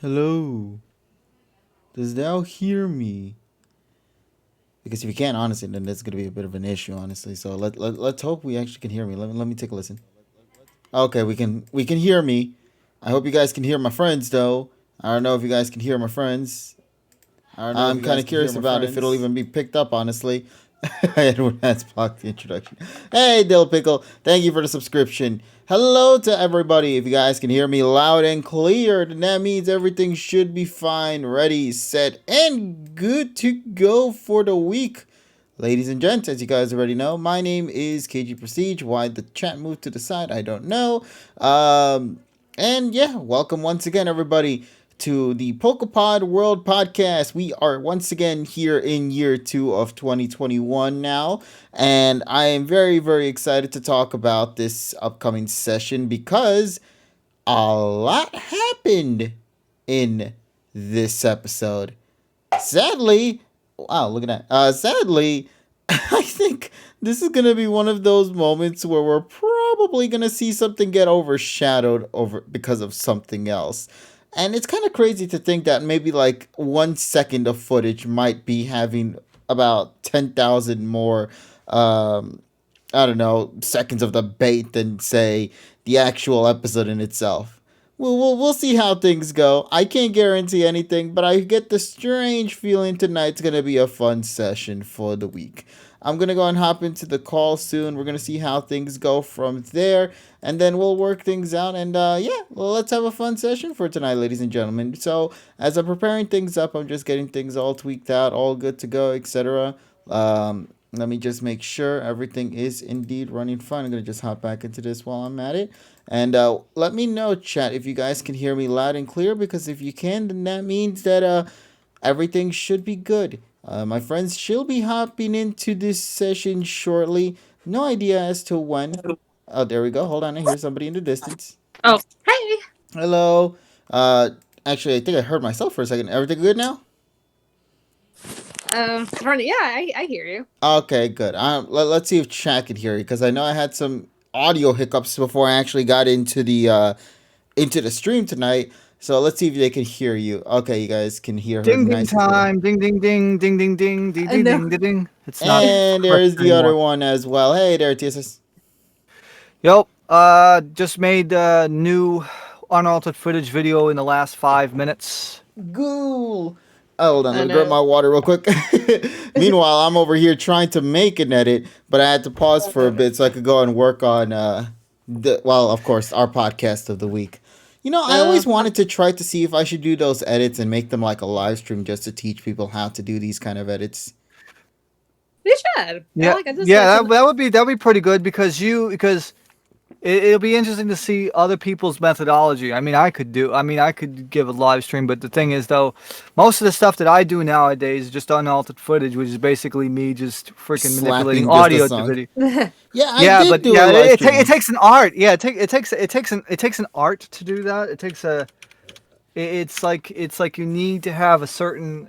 Hello. Does thou hear me? Because if you can't, honestly, then that's gonna be a bit of an issue, honestly. So let's hope we actually can hear me. Let me take a listen. Okay, we can hear me. I hope you guys can hear my friends though. I don't know if you guys can hear my friends. I'm kind of curious about if it'll even be picked up, honestly. Edwin has blocked the introduction. Hey, Dill Pickle, thank you for the subscription. Hello to everybody. If you guys can hear me loud and clear, then that means everything should be fine, ready, set, and good to go for the week. Ladies and gents, as you guys already know, my name is KG Prestige. Why the chat moved to the side, I don't know. And yeah, welcome once again, everybody, to the PokePod World Podcast. We are once again here in year 2 of 2021 now, and I am very, very excited to talk about this upcoming session because a lot happened in this episode. Sadly, wow, look at that. Sadly, I think this is going to be one of those moments where we're probably going to see something get overshadowed over because of something else. And it's kind of crazy to think that maybe like 1 second of footage might be having about 10,000 more, I don't know, seconds of debate than, say, the actual episode in itself. We'll see how things go. I can't guarantee anything, but I get the strange feeling tonight's going to be a fun session for the week. I'm going to go and hop into the call soon. We're going to see how things go from there, and then we'll work things out. And yeah, well, let's have a fun session for tonight, ladies and gentlemen. So, as I'm preparing things up, I'm just getting things all tweaked out, all good to go, etc. Let me just make sure everything is indeed running fine. I'm going to just hop back into this while I'm at it. And let me know, chat, if you guys can hear me loud and clear, because if you can, then that means that everything should be good. My friends should be hopping into this session shortly. No idea as to when. Oh, there we go. Hold on. I hear somebody in the distance. Oh, hey. Hello. Actually, I think I heard myself for a second. Everything good now? Yeah, I hear you. Okay, good. Let's see if chat can hear you, because I know I had some audio hiccups before I actually got into the stream tonight. So let's see if they can hear you. Okay, you guys can hear her Ding ding nice and clear. time. Ding ding ding ding ding ding ding ding No. ding ding ding. It's not And correct there's the other anymore. one as well. Hey there, TSS. Yep. Just made new unaltered footage video in the last 5 minutes. Ghoul. Oh, hold on, I let me grab know. my water real quick. Meanwhile, I'm over here trying to make an edit, but I had to pause for a bit so I could go and work on of course, our podcast of the week. You know, I Uh, always wanted to try to see if I should do those edits and make them like a live stream just to teach people how to do these kind of edits. you should. Yeah, I just yeah. like to. That would be pretty good because it'll be interesting to see other people's methodology. I mean, I could give a live stream, but the thing is, though, most of the stuff that I do nowadays is just unaltered footage, which is basically me just freaking manipulating Slapping just a audio to song. video. Yeah, I Yeah, did but do a yeah, live it stream. takes an art. Yeah, it takes an art to do that. It's like you need to have a certain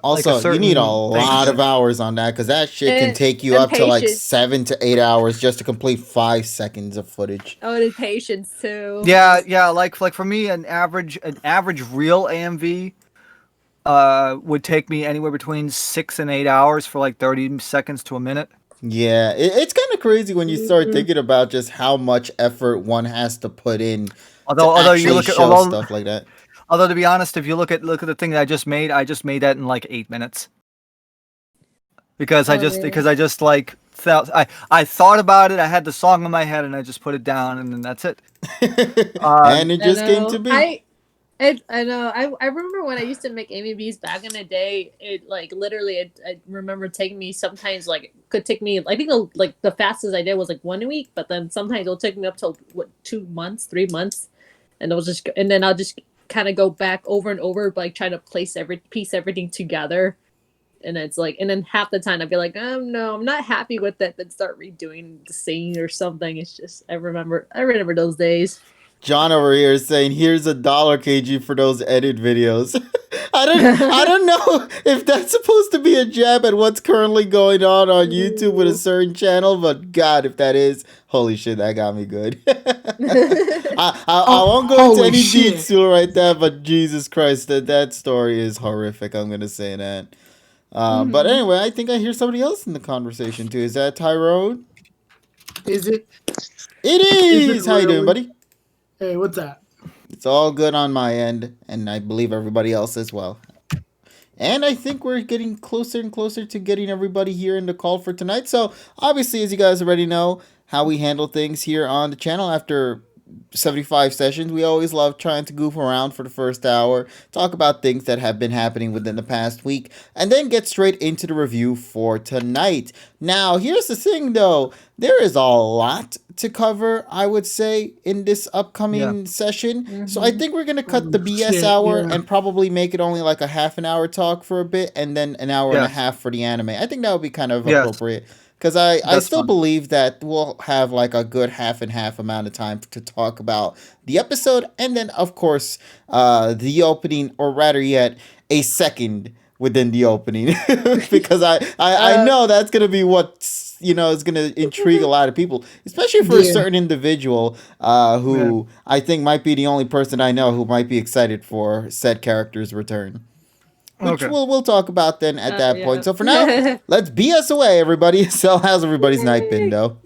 Also, you need a thing lot to. of hours on that because that shit can and, take you and up to like patience. 7 to 8 hours just to complete 5 seconds of footage. Oh, and patience too. Yeah, like for me, an average real AMV would take me anywhere between 6 and 8 hours for like 30 seconds to a minute. Yeah, it's kind of crazy when you start Mhm. thinking about just how much effort one has to put in Although to although you actually look at show although stuff like that. although to be honest, if you look at the thing that I just made that in like 8 minutes because I Oh, just really? because I just like felt I thought about it. I had the song in my head and I just put it down and then that's it. Uh, And it I just came to know. be. I know. I remember when I used to make AMVs back in the day. It like literally. I remember taking me sometimes like could take me. I think like the fastest I did was like 1 week, but then sometimes it'll take me up to what 2 months, 3 months, and then I'll just kind of go back over and over, like trying to piece everything together. And it's like, and then half the time I'd be like, no, I'm not happy with that. Then start redoing the scene or something. It's just I remember those days. John over here is saying, "Here's $1 kg for those edit videos." I don't know if that's supposed to be a jab at what's currently going on YouTube with a certain channel, but God, if that is, holy shit, that got me good. I Oh, won't go into holy any shit. detail right there, but Jesus Christ, that story is horrific. I'm gonna say that. But Mhm. anyway, I think I hear somebody else in the conversation too. Is that Tyrone? Is it? It Is it is. How you doing, really? buddy? Hey, what's that? It's all good on my end, and I believe everybody else as well. And I think we're getting closer and closer to getting everybody here in the call for tonight. So, obviously, as you guys already know, how we handle things here on the channel after 75 sessions, we always love trying to goof around for the first hour, talk about things that have been happening within the past week, and then get straight into the review for tonight. Now, here's the thing though, there is a lot to cover, I would say, in this Yeah. upcoming session. So I Mhm. think we're going to cut Oh, the BS shit, hour yeah. and probably make it only like a half an hour talk for a bit and then an hour and a Yes. half for the anime. I think that would be kind of Yes. appropriate because I That's still fine. believe that we'll have like a good half and half amount of time to talk about the episode and then of course the opening, or rather yet a second within the opening because I Uh, know that's gonna be what is gonna intrigue a lot of people, especially for a Yeah. certain individual Yeah. who I think might be the only person I know who might be excited for said character's return, which Okay. we'll talk about then at that point. yeah. So for now, let's BS away, everybody. So how's everybody's night been, Yay. though?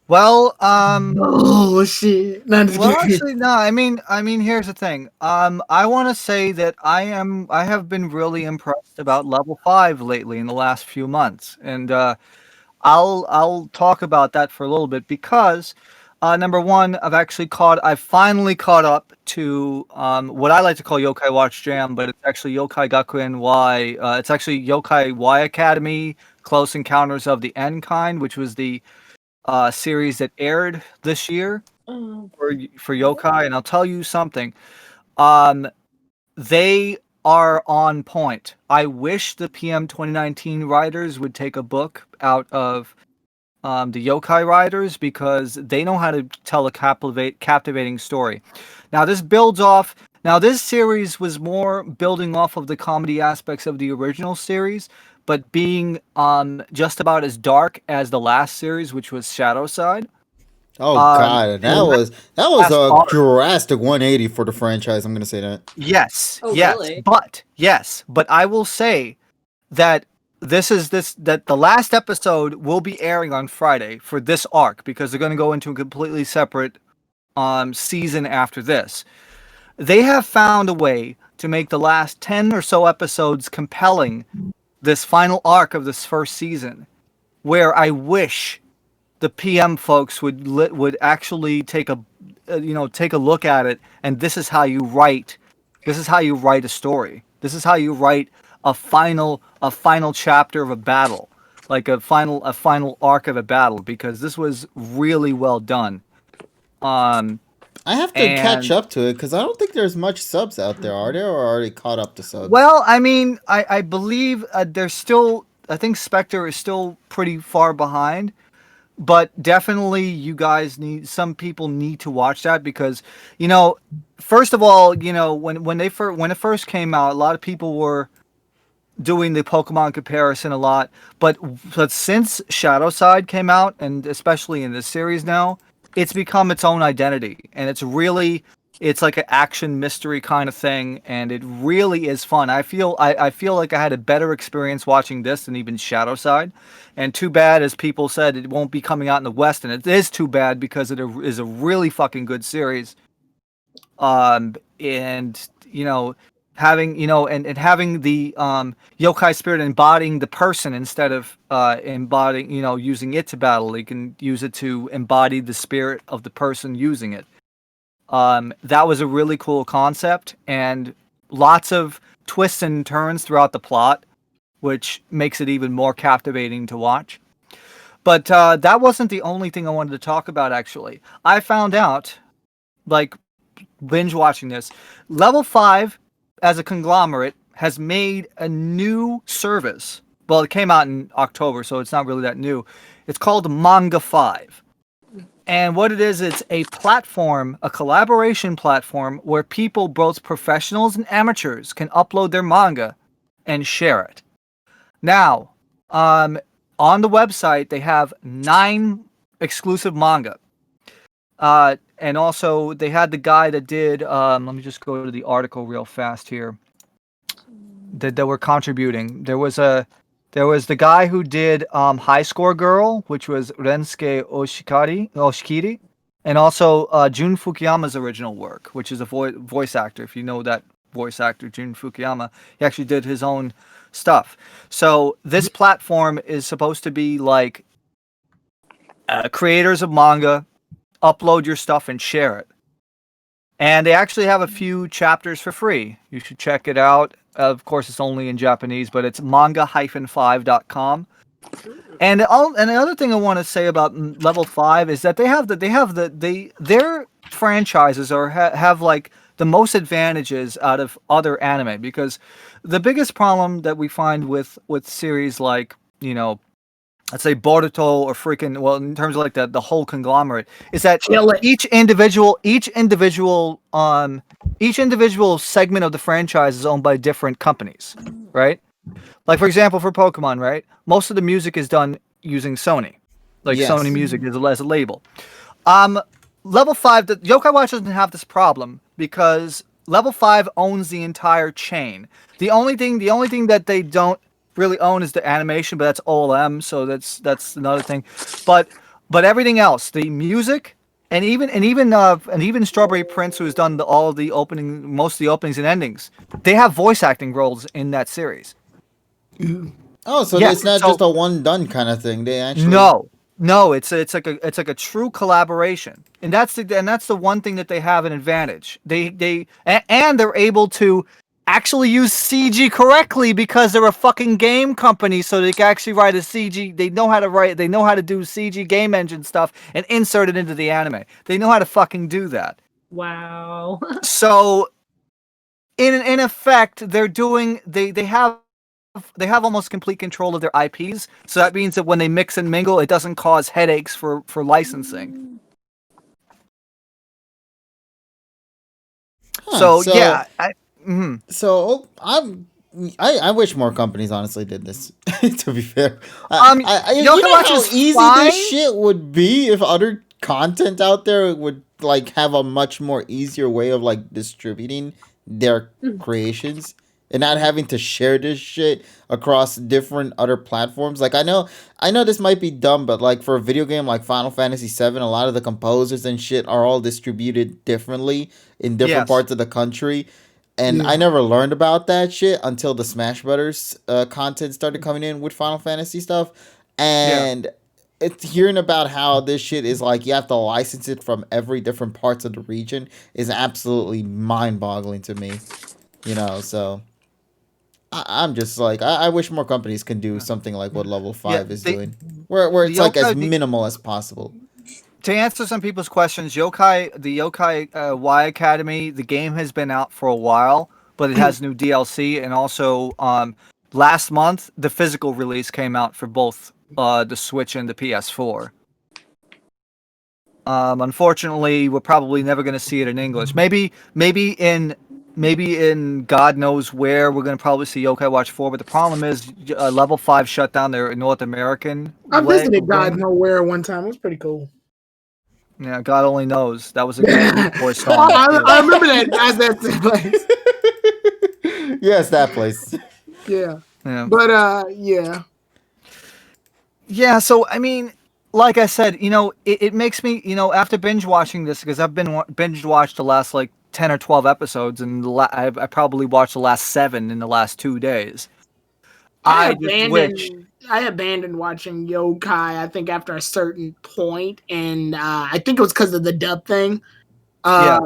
Well, Oh, shit. Not just well, kidding. actually, no. I mean, here's the thing. I want to say that I have been really impressed about level 5 lately in the last few months, and I'll talk about that for a little bit because, number one, I've finally caught up to what I like to call Yokai Watch Jam, but it's actually Yokai Gakuen Y. It's actually Yokai Y Academy Close Encounters of the End Kind, which was the series that aired this year Oh. for yokai, and I'll tell you something. Um, they are on point. I wish the PM 2019 writers would take a book out of the yokai writers because they know how to tell a captivating story. Now this builds off. Now this series was more building off of the comedy aspects of the original series, but being just about as dark as the last series, which was Shadow Side. Oh God, And the that was last a arc. drastic 180 for the franchise. I'm gonna say that. Yes, Oh, yes, really? but I will say that that the last episode will be airing on Friday for this arc because they're going to go into a completely separate season after this. They have found a way to make the last 10 or so episodes compelling this final arc of this first season, where I wish the PM folks would actually take take a look at it, and this is how you write a story. This is how you write a final chapter of a battle, like a final arc of a battle, because this was really well done. Um I have to catch and up to it because I don't think there's much subs out there. Are there, or already caught up to subs? Well, I mean, I believe there's still, I think Spectre is still pretty far behind, but definitely some people need to watch that because, you know, first of all, when it first came out, a lot of people were doing the Pokemon comparison a lot, but since Shadow Side came out, and especially in this series now, it's become its own identity, and it's like an action mystery kind of thing, and it really is fun. I feel like I had a better experience watching this than even Shadow Side, and too bad, as people said, it won't be coming out in the West, and it is too bad because it is a really fucking good series. And and having the yokai spirit embodying the person instead of embodying, using it to battle. You can use it to embody the spirit of the person using it. That was a really cool concept, and lots of twists and turns throughout the plot, which makes it even more captivating to watch. But that wasn't the only thing I wanted to talk about, actually. I found out, like, binge watching this, Level 5 as a conglomerate has made a new service. Well, it came out in October, so it's not really that new. It's called Manga 5. And what it is, it's a platform, a collaboration platform where people, both professionals and amateurs, can upload their manga and share it. Now, on the website, they have 9 exclusive manga. and also they had the guy that did. Let me just go to the article real fast here. That were contributing. There was the guy who did High Score Girl, which was Rensuke Oshikiri, and also Jun Fukuyama's original work, which is a voice actor. If you know that voice actor, Jun Fukuyama, he actually did his own stuff. So this platform is supposed to be like creators of manga upload your stuff and share it. And they actually have a few chapters for free. You should check it out. Of course, it's only in Japanese, but it's manga-5.com. And the other thing I want to say about Level 5 is that their franchises have like the most advantages out of other anime, because the biggest problem that we find with series like, you know, let's say Boruto or freaking, well, in terms of like the whole conglomerate, is that each individual segment of the franchise is owned by different companies, right? Like, for example, for Pokemon, right? Most of the music is done using Sony. Like, Yes. Sony Music is as a label. Level 5, the Yokai Watch doesn't have this problem because Level 5 owns the entire chain. The only thing that they don't really own is the animation, but that's OLM, so that's another thing. But everything else, the music, and even Strawberry Prince, who's done most of the openings and endings, they have voice acting roles in that series. Oh, so Yeah, it's not so- just a one done kind of thing. They actually No, it's like a true collaboration, and that's the one thing that they have an advantage. And they're able to actually use CG correctly because they're a fucking game company, so they can actually write a CG. They know how to do CG game engine stuff and insert it into the anime. They know how to fucking do that. Wow. So, in effect, they have almost complete control of their IPs. So that means that when they mix and mingle, it doesn't cause headaches for licensing. So yeah, So I wish more companies honestly did this. To be fair, you Yokai know Watch how is easy fine. this shit would be if other content out there would like have a much more easier way of like distributing their creations and not having to share this shit across different other platforms. Like I know this might be dumb, but like for a video game like Final Fantasy VII, a lot of the composers and shit are all distributed differently in different Yes. parts of the country. And I never learned about that shit until the Smash Brothers content started coming in with Final Fantasy stuff. And it's hearing about how this shit is like you have to license it from every different parts of the region is absolutely mind-boggling to me. You know, so I'm just like I wish more companies can do something like what Level 5 is doing, where it's like as minimal as possible. To answer some people's questions, the Yokai Y Academy, the game has been out for a while, but it has new DLC, and also last month the physical release came out for both the Switch and the PS4. Unfortunately, we're probably never going to see it in English. Maybe in God knows where we're going to probably see Yokai Watch 4, but the problem is Level 5 shut down their North American. I visited God Nowhere one time. It was pretty cool. Yeah, God only knows. That was a great Beach Boys song. I remember that. That's place. Yes, that place. Yeah. Yeah. Yeah. Yeah, so I mean, like I said, it makes me, after binge watching this, because I've been binge watched the last like 10 or 12 episodes, and I probably watched the last 7 in the last 2 days. I abandoned watching Yokai, I think, after a certain point, and I think it was because of the dub thing. Where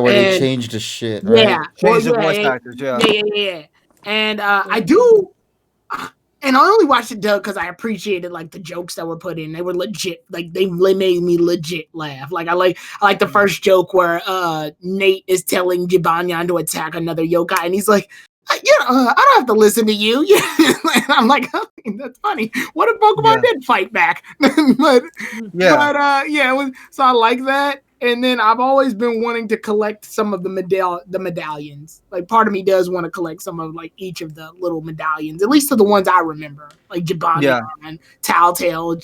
they changed the shit, right? Yeah. Changed the voice actors, yeah. Yeah. And I do, and I only watched it dub because I appreciated like the jokes that were put in. They were legit, like they made me legit laugh. Like I like the first joke where Nate is telling Jibanyan to attack another yokai, and he's like, I don't have to listen to you. I'm like, oh, that's funny. What if Pokemon did fight back? So I like that. And then I've always been wanting to collect some of the medallions. Like part of me does want to collect some of like each of the little medallions, at least to the ones I remember, like Jibanyan, Telltale,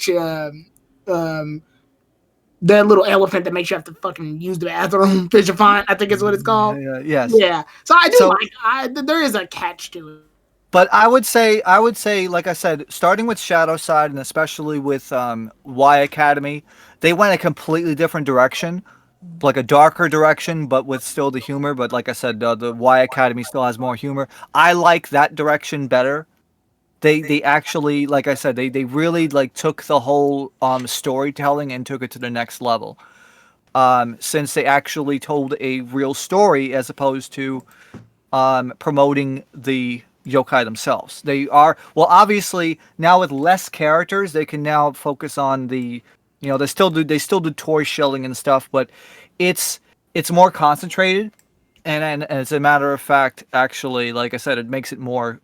that little elephant that makes you have to fucking use the bathroom. Fishafont, I think is what it's called. Yes. Yeah. So I do So, there is a catch to it. but I would say, like I said, starting with Shadow Side and especially with Y Academy, they went a completely different direction, like a darker direction, but with still the humor. But like I said, the Y Academy still has more humor. I like that direction better. They actually, like I said, they really like took the whole storytelling and took it to the next level. Since they actually told a real story as opposed to promoting the yokai themselves. They are, well, obviously now with less characters, they can now focus on the, they still do toy shilling and stuff, but it's more concentrated. And as a matter of fact, actually, like I said, it makes it more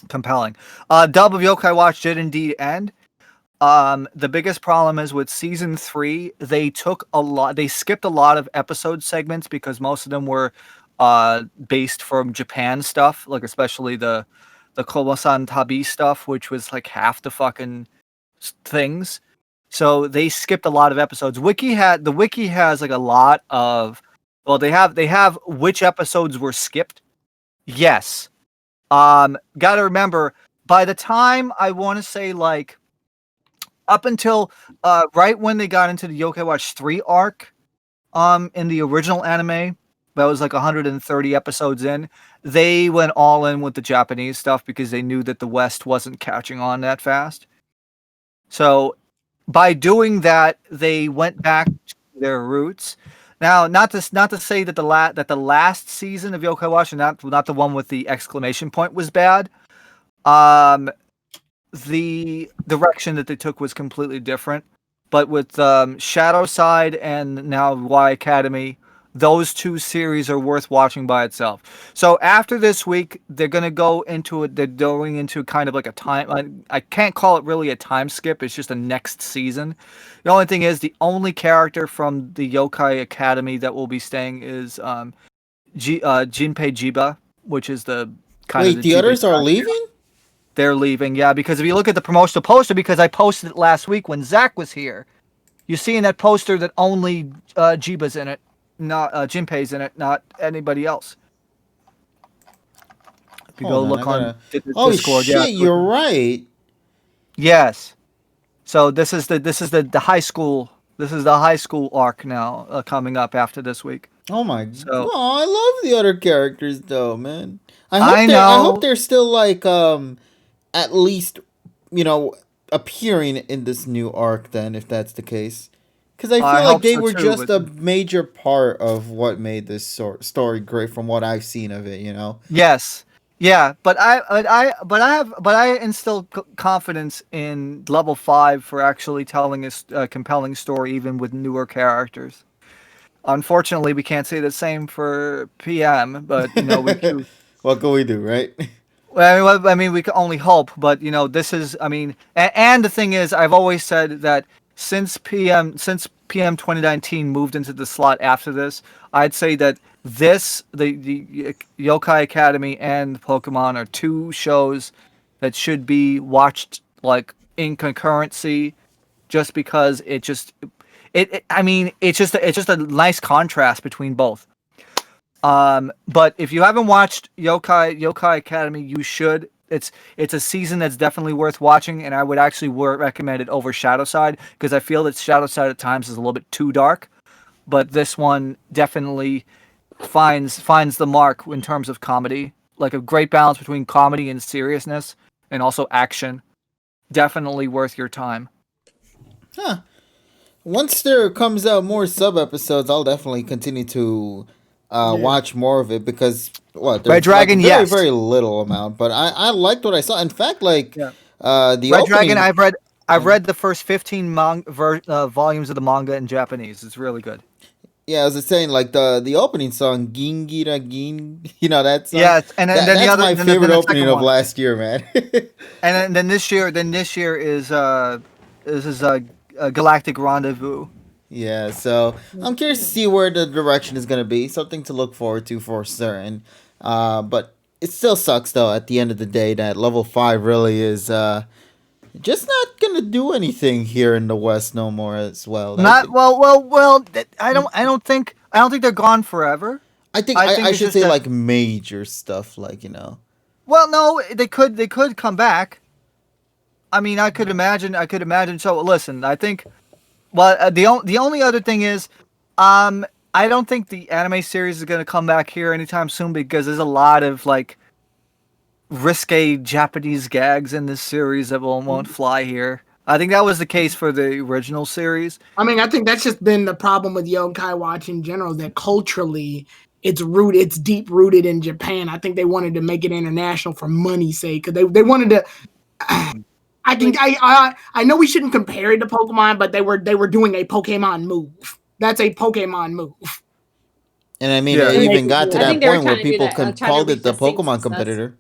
compelling. Dub of Yokai Watch did indeed end. The biggest problem is with season 3, they skipped a lot of episode segments because most of them were based from Japan stuff, like especially the Komasan Tabi stuff, which was like half the fucking things. So they skipped a lot of episodes. The wiki has like a lot of, well, they have which episodes were skipped. Yes. Gotta remember, by the time I want to say like up until right when they got into the Yokai Watch 3 arc, in the original anime, that was like 130 episodes in, they went all in with the Japanese stuff because they knew that the West wasn't catching on that fast. So by doing that, they went back to their roots. Now, not to say that the last season of Yokai Watch, and not the one with the exclamation point, was bad. The direction that they took was completely different. But with Shadow Side and now Y Academy, those two series are worth watching by itself. So after this week, they're gonna go into it. They're going into kind of like a time. I can't call it really a time skip. It's just a next season. The only thing is, the only character from the Yokai Academy that will be staying is Jinpei Jiba, which is the kind of Wait, the Jinpei others are character. leaving? They're leaving, yeah, because if you look at the promotional poster, because I posted it last week when Zach was here, you see in that poster that only Jiba's in it, not Jinpei's in it, not anybody else. If you Hold go on, look I on gotta. Oh Discord, yeah. shit, you're right. Yes. So this is the high school. This is the high school arc now coming up after this week. Oh my So oh, I love the other characters though, man. I I hope know. they're still like at least, you know, appearing in this new arc then, if that's the case. Because I I feel like hope they so were too. just a major part of what made this story great from what I've seen of it, you know? Yes. Yeah, but I instill confidence in level 5 for actually telling a compelling story even with newer characters. Unfortunately, we can't say the same for PM, but you know we can. What can we do, right? I mean, we can only hope, but you know, this is. I mean, and the thing is, I've always said that since PM 2019 moved into the slot after this, I'd say that the Yokai Academy and Pokemon are two shows that should be watched like in concurrency, just because I mean, it's just a nice contrast between both. But if you haven't watched Yokai Academy, you should. It's a season that's definitely worth watching, and I would actually recommend it over Shadow Side because I feel that Shadow Side at times is a little bit too dark, but this one definitely finds the mark in terms of comedy, like a great balance between comedy and seriousness, and also action. Definitely worth your time. Huh. Once there comes out more sub episodes, I'll definitely continue to watch more of it because what Red there's like Dragon, very yes. very little amount, but I liked what I saw. In fact, like Yeah. the Red Dragon, opening. I've read the first 15 volumes of the manga in Japanese. It's really good. Yeah, I was just saying like the opening song Gingira Gin, you know that song. Yes, and then the That's other, my then favorite the opening second of one, last year, man. and then this year is Galactic Rendezvous. Yeah, so I'm curious to see where the direction is gonna be. Something to look forward to for certain. But it still sucks though. At the end of the day, that level 5 really is Just not gonna do anything here in the West no more as well. Not well. I don't think they're gone forever. I think I I, think I it's should just say that. like major stuff, like Well, no, they could come back. I mean, I could imagine. So listen, I think. Well, the only other thing is, I don't think the anime series is gonna come back here anytime soon because there's a lot of like risque Japanese gags in this series that won't fly here. I think that was the case for the original series. I mean, I think that's just been the problem with Yokai Watch in general, that culturally it's deep rooted in Japan. I think they wanted to make it international for money's sake, because they wanted to. I know we shouldn't compare it to Pokemon, but they were doing a Pokemon move. That's a Pokemon move. and I mean Yeah. it And even got to I that think they were point where trying to do people that, trying to called reach it the the same Pokemon success. competitor.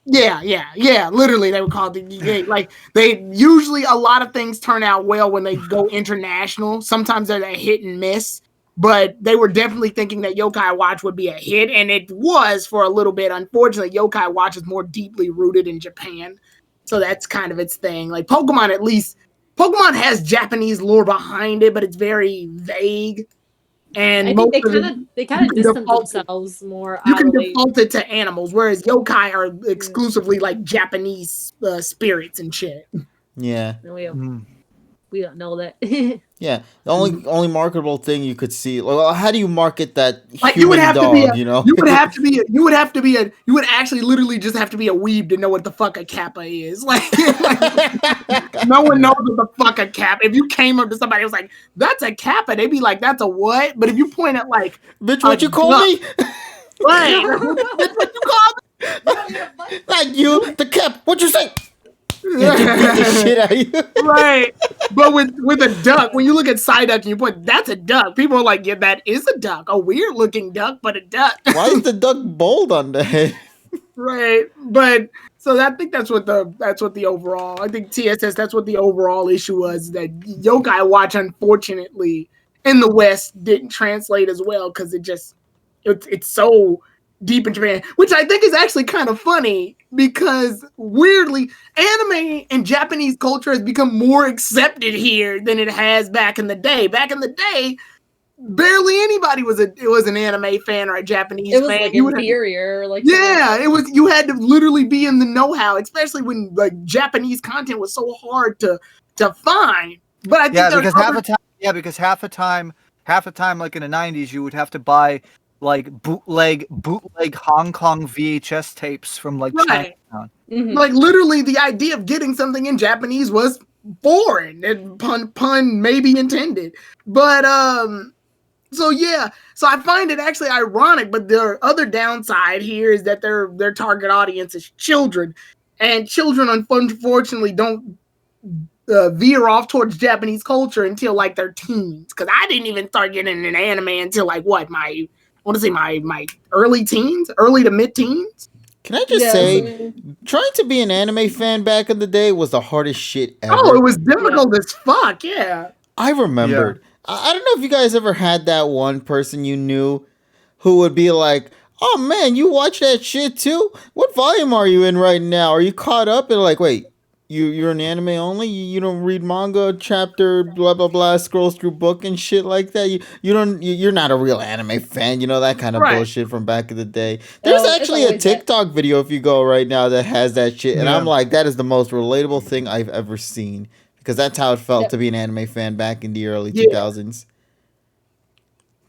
Yeah. Literally, they would call it like they usually a lot of things turn out well when they go international. Sometimes they're a hit and miss, but they were definitely thinking that Yokai Watch would be a hit, and it was for a little bit. Unfortunately, Yokai Watch is more deeply rooted in Japan, so that's kind of its thing. Like Pokemon, at least Pokemon has Japanese lore behind it, but it's very vague. And I think most of it, they you kind of can distance default it. themselves more You out can of the default it to animals, whereas yokai are exclusively like Japanese spirits and shit. Yeah. we don't know that. Yeah, the only marketable thing you could see. Well, how do you market that Like human dog? you would actually literally just have to be a weeb to know what the fuck a kappa is. Like no one knows what the fuck a kappa. If you came up to somebody who was like, "That's a kappa," they'd be like, "That's a what?" But if you point at like Bitch, a what you call duck, me? right? That's what you call Not you, the cap. What you say? Yeah, just beat the shit out of you. Right. But with a duck, when you look at Psyduck and you put that's a duck, people are like, yeah, that is a duck. A weird looking duck, but a duck. Why is the duck bold on the head? Right. But so I think that's what the overall, I think TSS, that's what the overall issue was, that Yokai Watch, unfortunately, in the West didn't translate as well because it's so deep in Japan, which I think is actually kind of funny because weirdly, anime and Japanese culture has become more accepted here than it has back in the day. Back in the day, barely anybody was an anime fan or a Japanese It was fan. like inferior, It was, you had to literally be in the know-how, especially when like Japanese content was so hard to find. But I think because half the time, like in the '90s, you would have to buy like bootleg Hong Kong VHS tapes from like right. Chinatown. Mm-hmm. Like literally, the idea of getting something in Japanese was foreign, and pun maybe intended. But so yeah, so I find it actually ironic. But the other downside here is that their target audience is children, and children unfortunately don't veer off towards Japanese culture until like their teens. Because I didn't even start getting an anime until like I want to say my early teens, early to mid teens. Can I just say, trying to be an anime fan back in the day was the hardest shit ever. Oh, it was difficult as fuck, yeah. I remembered. Yeah. I don't know if you guys ever had that one person you knew who would be like, "Oh man, you watch that shit too? What volume are you in right now? Are you caught up?" And like, wait, you're an anime only? You don't read manga, chapter, blah blah blah, scrolls through book and shit like that. You're not a real anime fan. You know that kind of bullshit from back in the day. There's actually a TikTok video if you go right now that has that shit, and I'm like, that is the most relatable thing I've ever seen, because that's how it felt to be an anime fan back in the early 2000s.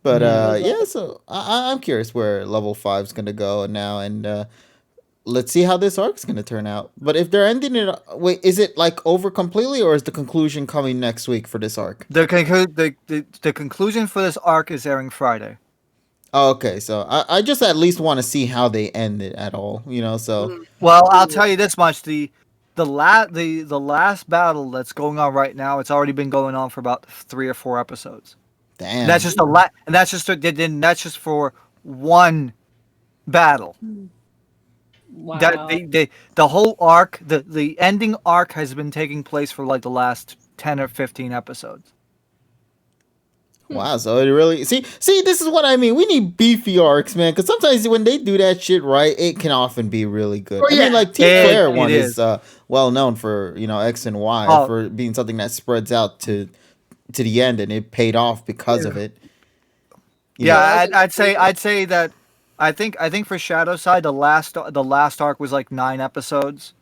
But so I'm curious where level 5 is gonna go now, and let's see how this arc's gonna turn out. But if they're ending it, wait, is it like over completely, or is the conclusion coming next week for this arc? The conclusion for this arc is airing Friday. Oh, okay, so I just at least want to see how they end it at all, So well, I'll tell you this much: the last battle that's going on right now, it's already been going on for about 3 or 4 episodes. Damn. And that's just that's just for one battle. Wow. The whole arc, the ending arc has been taking place for like the last 10 or 15 episodes. Wow, so it really see this is what I mean. We need beefy arcs, man, because sometimes when they do that shit right, it can often be really good. Oh I mean, yeah, like Team It Flare it one is is. well known for X and Y Oh for being something that spreads out to the end, and it paid off because of yeah, it. You yeah, know, yeah. I'd say that I think for Shadow Side the last arc was like 9 episodes,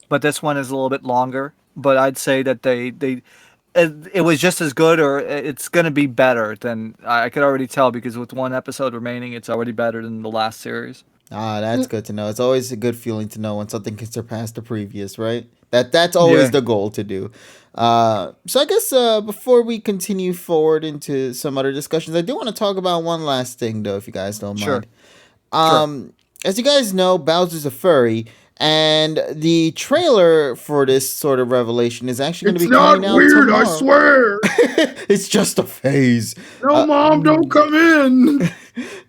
but this one is a little bit longer. But I'd say that it was just as good, or it's gonna be better than I could already tell because with 1 episode remaining, it's already better than the last series. that's good to know. It's always a good feeling to know when something can surpass the previous, right? That's always Yeah, the goal to do. So I guess before we continue forward into some other discussions, I do want to talk about one last thing, though, if you guys don't sure, mind. sure. As you guys know, Bowser's a furry, and the trailer for this sort of revelation is actually going to It's be coming not out weird, I tomorrow. swear. It's just a phase. No, mom, don't come in.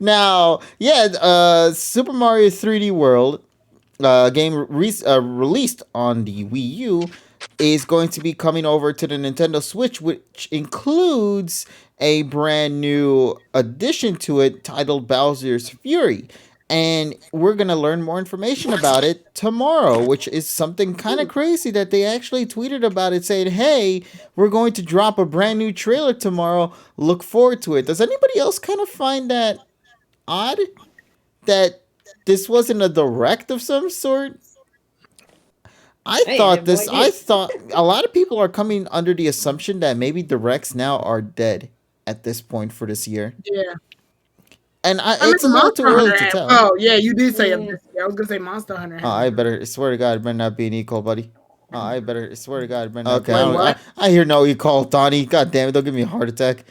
Now, yeah, Super Mario 3D World, game released on the Wii U, is going to be coming over to the Nintendo Switch, which includes a brand new addition to it titled Bowser's Fury. And we're going to learn more information about it tomorrow, which is something kind of crazy that they actually tweeted about it saying, hey, we're going to drop a brand new trailer tomorrow. Look forward to it. Does anybody else kind of find that odd that this wasn't a direct of some sort? I have no idea. I thought a lot of people are coming under the assumption that maybe directs now are dead at this point for this year. Yeah. And I it's a mean, little too Monster early Hunter to had. tell. Oh, yeah, you did say it. Mm. I was gonna say Monster Hunter Oh, had. I better swear to God, it better not be an eco, buddy. Oh, I better swear to God, it better not. Okay, Wait, what? I hear no e-call, Donnie. God damn it, don't give me a heart attack.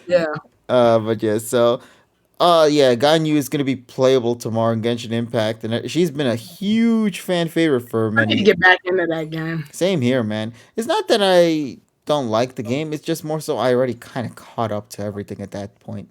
Yeah. But yeah, so yeah, Ganyu is gonna be playable tomorrow in Genshin Impact, and she's been a huge fan favorite for I need to many. get back into that game. Same here, man. It's not that I don't like the game; it's just more so I already kind of caught up to everything at that point.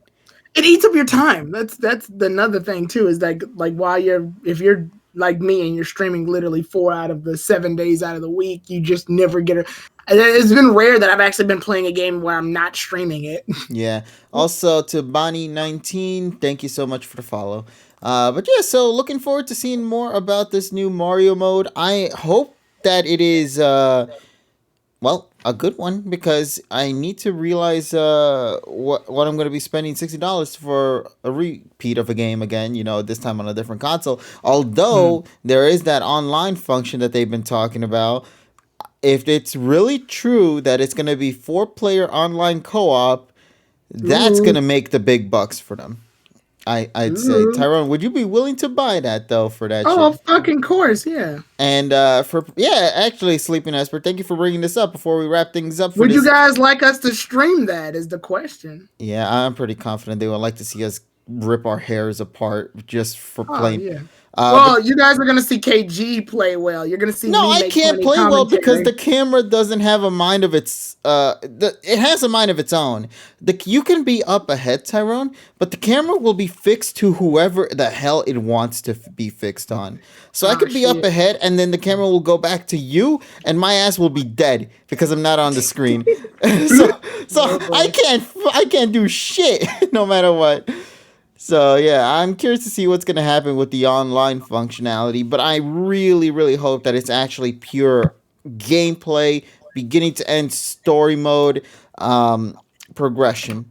It eats up your time. That's another thing too. Is that like while if you're like me and you're streaming literally 4 out of the 7 days out of the week, you just never get it. It's been rare that I've actually been playing a game where I'm not streaming it. Yeah. Also to Bonnie19, thank you so much for the follow. But yeah, so looking forward to seeing more about this new Mario mode. I hope that it is well, a good one because I need to realize what I'm going to be spending $60 for a repeat of a game again, this time on a different console. Although there is that online function that they've been talking about. If it's really true that it's going to be 4-player online co-op, that's going to make the big bucks for them. I'd say. Ooh. Tyrone, would you be willing to buy that though for that Oh, shit? fucking course, yeah. And actually, Sleeping Esper, thank you for bringing this up before we wrap things up for Would this. you guys like us to stream that? Is the question. Yeah, I'm pretty confident they would like to see us rip our hairs apart just for Oh playing. yeah. But Well, you guys are gonna see KG play well. You're gonna see no, me I make can't funny play well because commentary. the camera doesn't have a mind of its. It has a mind of its own. You can be up ahead, Tyrone, but the camera will be fixed to whoever the hell it wants to be fixed on. So I Oh, could be up shit. ahead, and then the camera will go back to you, and my ass will be dead because I'm not on the screen. so I can't do shit no matter what. So yeah, I'm curious to see what's gonna happen with the online functionality, but I really, really hope that it's actually pure gameplay, beginning to end story mode, progression,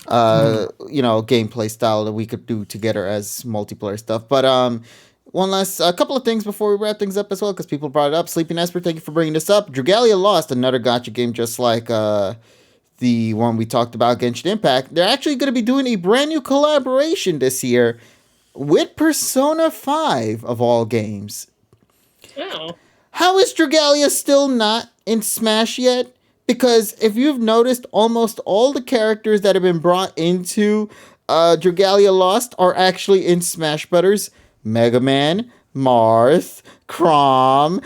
gameplay style that we could do together as multiplayer stuff. But a couple of things before we wrap things up as well, because people brought it up. Sleeping Esper, thank you for bringing this up. Dragalia Lost, another gacha game just like the one we talked about, Genshin Impact. They're actually going to be doing a brand new collaboration this year with Persona 5 of all games. Oh. How is Dragalia still not in Smash yet? Because if you've noticed, almost all the characters that have been brought into Dragalia Lost are actually in Smash Brothers. Mega Man, Marth, Crom,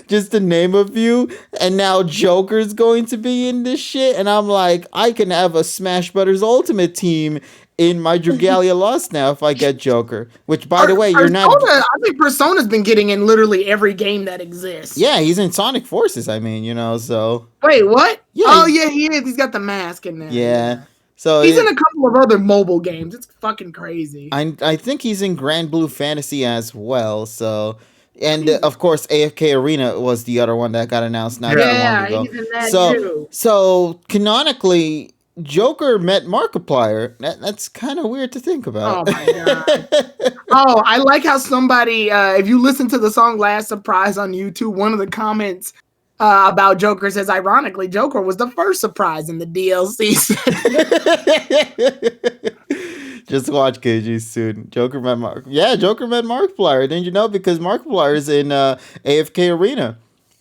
just to name a few. And now Joker's going to be in this shit. And I'm like, I can have a Smash Brothers Ultimate team in my Dragalia Lost now if I get Joker. Which, by the way, you're not. I think Persona's been getting in literally every game that exists. Yeah, he's in Sonic Forces. I mean, so. Wait, what? Yeah. Oh yeah, he is. He's got the mask in there. Yeah. So he's in a couple of other mobile games. It's fucking crazy. I think he's in Grand Blue Fantasy as well. So. And of course, AFK Arena was the other one that got announced not too long ago. He's in that too. So canonically, Joker met Markiplier. That's kind of weird to think about. Oh my god! Oh, I like how somebody, if you listen to the song "Last Surprise" on YouTube, one of the comments about Joker says, ironically, Joker was the first surprise in the DLC. Just watch KG soon. Joker met Markiplier. Didn't you know? Because Markiplier is in AFK Arena.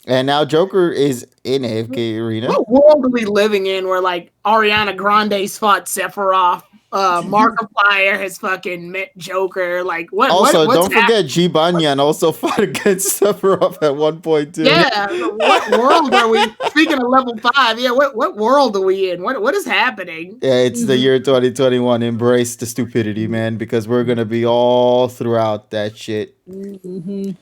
And now Joker is in AFK Arena. What world are we living in where like Ariana Grande's fought Sephiroth? Markiplier has fucking met Joker. Like what? Also, what's don't forget G Banyan also fought against Sephiroth at one point too. Yeah, what world are we? Speaking of level 5, yeah, what world are we in? What is happening? Yeah, it's the year 2021. Embrace the stupidity, man, because we're gonna be all throughout that shit. Mm-hmm.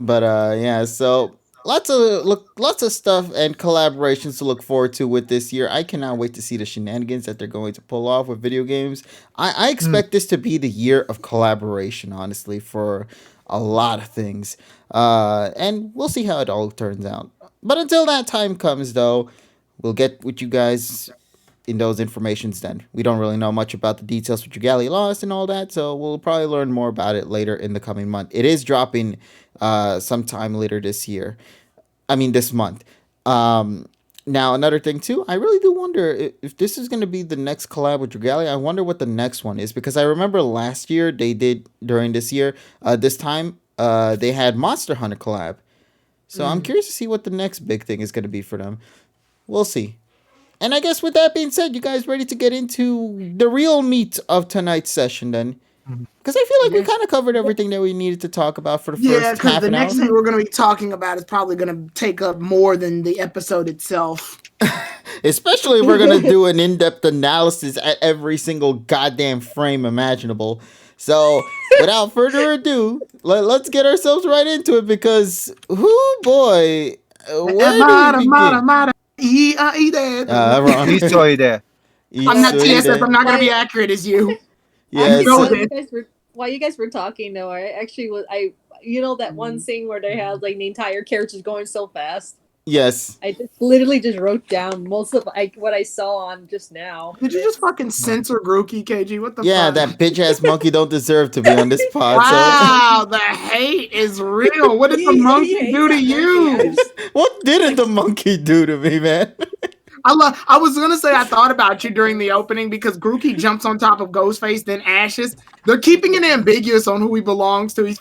But yeah, so. Lots of stuff and collaborations to look forward to with this year. I cannot wait to see the shenanigans that they're going to pull off with video games. I expect this to be the year of collaboration, honestly, for a lot of things. And we'll see how it all turns out. But until that time comes, though, we'll get with you guys in those informations then. We don't really know much about the details for Dragalia Lost and all that, so we'll probably learn more about it later in the coming month. It is dropping sometime later this year. I mean, this month. Now, another thing, too, I really do wonder if this is going to be the next collab with Dragalia. I wonder what the next one is, because I remember last year they did, during this year, this time, they had Monster Hunter collab. So I'm curious to see what the next big thing is going to be for them. We'll see. And I guess with that being said, you guys ready to get into the real meat of tonight's session then? Because I feel like we kind of covered everything that we needed to talk about for the first half an hour. Yeah, because the next thing we're going to be talking about is probably going to take up more than the episode itself. Especially if we're going to do an in-depth analysis at every single goddamn frame imaginable. So, without further ado, let's get ourselves right into it because, boy, where do we begin? Wrong. I'm not TSS. I'm not going to be accurate as you. Yeah, while you guys were talking, though, I actually was that one scene where they had like the entire characters going so fast. Yes. I literally just wrote down most of what I saw on just now. Did you just fucking censor Grookey, KG? What the fuck? Yeah, that bitch ass monkey don't deserve to be on this pod. Wow, the hate is real. What did the monkey do to you? What didn't the monkey do to me, man? I was gonna say I thought about you during the opening because Grookey jumps on top of Ghostface, then Ashes. They're keeping it ambiguous on who he belongs to. It's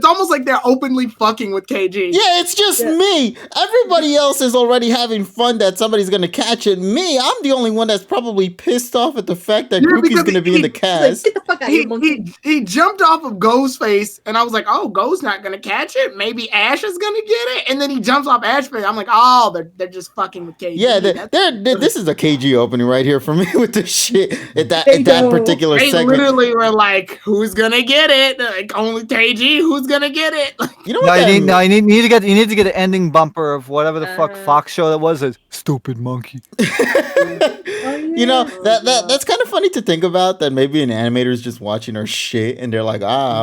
almost like they're openly fucking with KG. Yeah, it's just me. Everybody else is already having fun that somebody's gonna catch it. Me, I'm the only one that's probably pissed off at the fact that Grookey's gonna be in the cast. Get the fuck out of here, monkey. He jumped off of Ghostface, and I was like, oh, Ghost's not gonna catch it. Maybe Ash is gonna get it. And then he jumps off Ashface. I'm like, oh, they're just fucking with KG. Yeah, this is a KG opening right here for me with this shit at that particular segment. They literally were like, "Who's gonna get it? Like only KG. Who's gonna get it?" You know what? You need to get an ending bumper of whatever the fuck Fox show that was. A stupid monkey. You know that's kind of funny to think about. That maybe an animator is just watching our shit and they're like,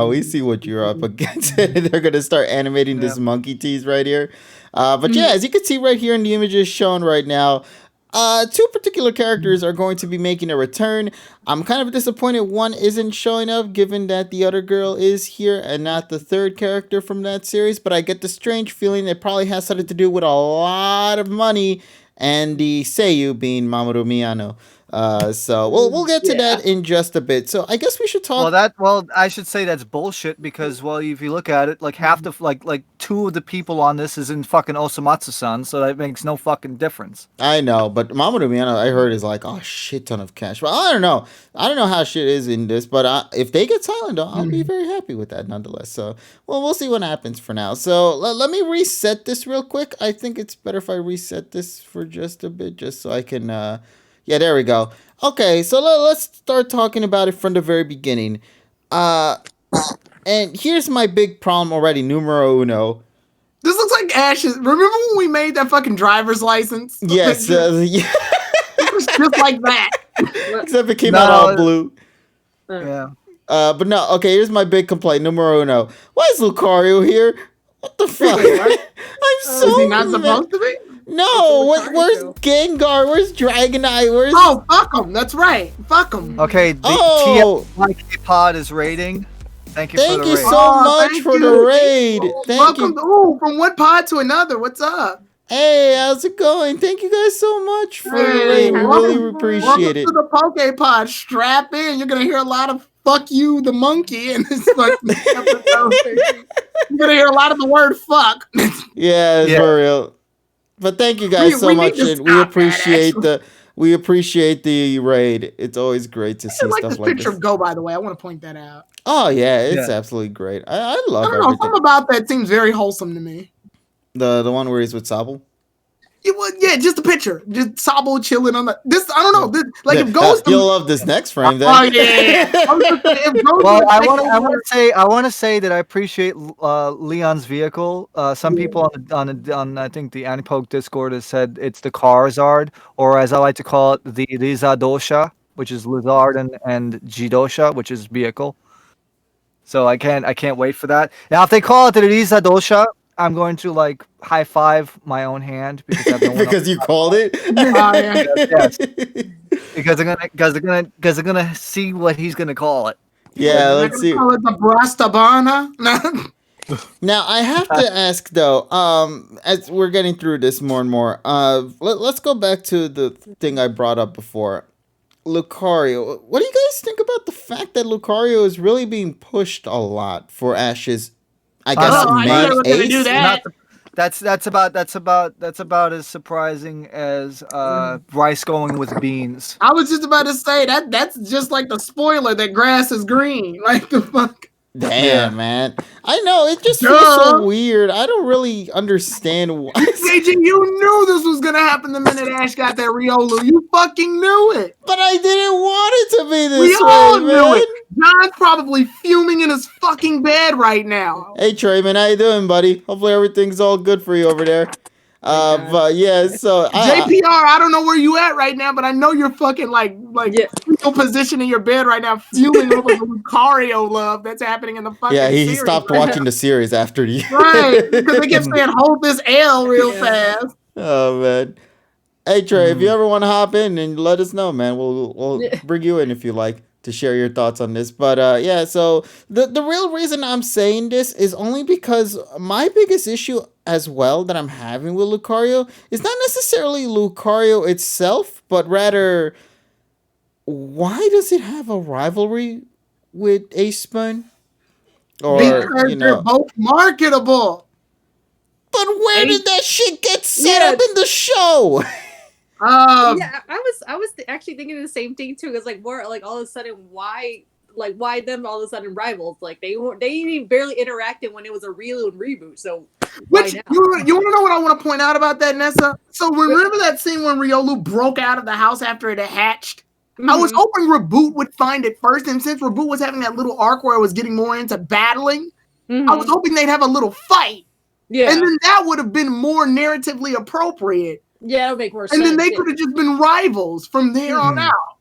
we see what you're up against, and they're gonna start animating this monkey tease right here. But yeah, as you can see right here in the images shown right now, two particular characters are going to be making a return. I'm kind of disappointed one isn't showing up, given that the other girl is here and not the third character from that series. But I get the strange feeling it probably has something to do with a lot of money and the Seiyu being Mamoru Miyano. So we'll get to that in just a bit. So I guess we should talk. I should say that's bullshit because if you look at it, like half the like two of the people on this is in fucking Osamatsu-san, so that makes no fucking difference. I know, but Mamoru Miyano I heard is like a shit ton of cash. But I don't know how shit is in this, but if they get silent, though, I'll be very happy with that nonetheless. So we'll see what happens for now. So let me reset this real quick. I think it's better if I reset this for just a bit, just so I can Yeah, there we go. Okay, so let's start talking about it from the very beginning. Uh, and here's my big problem already, numero uno. This looks like Ash's. Remember when we made that fucking driver's license Yes, picture? yeah. It was just like that. Except it came out all blue. Yeah. But no, okay, here's my big complaint, numero uno. Why is Lucario here? What the fuck? I'm so Is he not mad. supposed to be? No, What's the Lucario where's show? Gengar? Where's Dragonite? Where's... Oh, fuck him. That's right. Fuck him. Okay, the Oh. TFYK is rating. Thank you for Thank the you rating. so Oh, much thank for you. the raid. Thank Welcome you. to, ooh, from one pod to another. What's up? Hey, how's it going? Thank you guys so much for the Hey, raid. We really welcome appreciate it. Welcome to the PokePod. Strap in. You're going to hear a lot of fuck you, the monkey, in this fucking episode. You're going to hear a lot of the word fuck. Yeah, it's Yeah. for real. But thank you guys so we much, need to and we stop that, appreciate actually. we appreciate the raid. It's always great to I see like stuff this like picture this. of Go, by the way. I want to point that out. Oh yeah, it's Yeah. absolutely great. I I love don't know. everything. Something about that seems very wholesome to me. The one where he's with Sabo. Yeah, just a picture. Just Sabo chilling on the. This, I don't know. This, like, if Yeah, Go's. you'll love this next frame then. Oh, yeah. I was gonna say, if Go's Well, gonna I take over- want to say that I appreciate Leon's vehicle. Some people on I think the Antipoke Discord has said it's the Charizard, or as I like to call it, the Lizardosha, which is Lizard and Jidosha, which is vehicle. So I can't wait for that. Now, if they call it the Lizardosha, I'm going to like high five my own hand because I have no one else. Because you called it. yeah. Yes, because they're gonna see what he's gonna call it. Yeah, They're let's gonna see. call it the Brastabana. Now I have to ask though, as we're getting through this more and more, let's go back to the thing I brought up before. Lucario. What do you guys think about the fact that Lucario is really being pushed a lot for Ash's, I guess, Oh, I knew main they were gonna do ace? that. That's about as surprising as rice going with beans. I was just about to say that's just like the spoiler that grass is green. Like the fuck. Damn, Yeah. man. I know, it just feels so weird. I don't really understand why. KG, you knew this was gonna happen the minute Ash got that Riolu. You fucking knew it. But I didn't want it to be this We all way, knew man. it. John's probably fuming in his fucking bed right now. Hey, Treman, how you doing, buddy? Hopefully everything's all good for you over there. But yeah, so JPR, I don't know where you at right now, but I know you're fucking like Yeah. fetal position in your bed right now, fuming over the Lucario love that's happening in the fucking yeah, he series. stopped watching the series after the. Right, because they kept saying hold this L real Yeah. fast. Oh man. Hey Trey, if you ever want to hop in and let us know, man, we'll Yeah. bring you in if you like to share your thoughts on this. But yeah, so the real reason I'm saying this is only because my biggest issue as well that I'm having with Lucario is not necessarily Lucario itself, but rather why does it have a rivalry with Ace Spun? Or Because you they're know, both marketable. but where Ace- did that shit get set Yeah. up in the show? Yeah, I was actually thinking the same thing too. Because like, more like all of a sudden, why them all of a sudden rivals? Like they even barely interacted when it was a Relu and reboot. So why Which now? you want to know what I want to point out about that, Nessa? So remember that scene when Riolu broke out of the house after it had hatched? I was Mhm. hoping Reboot would find it first, and since Reboot was having that little arc where it was getting more into battling, I was Mhm. hoping they'd have a little fight, Yeah, and then that would have been more narratively appropriate, yeah, that would make more and sense. then they yeah. could have just been rivals from there on Mhm. out.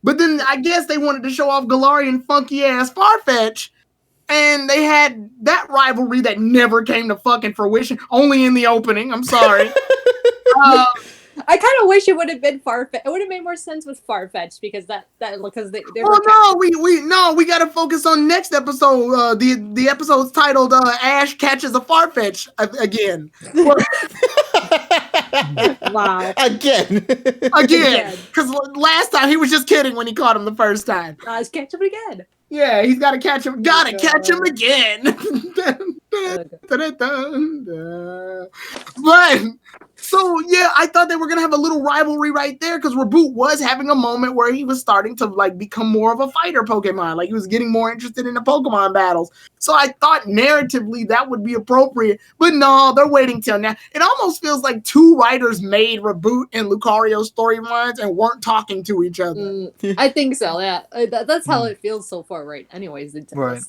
But then I guess they wanted to show off Galarian funky ass Farfetch, and they had that rivalry that never came to fucking fruition, only in the opening. I'm sorry. I kind of wish it would have been Farfetch. It would have made more sense with Farfetch because because they Well, were no, we got to focus on next episode. The episode's titled "Ash Catches a Farfetch" again. wow. Again. Again, because last time he was just kidding when he caught him the first time. Let's catch him again. Yeah, he's got to catch him. Got to catch him again. Oh, But So yeah, I thought they were gonna have a little rivalry right there because Reboot was having a moment where he was starting to like become more of a fighter Pokemon, like he was getting more interested in the Pokemon battles. So I thought narratively that would be appropriate, but no, they're waiting till now. It almost feels like two writers made Reboot and Lucario's storylines and weren't talking to each other. I think so. Yeah, that's how it feels so far. Right. Anyways, Right.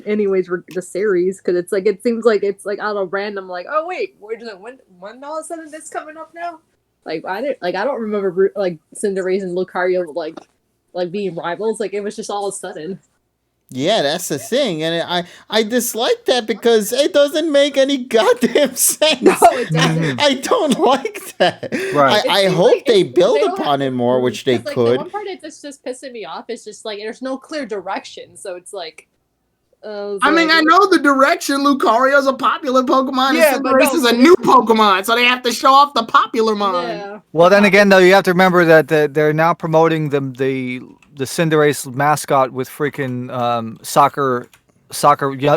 Anyways, the series because it's like it seems like it's like out of random. Like, oh wait, when all of a sudden this coming up now? Like I don't remember like Cinderace and Lucario like being rivals. Like it was just all of a sudden. Yeah, that's the thing, and I dislike that because it doesn't make any goddamn sense. No, it doesn't. I don't like that. Right. I seems hope like they don't build have upon to it more, prove- which they 'cause, like, could. The one part that's just pissing me off is just like there's no clear direction, so it's like. I mean, I know the direction. Lucario's a popular Pokemon, Yeah, and but Cinderace no, is a new Pokemon, so they have to show off the popular one. Yeah. Well, then again, though, you have to remember that they're now promoting the Cinderace mascot with freaking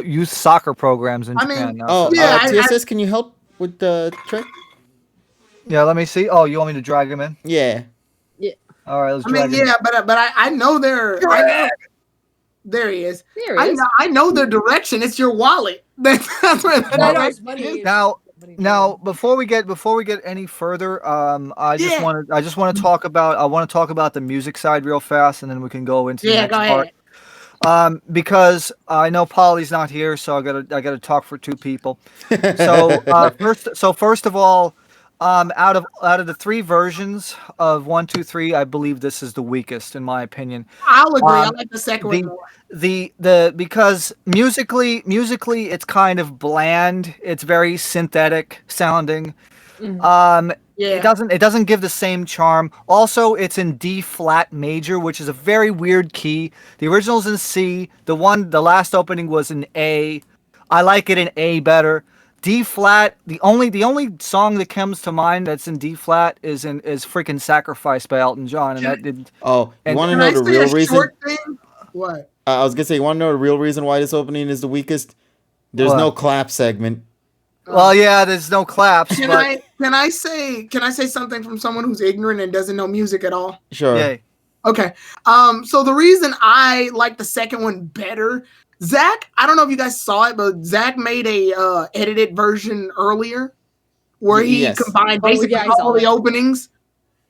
youth soccer programs in I mean, Japan now. Oh, Yeah, TSS, can you help with the trick? Yeah, let me see. Oh, you want me to drag him in? Yeah. All right, let's I mean, drag him. yeah, but I know they're. There he is. There it is. I know their direction. It's your wallet. That's where the I know direction it's money. is. Now, before we get any further, I just Yeah. want to talk about the music side real fast, and then we can go into the Yeah, next go part. ahead. Because I know Polly's not here, so I gotta talk for two people. So first of all, out of the three versions of 1, 2, 3, I believe this is the weakest in my opinion. I'll agree. I Um, like the second one more. The because musically it's kind of bland. It's very synthetic sounding. Mhm. Yeah. It doesn't give the same charm. Also, it's in D flat major, which is a very weird key. The original's in C. The last opening was in A. I like it in A better. D flat. The only song that comes to mind that's in D flat is freaking "Sacrifice" by Elton John, and that did. Oh, you want to Can know I the say real a reason? short thing? What? I was gonna say, you want to know the real reason why this opening is the weakest? There's What? no clap segment. Well, yeah, there's no claps, Can but I say something from someone who's ignorant and doesn't know music at all? Sure. yay. Okay. So the reason I like the second one better, Zach, I don't know if you guys saw it, but Zach made a edited version earlier where he Yes. combined Oh, basically yeah, I saw all the that. openings,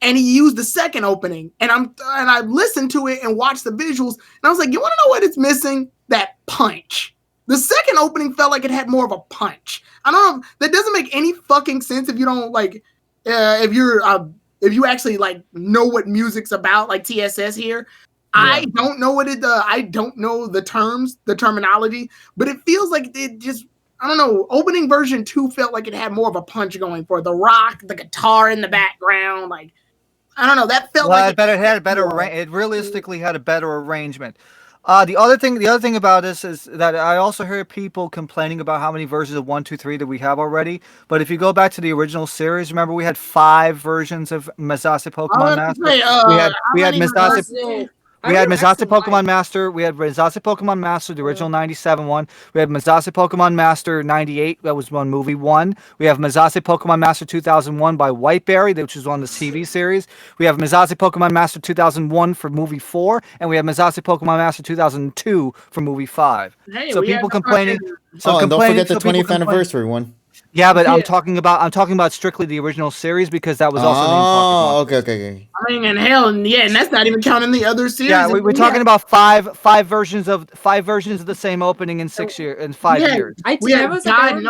and he used the second opening. And I listened to it and watched the visuals, and I was like, you want to know what it's missing? That punch. The second opening felt like it had more of a punch. I don't know. That doesn't make any fucking sense if you don't like. If you actually like know what music's about, like TSS here. I don't know what I don't know the terminology, but it feels like it just. I don't know. Opening version 2 felt like it had more of a punch going for it. The rock, the guitar in the background, like I don't know. That felt Well, like it had a better. It realistically had a better arrangement. The other thing about this is that I also hear people complaining about how many versions of 1, 2, 3 that we have already. But if you go back to the original series, remember we had 5 versions of Masase Pokemon Master. We had Masase. We had Masase Pokemon Master. We had Masase Pokemon Master, the original 97 one. We had Masase Pokemon Master 98. That was one movie 1. We have Masase Pokemon Master 2001 by Whiteberry, which was on the TV series. We have Masase Pokemon Master 2001 for movie 4, and we have Masase Pokemon Master 2002 for movie 5. Hey, So we people had- complaining. And don't forget the so people 20th anniversary one. Yeah, but I'm Yeah. talking about strictly the original series because that was also named Pokemon. Oh, okay. I mean, and hell, yeah, and that's not even counting the other series. Yeah, we're talking about five versions of the same opening in 5 Yeah. years. I We had God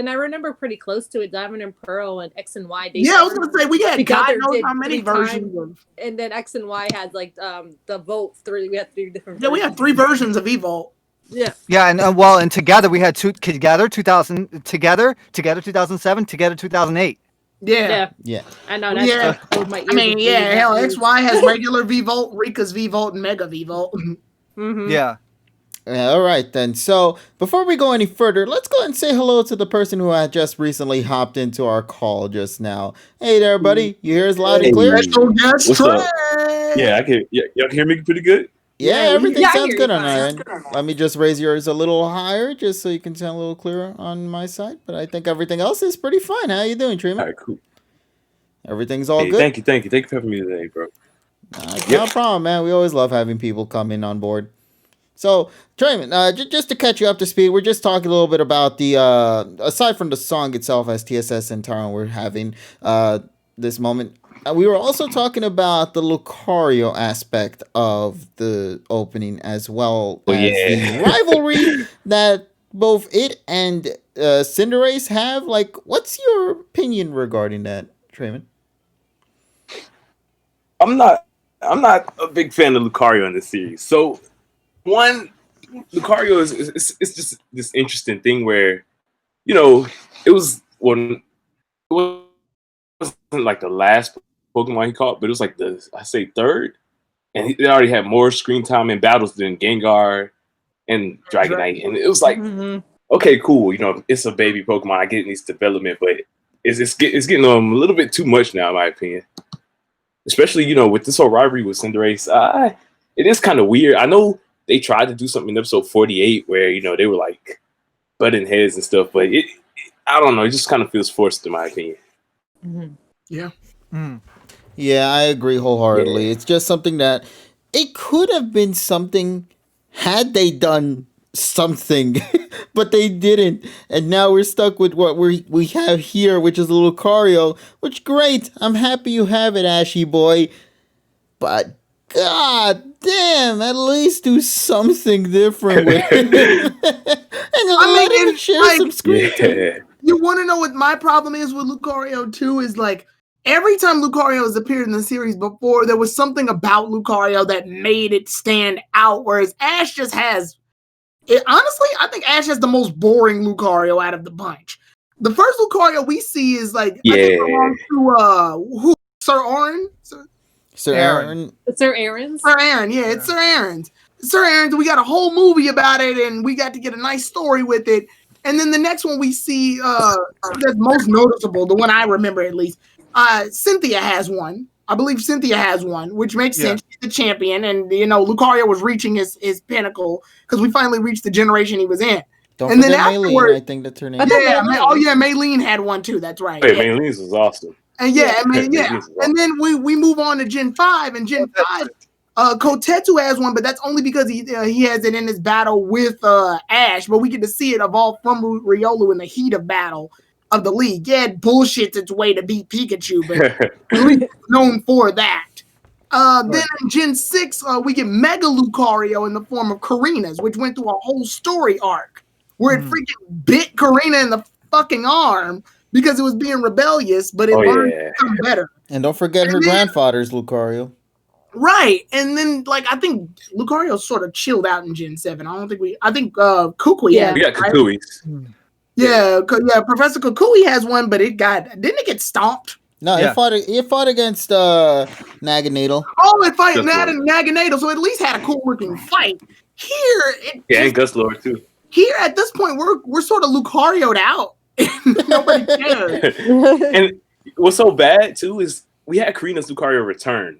remember pretty close to it. Diamond and Pearl and X and Y. Yeah, I was gonna say we had God Together knows did how many 3 versions times. of. And then X and Y had like the vote 3. We had 3 different. Yeah, we had 3 versions of Evo. Yeah. Yeah, and together we had 2 together 2000 together 2007 together 2008. Yeah. Yeah. I know that's Yeah. my ears I mean, are yeah, bleeding hell, after. XY has regular V-Volt, Rika's V-Volt, and Mega V-Volt. Mhm. Yeah. All right, then. So before we go any further, let's go ahead and say hello to the person who had just recently hopped into our call just now. Hey there, buddy. You hear us loud and clear? Special guest What's up? Trey. Yeah, I can. Yeah, y'all can hear me pretty good. Yeah, everything Yeah, I sounds hear good you on our fine. end. Let me just raise yours a little higher just so you can sound a little clearer on my side. But I think everything else is pretty fine. How you doing, All Treman? right, cool. Everything's all Hey, good? thank you for having me today, bro. No problem, man. We always love having people come in on board. So, Treman, just to catch you up to speed, we're just talking a little bit about the, aside from the song itself, as TSS and Tyrone were having this moment, we were also talking about the Lucario aspect of the opening, as well Oh as the yeah. rivalry that both it and Cinderace have. Like, what's your opinion regarding that, Treman? I'm not a big fan of Lucario in this series. So one, Lucario is it's just this interesting thing where, you know, it was when it wasn't like the last Pokemon he caught, but it was like I say third, and he already had more screen time in battles than Gengar and Dragonite, and it was like, okay, cool, you know, it's a baby Pokemon. I get it needs development, but it's getting a little bit too much now, in my opinion. Especially, you know, with this whole rivalry with Cinderace, it is kind of weird. I know they tried to do something in episode 48 where, you know, they were like butting heads and stuff, but I don't know, it just kind of feels forced in my opinion. Yeah. Yeah, I agree wholeheartedly. Yeah. It's just something that it could have been something had they done something, but they didn't. And now we're stuck with what we have here, which is a Lucario, which great. I'm happy you have it, Ashy boy. But god damn, at least do something different with it. And let him share like, some screen time. Yeah. You want to know what my problem is with Lucario too? Is like every time Lucario has appeared in the series before, there was something about Lucario that made it stand out. Whereas Ash just has honestly, I think Ash has the most boring Lucario out of the bunch. The first Lucario we see is like I think belongs to Sir Orin? Sir Aaron. Sir Aaron's? Sir Aaron, yeah, it's Sir Aaron's. Sir Aaron's, we got a whole movie about it, and we got to get a nice story with it. And then the next one we see that's most noticeable, the one I remember at least, Cynthia has one. I believe Cynthia has one, which makes sense. She's the champion, and you know Lucario was reaching his pinnacle because we finally reached the generation he was in. Don't and forget then Maylene, I think that's her name. Yeah, Maylene had one too. That's right. Hey, Maylene's was awesome. And and then we move on to Gen 5, and Gen 5, Kotetsu has one, but that's only because he has it in his battle with Ash, but we get to see it evolve from Riolu in the heat of battle of the league. Yeah, it bullshits its way to beat Pikachu, but at least it's known for that. Then in Gen 6, we get Mega Lucario in the form of Korrina's, which went through a whole story arc where it freaking bit Korrina in the fucking arm because it was being rebellious, but it learned to become better. And don't forget her grandfather's Lucario. Right. And then, like, I think Lucario sort of chilled out in Gen 7. I think Kukui had. We got Kukui's. Yeah, Professor Kukui has one, but didn't it get stomped? No, it fought against Naganadel. Oh, it fought Naganadel, so at least had a cool looking fight. Here, and Gus Lord too. Here at this point, we're sort of Lucario'd out. Nobody cares. And what's so bad too is we had Korrina's Lucario return.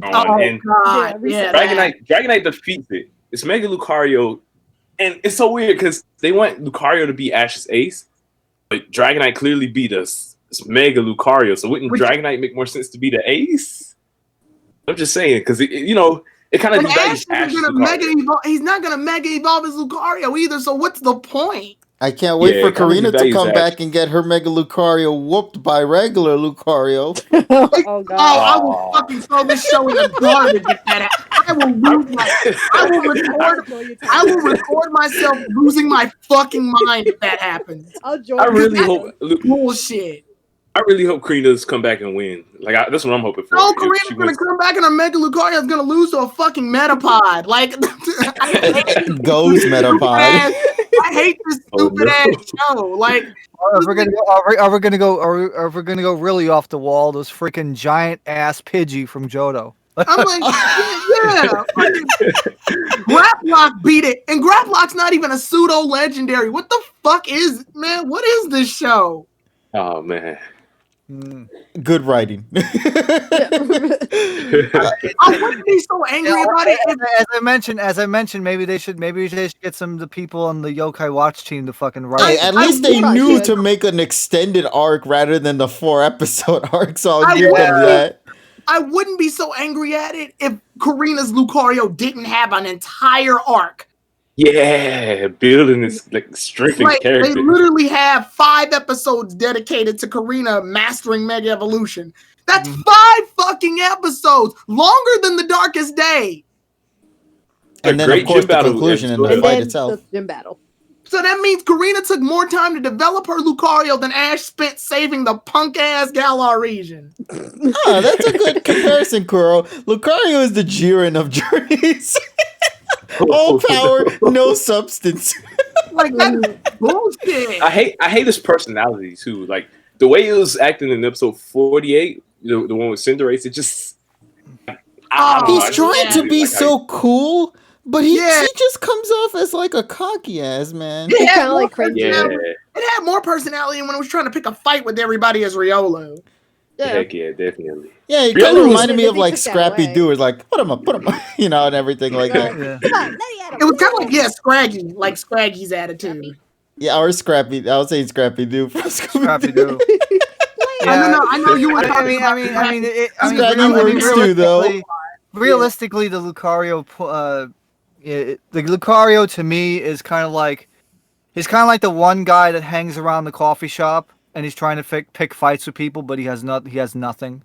And God. Dragonite defeats it. It's Mega Lucario, and it's so weird because they want Lucario to be Ash's ace, but Dragonite clearly beat us. It's Mega Lucario, so wouldn't Dragonite make more sense to be the ace? I'm just saying because it kind of devalues Ash's Lucario. He's not gonna Mega Evolve his Lucario either. So what's the point? I can't wait for Korrina to come back and get her Mega Lucario whooped by regular Lucario. Oh God! I will fucking throw this show in the garbage if that I will record myself losing my fucking mind if that happens. I'll join. I really hope bullshit. I really hope Korrina's come back and win. Like that's what I'm hoping for. Oh, Korrina's gonna come back and her Mega Lucario is gonna lose to a fucking Metapod. Like goes Metapod. I hate this stupid ass show. Like, are we gonna go really off the wall? Those freaking giant ass Pidgey from Johto. I'm like, Graplock beat it, and Graplock's not even a pseudo legendary. What the fuck is, man? What is this show? Oh man. Good writing. I wouldn't be so angry about it if As I mentioned, maybe they should get some of the people on the Yokai Watch team to fucking write. Hey, it. at least they probably knew should. to make an extended arc rather than the 4-episode arc, so I'll I give them will. that. I wouldn't be so angry at it if Korrina's Lucario didn't have an entire arc. Yeah, building this like strength and Like they character. literally have 5 episodes dedicated to Korrina mastering Mega Evolution. That's 5 fucking episodes, longer than The Darkest Day. And then, great of course, gym the battle conclusion and the episode. And fight then itself. the gym battle. So that means Korrina took more time to develop her Lucario than Ash spent saving the punk-ass Galar region. Oh, that's a good comparison, Kuro. Lucario is the Jiren of journeys. All power, no substance. Like, that's bullshit. I hate his personality too. Like the way he was acting in episode 48, the one with Cinderace, it just I don't know, He's I just trying didn't to like be how so cool, but he Yeah. just comes off as like a cocky ass man. It It's had kinda more like cringy. personality- Yeah, It had more personality when it was trying to pick a fight with everybody as Riolo. Yeah. heck yeah, definitely. Yeah, he Yeah, kind of it was- reminded me of They like took that Scrappy away. Doo, is like put him up, you know, and everything like that. Yeah. Come on, let me at him. It was kind of like, Scraggy, like Scraggy's attitude. Yeah, or Scrappy. I was saying Scrappy Doo from Scrappy Doo. I know you were I talking mean, Scrappy works too, though. realistically, the Lucario, the Lucario to me is kind of like, he's kind of like the one guy that hangs around the coffee shop and he's trying to pick fights with people, but he has nothing.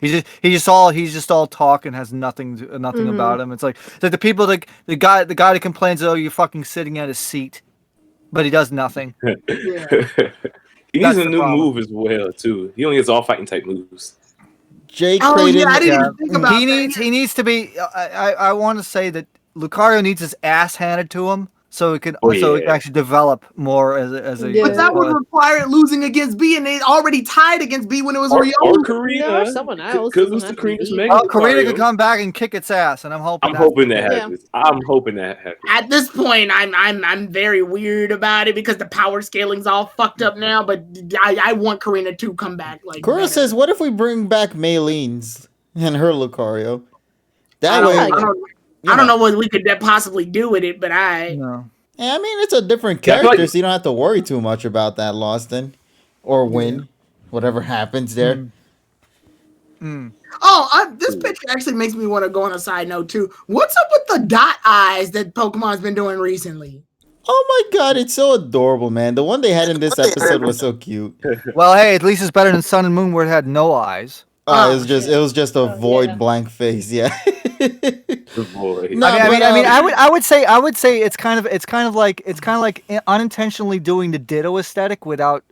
He's just all talk and has nothing about him. It's like the people that the guy that complains, oh, you're fucking sitting at his seat, but he does nothing. He That's needs a the new problem. move as well too. He only has all fighting type moves. Jake Oh created. yeah, I didn't even think about He that. needs to be. I want to say that Lucario needs his ass handed to him so it can it can actually develop more as a. Yeah. But that would require it losing against B, and they already tied against B when it was Or Riolo. Korrina. Yeah, or someone else. Could lose Doesn't to have to Korrina's be. Mega Korrina Lucario. could come back and kick its ass, and I'm hoping. I'm hoping that Yeah. happens. I'm hoping that happens. At this point, I'm very weird about it because the power scaling's all fucked up now. But I want Korrina to come back. Like Kuro better. says, "What if we bring back Maylene's and her Lucario? That I way, don't know what we could possibly do with it, but No. Yeah, I mean, it's a different Yeah, I feel character, like- so you don't have to worry too much about that loss then, or win, whatever happens there. This picture actually makes me want to go on a side note too. What's up with the dot eyes that Pokemon's been doing recently? Oh my god, it's so adorable, man. The one they had in this episode was so cute. Well, hey, at least it's better than Sun and Moon where it had no eyes. It was just a void yeah. blank face. Yeah. Good boy. No, I would say it's kind of like unintentionally doing the Ditto aesthetic without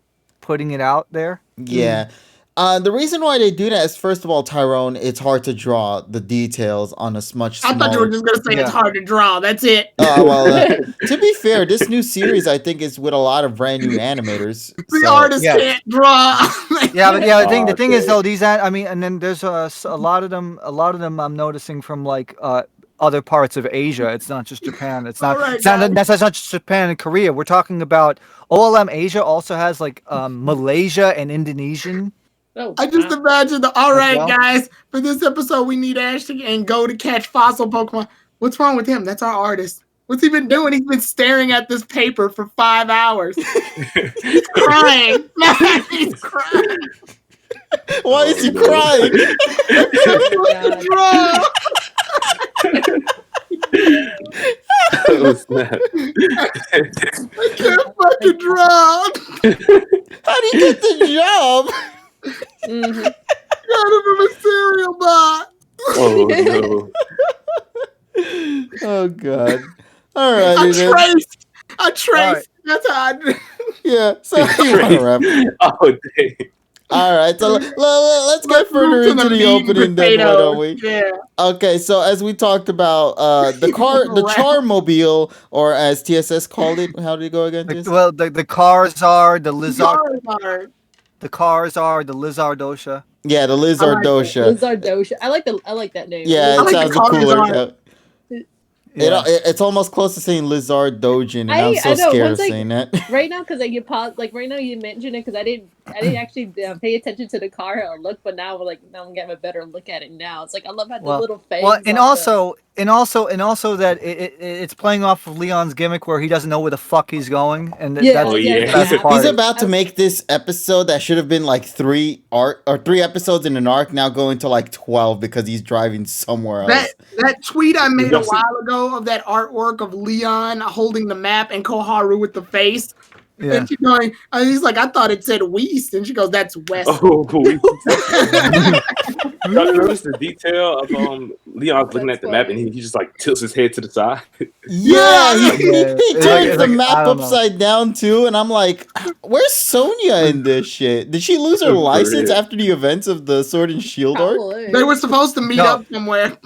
putting it out there. Yeah. The reason why they do that is, first of all, Tyrone, it's hard to draw the details on a much smaller... I thought you were just gonna say it's hard to draw. That's it. To be fair, this new series, I think, is with a lot of brand new animators. The artist can't draw. The thing is though, and then there's a lot of them I'm noticing from like other parts of Asia. It's not just Japan. That's not just Japan and Korea. We're talking about OLM Asia also has like Malaysia and Indonesian. Oh, I just wow. imagine all right, Well. guys, for this episode, we need Ash to and go to catch fossil Pokemon. What's wrong with him? That's our artist. What's he been doing? He's been staring at this paper for 5 hours. He's crying. He's crying. Why is he crying? Oh, snap. I can't fucking draw. How do you get the job? Mhm. Got him from a cereal box. Oh no. Oh god. All right. I traced. Right. That's how I do. Yeah. So you want to wrap it. Oh dang. All right. So let's get further move to into the meat and opening then, why don't we? Yeah. Okay. So as we talked about, the Charmobile, or as TSS called it, how did it go again? TSS? Well, the cars are the lizard. Charizard. The cars are the Lizardosha. Yeah, the Lizardosha. Lizardosha. I like that name. Yeah, I it like sounds the cooler. Charizard. It's almost close to saying Lizard Dojin, and I'm so I know, scared of once I- saying that. right now because you pause like right now you mentioned it because I didn't actually pay attention to the car how it looked, but now now I'm getting a better look at it now. It's like I love how the little fangs. Well, and also that it's playing off of Leon's gimmick where he doesn't know where the fuck he's going, and that's Oh, the yeah. best part. He's about to make this episode that should have been like 3 episodes in an arc now go into like 12 because he's driving somewhere else. That tweet I made a while ago of that artwork of Leon holding the map and Koharu with the face. Yeah. And he's like, I thought it said West, and she goes, that's West. Oh, y'all notice the detail of Leon looking at the map and he just like tilts his head to the side. Yeah, he It's turns like- the I map don't know. upside down too, and I'm like, where's Sonya in this shit? Did she lose her For license real. after the events of the Sword and Shield arc? Probably. They were supposed to meet No. up somewhere.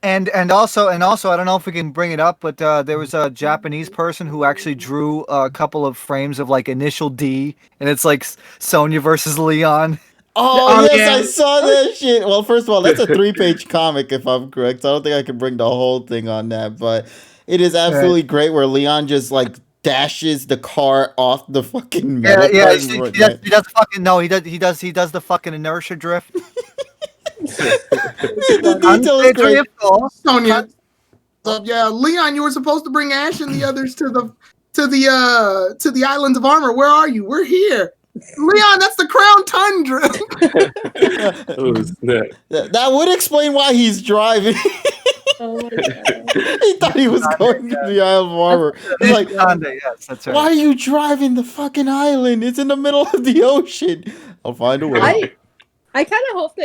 And also I don't know if we can bring it up, but there was a Japanese person who actually drew a couple of frames of like Initial D, and it's like Sonya versus Leon. Oh, Oh, yes, yeah. I saw that shit. Well, first of all, that's a 3-page comic, if I'm correct. So I don't think I can bring the whole thing on that, but it is absolutely great where Leon just like dashes the car off the fucking metal Yeah, part he and does fucking no, he does the fucking inertia drift. the detail is great. Sonya. Yeah, Leon, you were supposed to bring Ash and the others to the islands of armor. Where are you? We're here. Leon, that's the Crown Tundra. Oh, snap. That would explain why he's driving. Oh my god. He thought he was going to the Isle of Armor. He's like, Yes, that's right. why are you driving the fucking island? It's in the middle of the ocean. I'll find a way. I kind of hope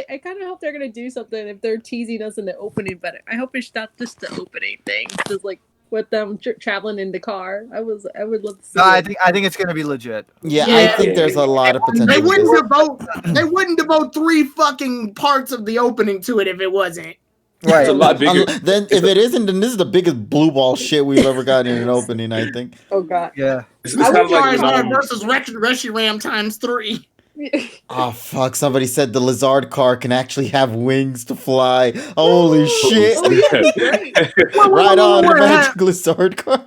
they're gonna do something if they're teasing us in the opening, but I hope it's not just the opening thing, just like with them traveling in the car. I would love to see. No, I it. think it's gonna be legit. Yeah, I Yeah. think there's a lot of potential. They with wouldn't this. devote 3 fucking parts of the opening to it if it wasn't. It's a lot bigger. Then if it isn't, then this is the biggest blue ball shit we've ever gotten in an opening, I think. Oh god. Yeah. It's I kind would of like Charizard versus Reshiram times 3. Oh fuck! Somebody said the Lizard car can actually have wings to fly. Holy shit! Oh yeah, great. Right on, the Wait, magic Lizard car.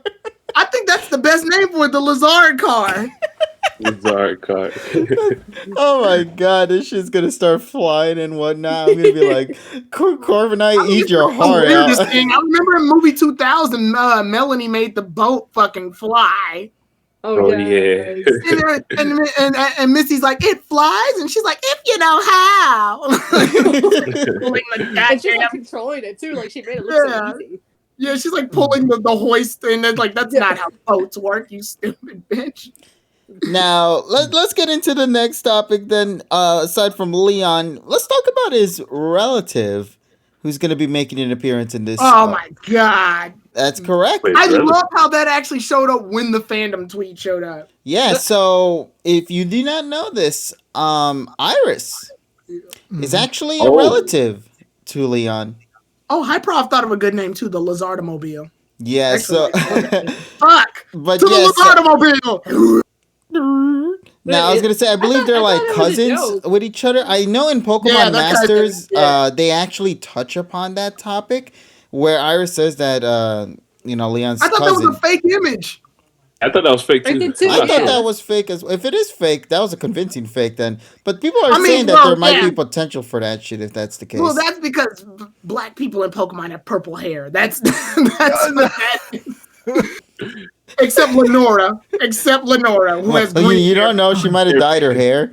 I think that's the best name for it, the Lizard car. Lizard card. Oh my god, this shit's gonna start flying and whatnot. I'm gonna be like, Corviknight, eat your heart Weirdest out. thing. I remember in movie 2000, Melanie made the boat fucking fly. Oh, yeah. And Missy's like, it flies? And she's like, if you know how. Pulling the And she's like goddamn- controlling it too. Like she made it look Yeah. so easy. yeah, she's like pulling the hoist, and then like, that's not how boats work, you stupid bitch. Now let's get into the next topic. Then, aside from Leon, let's talk about his relative, who's gonna be making an appearance in this. Oh my god. That's correct. Wait, I really? love how that actually showed up when the fandom tweet showed up. Yeah. So if you do not know this, Iris is actually a Oh. relative to Leon. Oh, High Prof thought of a good name too, the Lizardomobile. Yeah. So, Fuck! but To the yes. Lizardomobile! Now I was gonna say I believe they're I like thought it was a cousins joke. with each other. I know in Pokemon Yeah, they're Masters, cousins, yeah. they actually touch upon that topic where Iris says that Leon's I thought cousin. that was a fake image. I thought that was fake I too. did too, I I'm not thought yeah. that was fake as if it is fake, that was a convincing fake then. But people are I mean, saying that well, there might yeah. be potential for that shit if that's the case. Well, that's because black people in Pokemon have purple hair. That's what that is. Except Lenora, who has Well, green you don't hair. know, she might have dyed her hair.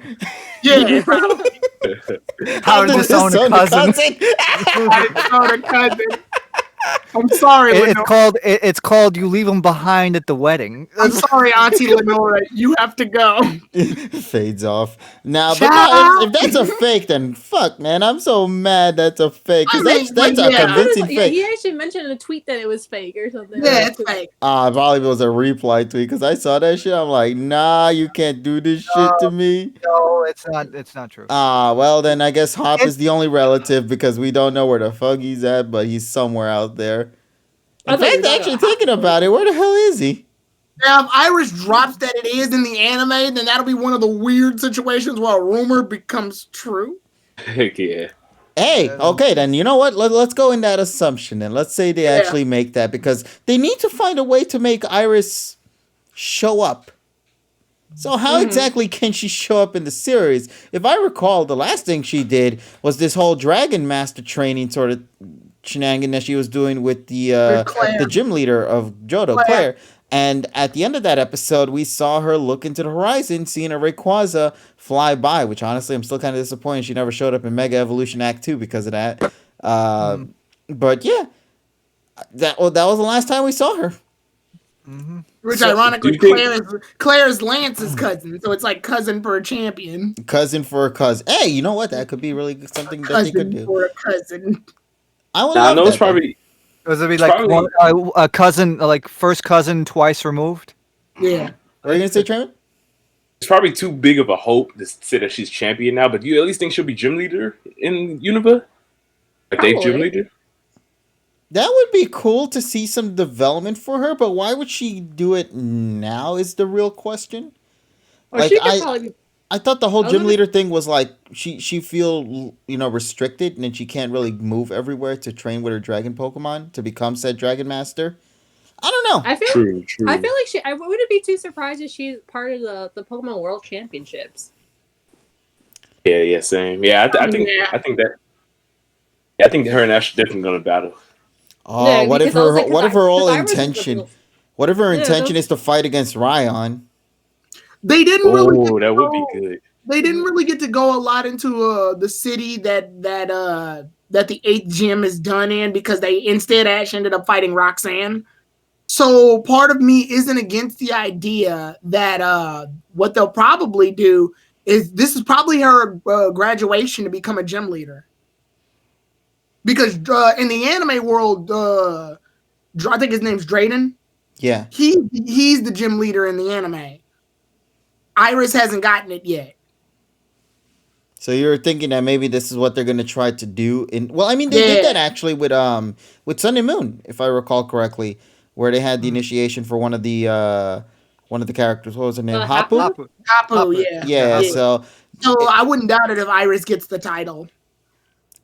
Yeah, How did this own a cousin? Lenora cousin. I'm sorry, Lenora. It's called you leave them behind at the wedding. I'm sorry, Auntie Lenora. You have to go. Fades off. Now, but no, if that's a fake, then fuck, man. I'm so mad that's a fake. Because I mean, that's like, a yeah. convincing Yeah, fake. he actually mentioned in a tweet that it was fake or something. Yeah, it's fake. Probably was a reply tweet because I saw that shit. I'm like, nah, you can't do this shit to me. No, it's not. It's not true. Well, then I guess Hop is the only relative because we don't know where the fuck he's at, but he's somewhere out there. I In thought you fact, were talking actually about thinking about it, where the hell is he? Now, if Iris drops that it is in the anime, then that'll be one of the weird situations where a rumor becomes true. Heck yeah. Hey, okay, then you know what? Let's go in that assumption and let's say they actually make that because they need to find a way to make Iris show up. So how exactly can she show up in the series? If I recall, the last thing she did was this whole Dragon Master training sort of shenanigan that she was doing with the gym leader of Johto, Claire. And at the end of that episode, we saw her look into the horizon, seeing a Rayquaza fly by, which honestly, I'm still kind of disappointed she never showed up in Mega Evolution Act 2 because of that. But yeah, that was the last time we saw her. Which ironically, Claire's Lance's cousin, so it's like cousin for a champion. Cousin for a cousin. Hey, you know what? That could be really something that they could do. Cousin for a cousin. I would love that. It's probably... Was it be like a cousin, like first cousin twice removed? Yeah. What are you gonna say, Treman? It's probably too big of a hope to say that she's champion now, but do you at least think she'll be gym leader in Unova? Like they gym leader? That would be cool to see some development for her, but why would she do it now is the real question. Or she could probably... I thought the whole gym leader thing was like she feel restricted and then she can't really move everywhere to train with her dragon Pokemon to become said Dragon Master. I don't know. I feel like I wouldn't be too surprised if she's part of the Pokemon World Championships. Yeah, same. Yeah, I think that. Yeah, I think her and Ash are definitely gonna battle. Oh, yeah, what if her whole intention? What if her intention is to fight against Ryan? They didn't really. That would be good. They didn't really get to go a lot into the city that the 8th gym is done in because they instead Ash ended up fighting Roxanne. So part of me isn't against the idea that what they'll probably do is this is probably her graduation to become a gym leader. Because in the anime world, I think his name's Drayden. Yeah, he's the gym leader in the anime. Iris hasn't gotten it yet. So you're thinking that maybe this is what they're going to try to do they did that actually with Sun and Moon, if I recall correctly, where they had the initiation for one of the characters. What was her name? Hapu. Hapu, yeah. So I wouldn't doubt it if Iris gets the title.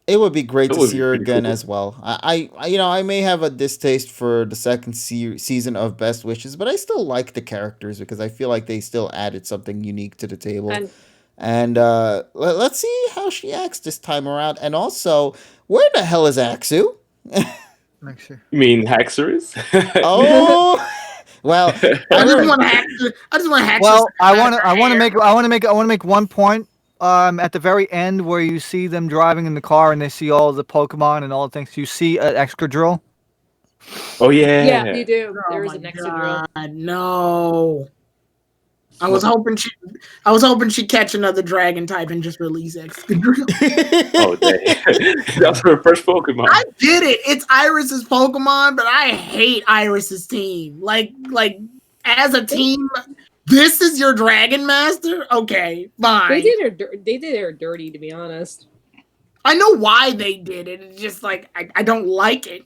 It would be great to see her again as well. I may have a distaste for the second season of Best Wishes, but I still like the characters because I feel like they still added something unique to the table. And let's see how she acts this time around. And also, where the hell is Axu? You mean Haxorus? Oh, well, I just want Haxorus. Well, I want to make one point. At the very end where you see them driving in the car and they see all the Pokemon and all the things, you see an Excadrill. Oh yeah. Yeah, you do. There is an Excadrill. No. I was hoping she'd catch another dragon type and just release Excadrill. Oh dang. That's her first Pokemon. I get it. It's Iris's Pokemon, but I hate Iris's team. Like as a team. This is your Dragon Master? Okay, fine. They did her dirty, to be honest. I know why they did it. It's just like I don't like it.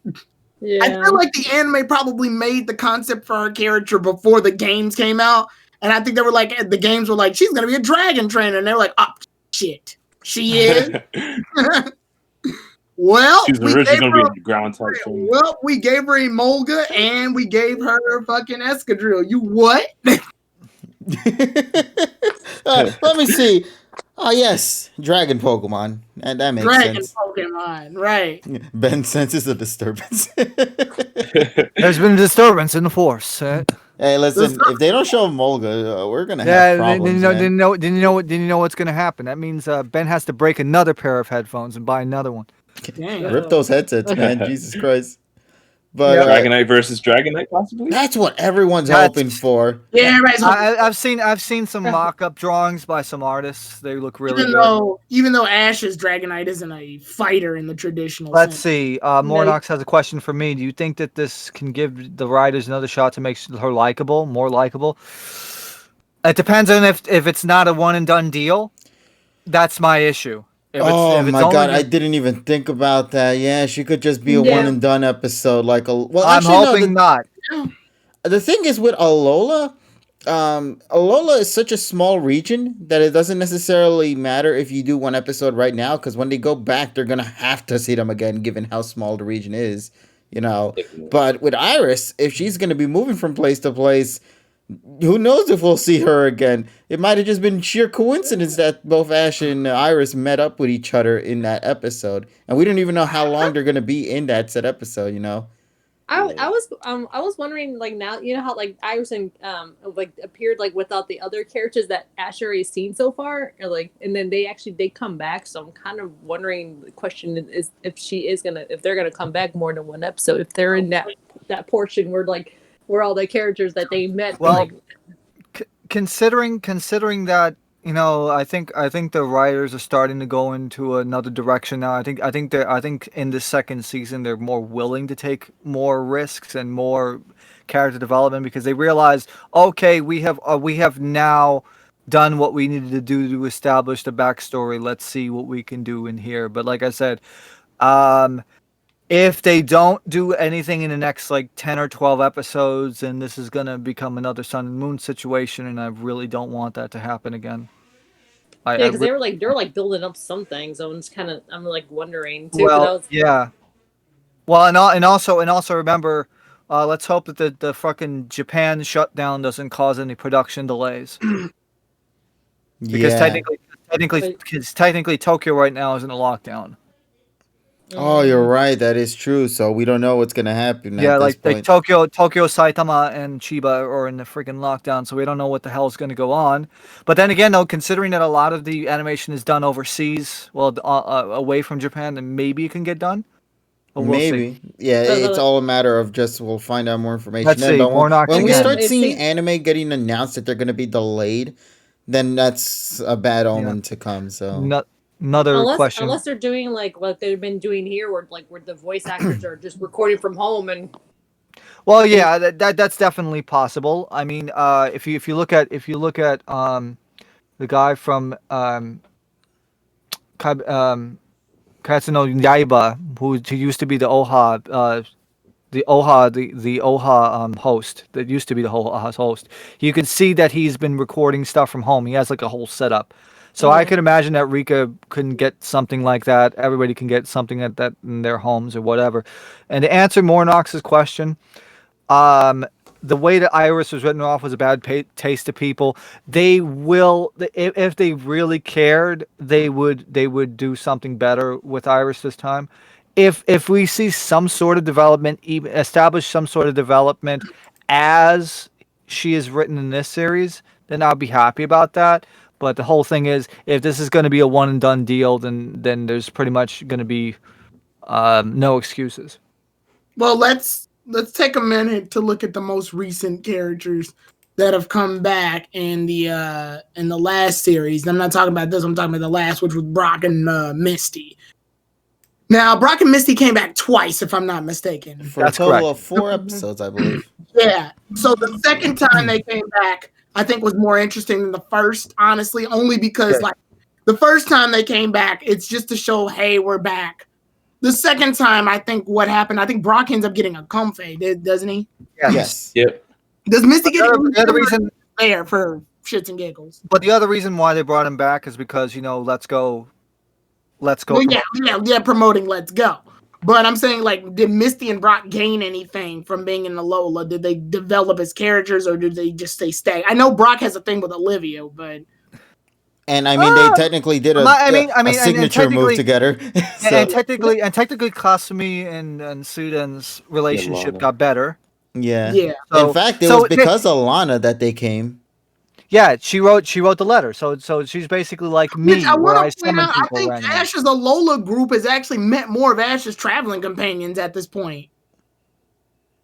Yeah. I feel like the anime probably made the concept for her character before the games came out, and I think they were like the games were like she's gonna be a dragon trainer, and they're like, oh shit, she is. Well, she's originally gonna be a ground type. Well, we gave her a Molga and we gave her fucking Excadrill. You what? Let me see. Oh yes, Dragon Pokemon, and that makes sense. Dragon Pokemon, right? Ben senses a disturbance. There's been a disturbance in the force. Hey, listen. If they don't show Molga, we're gonna have problems. Didn't you know what's gonna happen? That means Ben has to break another pair of headphones and buy another one. Dang. Rip those headsets, man! Jesus Christ. But Dragonite versus Dragonite, possibly. That's what everyone's hoping for. Yeah, right. I've seen some mock-up drawings by some artists. They look really good. Even though Ash's Dragonite isn't a fighter in the traditional. Let's see. Mornox has a question for me. Do you think that this can give the writers another shot to make her likable, more likable? It depends on if it's not a one and done deal. That's my issue. Oh my god, I didn't even think about that. Yeah, she could just be a one and done episode. I'm hoping not. The thing is with Alola, Alola is such a small region that it doesn't necessarily matter if you do one episode right now, because when they go back, they're gonna have to see them again, given how small the region is, you know. But with Iris, if she's gonna be moving from place to place, who knows if we'll see her again? It might have just been sheer coincidence that both Ash and Iris met up with each other in that episode, and we don't even know how long they're gonna be in that said episode, you know. I was wondering like now you know how like Iverson like appeared like without the other characters that Asher has seen so far or like and then they come back, so I'm kind of wondering, the question is if if they're gonna come back more than one episode, if they're in that portion where all the characters that they met Well, like considering that, you know, I think the writers are starting to go into another direction now. I think in the second season they're more willing to take more risks and more character development, because they realize, okay, we have now done what we needed to do to establish the backstory. Let's see what we can do in here. But like I said, if they don't do anything in the next like 10 or 12 episodes, and this is going to become another Sun and Moon situation, and I really don't want that to happen again. yeah, because they were like building up some things. So I'm like wondering too. Well, yeah. Well, and also remember, let's hope that the fucking Japan shutdown doesn't cause any production delays. Because technically Tokyo right now is in a lockdown. Oh, you're right. That is true. So we don't know what's gonna happen Yeah, at this like point. Tokyo, Saitama, and Chiba are in the freaking lockdown, so we don't know what the hell is going to go on. But then again, though, considering that a lot of the animation is done overseas, well, away from Japan, then maybe it can get done. But we'll see. Maybe. Yeah, it's all a matter of just we'll find out more information. Let's see. But Mornox when we again. start seeing anime getting announced that they're gonna be delayed, then that's a bad omen to come. So Another question. Unless they're doing like what they've been doing here, where the voice actors are just recording from home and. Well, yeah, that's definitely possible. I mean, if you look at the guy from Katsuno Yaiba, who used to be the Oha, the Oha host that used to be the Oha host, you can see that he's been recording stuff from home. He has like a whole setup. So I could imagine that Rika couldn't get something like that. Everybody can get something like that in their homes or whatever. And to answer Mornox's question, the way that Iris was written off was a bad taste to people. They will, if they really cared, they would do something better with Iris this time. If we see some sort of development, even establish some sort of development as she is written in this series, then I'll be happy about that. But the whole thing is, if this is going to be a one and done deal, then there's pretty much going to be no excuses. Well, let's take a minute to look at the most recent characters that have come back in the last series. I'm not talking about this. I'm talking about the last, which was Brock and Misty. Now, Brock and Misty came back twice, if I'm not mistaken. For a total of 4 episodes, I believe. Yeah. So the second time they came back, I think was more interesting than the first, honestly, only because like the first time they came back, it's just to show, hey, we're back. The second time, I think what happened, I think Brock ends up getting a comfy, doesn't he? Yes. Yep. Does Misty get the other reason there for shits and giggles? But the other reason why they brought him back is because, you know, let's go. Well, yeah, promoting Let's Go. But I'm saying, like, did Misty and Brock gain anything from being in the Lola? Did they develop as characters, or did they just stay stagnant? I know Brock has a thing with Olivia, but and I mean, they technically did a signature move together. So. And technically, Kasumi and Sudan's relationship got better. Yeah. So, in fact, it was because of Lana that they came. Yeah, she wrote the letter. So she's basically like me. I think Ash's Alola group has actually met more of Ash's traveling companions at this point.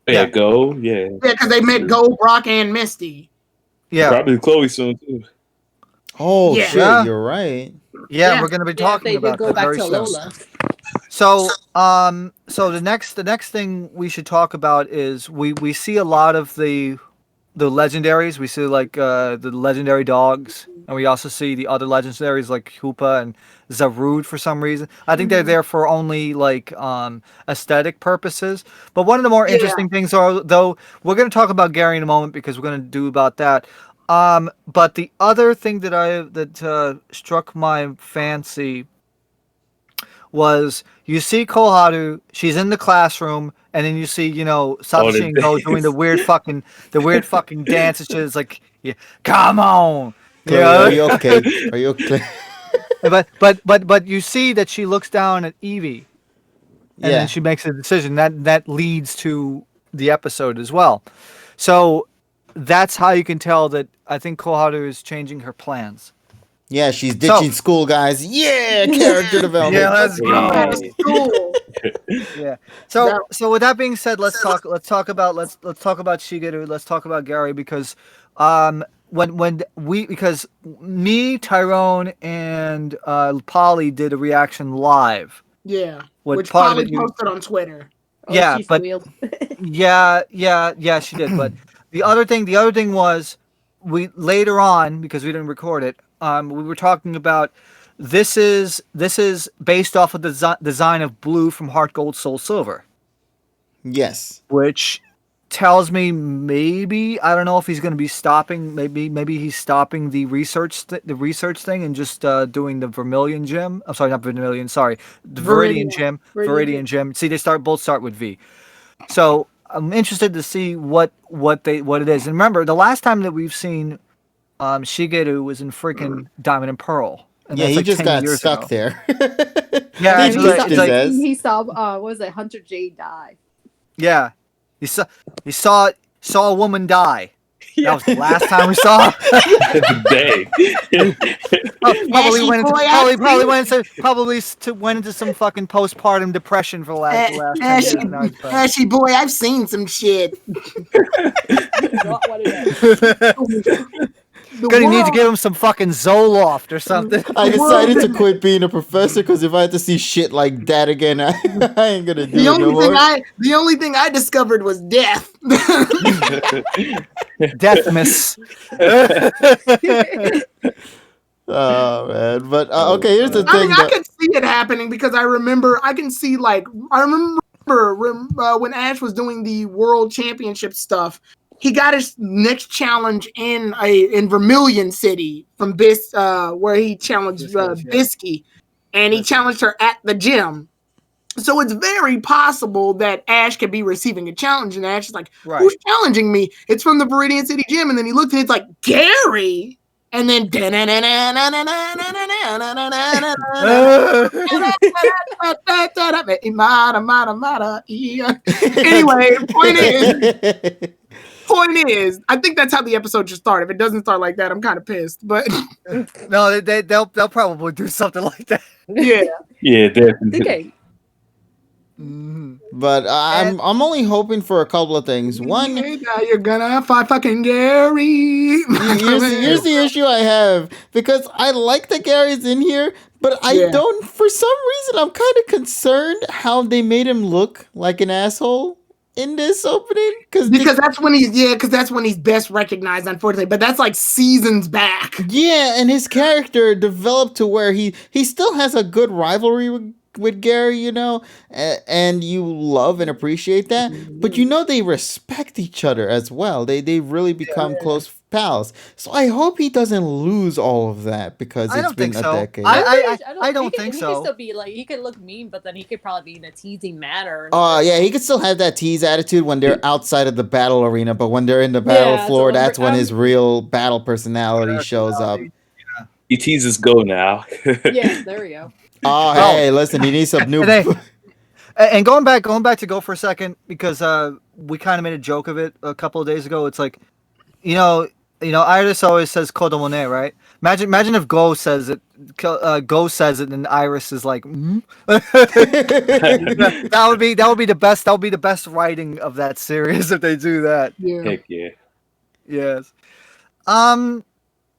Yeah, Go. Yeah. Yeah, because they met Go, Brock, and Misty. Yeah. Probably Chloe soon, too. Oh, shit, you're right. Yeah, we're going to be talking about that very soon. So, the next thing we should talk about is we see a lot of the legendaries. We see like the legendary dogs, and we also see the other legendaries like Hoopa and Zarude for some reason. I think they're there for only like aesthetic purposes. But one of the more interesting things are, though, we're going to talk about Gary in a moment because we're going to do about that. But the other thing that struck my fancy was you see Koharu, she's in the classroom, and then you see, Satoshi and Go doing the weird fucking dance and shit. It's like, yeah, come on. Chloe, are you okay? Are you okay? But you see that she looks down at Evie, and Yeah. then she makes a decision that leads to the episode as well. So that's how you can tell that I think Koharu is changing her plans. Yeah, she's ditching school, guys. Yeah, character development. Yeah, let's go. Cool. Yeah. So with that being said, let's talk about Shigeru. Let's talk about Gary because because me, Tyrone, and Polly did a reaction live. Yeah. What Which part of probably it posted on Twitter. Oh, Yeah, she but- squealed. Yeah, she did. But the other thing was we later on, because we didn't record it, we were talking about this is based off of the design of Blue from Heart Gold Soul Silver, Yes. which tells me maybe I don't know if he's going to be stopping. Maybe he's stopping the research thing and just doing the Vermilion Gym. I'm sorry, not Vermilion. Sorry, the Viridian Gym. Viridian Gym. See, both start with V. So I'm interested to see what it is. And remember, the last time that we've seen Shigeru was in freaking Diamond and Pearl. And Yeah, that's he like just 10 got years stuck ago. there. Yeah, He it's kicked like- his ass. He saw what was it, Hunter Jade die. Yeah, he saw a woman die. That was the last time we saw her. Dang. Probably went into, boy, went into some fucking postpartum depression for the last 10 Ashy, years. Now he's back. Ashy boy, I've seen some shit. Not what it is. The Gonna need to world- give him some fucking Zoloft or something. I decided to quit being a professor because if I had to see shit like that again, I ain't gonna do the it only no thing more. the only thing I discovered was death. Deathmas. Oh man, but okay. Here's the I thing. mean, I though. can see it happening because I can see when Ash was doing the world championship stuff, he got his next challenge in Vermilion City from where he challenged Biscuits, yeah. Bisky, and he challenged her at the gym. So it's very possible that Ash could be receiving a challenge, and Ash is like, Right. "Who's challenging me?" It's from the Viridian City Gym, and then he looked and it's like Gary, and then anyway, point is, I think that's how the episode should start. If it doesn't start like that, I'm kind of pissed. But No, they'll probably do something like that. yeah, Yeah, definitely. Okay. But I'm only hoping for a couple of things. One, now you're gonna fight fucking Gary. here's the issue I have because I like that Gary's in here, but I Yeah. don't. For some reason, I'm kind of concerned how they made him look like an asshole in this opening because that's when he's best recognized, unfortunately. But that's like seasons back. yeah, and his character developed to where he still has a good rivalry with Gary, and you love and appreciate that. But they respect each other as well. They really become close pals. So I hope he doesn't lose all of that because I it's don't been think a so. decade. I don't think He so. could still be like, he could look mean, but then he could probably be in a teasing manner. Oh yeah, he could still have that tease attitude when they're outside of the battle arena, but when they're in the battle Yeah, floor, so that's when I'm- his real battle personality shows up. He teases go now. Yeah, there we go. Oh hey, listen, he needs some new. Hey, and going back to Go for a second because we kind of made a joke of it a couple of days ago. It's like, Iris always says "kodomone," right? Imagine if Go says it. Go says it, and Iris is like, that would be the best. That would be the best writing of that series if they do that. Yeah. Heck yeah. Yes.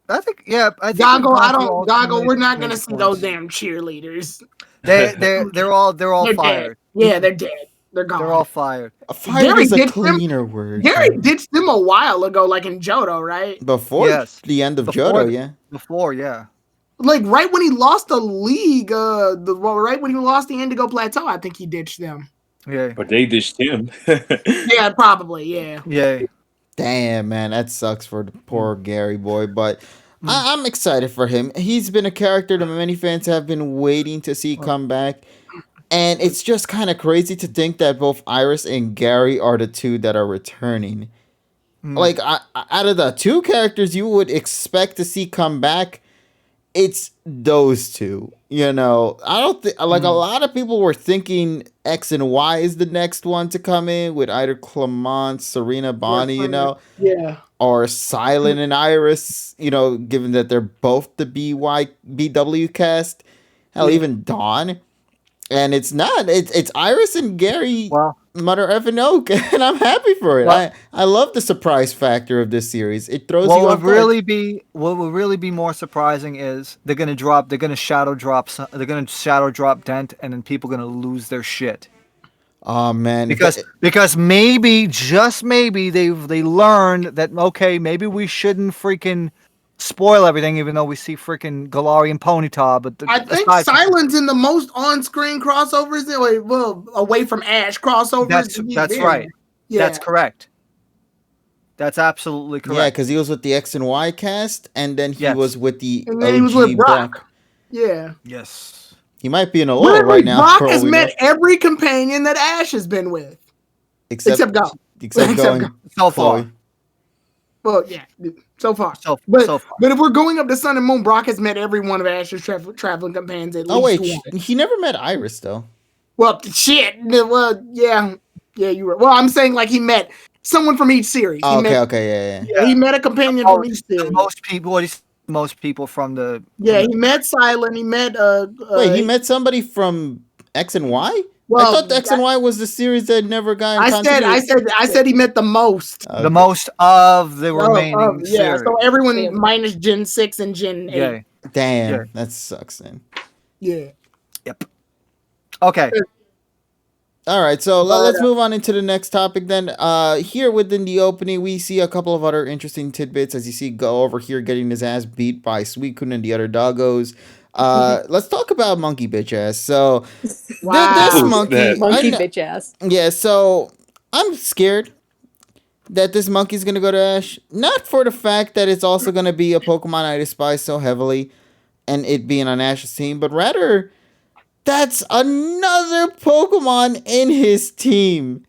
I think Goggle, we've gone through all Goggle, we're not main gonna see points. those damn cheerleaders. They're all They're fired. dead. Yeah, they're dead. They're gone. They're all fired. Fire Gary is a ditched him. cleaner word. Gary ditched them a while ago, like in Johto, right? Before Yes. the end of Before Johto, the- yeah. Before, yeah. Like right when he lost the league, right when he lost the Indigo Plateau, I think he ditched them. Yeah. But they ditched him. Yeah, probably. Yeah. Yay. Damn, man, that sucks for the poor Gary boy. But Mm. I'm excited for him. He's been a character that many fans have been waiting to see come back. And it's just kind of crazy to think that both Iris and Gary are the two that are returning. Mm. Like, out of the two characters you would expect to see come back, it's those two. You know, I don't think, like, a lot of people were thinking X and Y is the next one to come in with either Clement, Serena, Bonnie, you know, Yeah. or Silent and Iris, you know, given that they're both the BW cast. Hell, Yeah. even Dawn. And it's not. It's Iris and Gary, Well, Mother Effing Oak, and I'm happy for it. well, I love the surprise factor of this series. It throws what you would off guard. really be more surprising is they're gonna shadow drop Dent, and then people gonna lose their shit Oh man, because maybe, just maybe, they learned that, okay, maybe we shouldn't freaking spoil everything, even though we see freaking Galari and Ponyta. But I think Silent's in the most on-screen crossovers. Well, away from Ash crossovers. that's right. Yeah. That's correct. That's absolutely correct. yeah, because he was with the X and Y cast, and then he Yes. was with the And then he was OG with Brock. Yeah. Yes. He might be in a lull Literally, right now. Brock for all has we met know. every companion that Ash has been with, except Go. Except Except going Go. So far. Chloe. Well, yeah, so far. So But far. if we're going up to Sun and Moon, Brock has met every one of Ash's traveling companions at Oh wait, least once. he never met Iris though. Well, shit. Well, yeah, you were. Well, I'm saying like he met someone from each series. Oh, He met, okay, yeah. yeah, he met a companion from each series. Most people from the Yeah, he met Silent. He met Wait, he met somebody from X and Y? Well, I thought the X and Y was the series that never got in I continuity. said he met the most. Okay. the most of the remaining Yeah, series. so everyone minus Gen 6 and Gen 8. Yeah. Damn, Yeah. that sucks then. Yeah. Yep. Okay. All right, so let's move on into the next topic then. Here within the opening, we see a couple of other interesting tidbits as you see Go over here getting his ass beat by Suicune and the other doggos. Let's talk about Monkey Bitch Ass. So, this Wow. monkey... Monkey bitch ass. Yeah, so I'm scared that this monkey's going to go to Ash. Not for the fact that it's also going to be a Pokemon I despise so heavily and it being on Ash's team, but rather... that's another Pokemon in his team.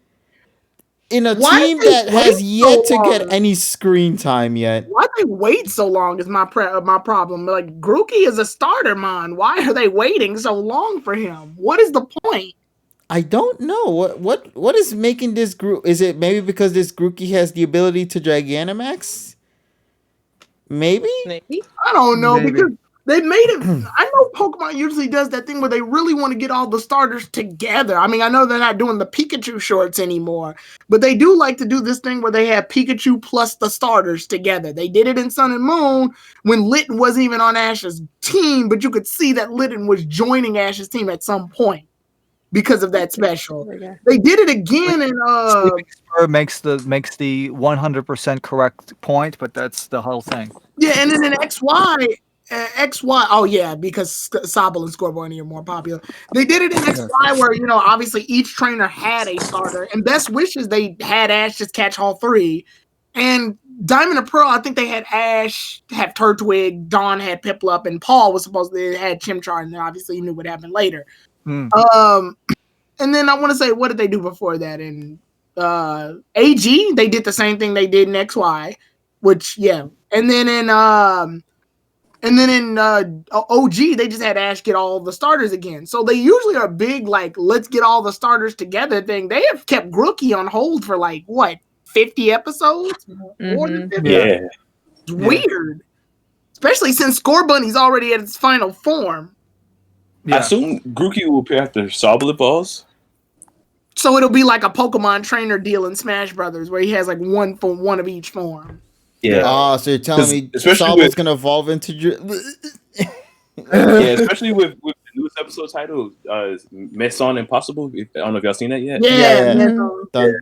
In a team that has yet to get any screen time yet. Why they wait so long is my problem. Like, Grookey is a starter mon. Why are they waiting so long for him? What is the point? I don't know. What is making this group? Is it maybe because this Grookey has the ability to Gigantamax? Maybe? Maybe. I don't know, Maybe. because they made it. I know Pokemon usually does that thing where they really want to get all the starters together. I mean, I know they're not doing the Pikachu shorts anymore, but they do like to do this thing where they have Pikachu plus the starters together. They did it in Sun and Moon when Litten wasn't even on Ash's team, but you could see that Litten was joining Ash's team at some point because of that special. They did it again in Sleeping Spur makes the 100% correct point, but that's the whole thing. yeah, and then in XY, oh yeah, because Sobble and Scorbunny are more popular. They did it in XY where, you know, obviously each trainer had a starter, and Best Wishes they had Ash just catch all three. And Diamond and Pearl, I think they had Ash have Turtwig, Dawn had Piplup, and Paul was supposed to have Chimchar, and then obviously you knew what happened later. Hmm. And then I want to say, what did they do before that? In AG, they did the same thing they did in XY, which yeah. And then in OG, they just had Ash get all the starters again. So they usually are big, like, let's get all the starters together thing. They have kept Grookey on hold for like, what, 50 episodes? More than 50? Yeah. It's weird. Especially since Scorbunny's already at its final form. I assume Grookey will appear after Sobble evolves. So it'll be like a Pokemon trainer deal in Smash Brothers where he has like one for one of each form. Yeah. Oh, so you're telling me especially Sobble's going to evolve into... Yeah, especially with the newest episode title, Maison Impossible. I don't know if y'all seen that yet. Yeah. Dun, dun,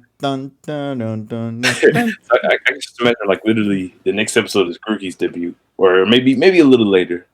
dun, dun, dun, I can just imagine, like, literally the next episode is Grookey's debut, or maybe a little later.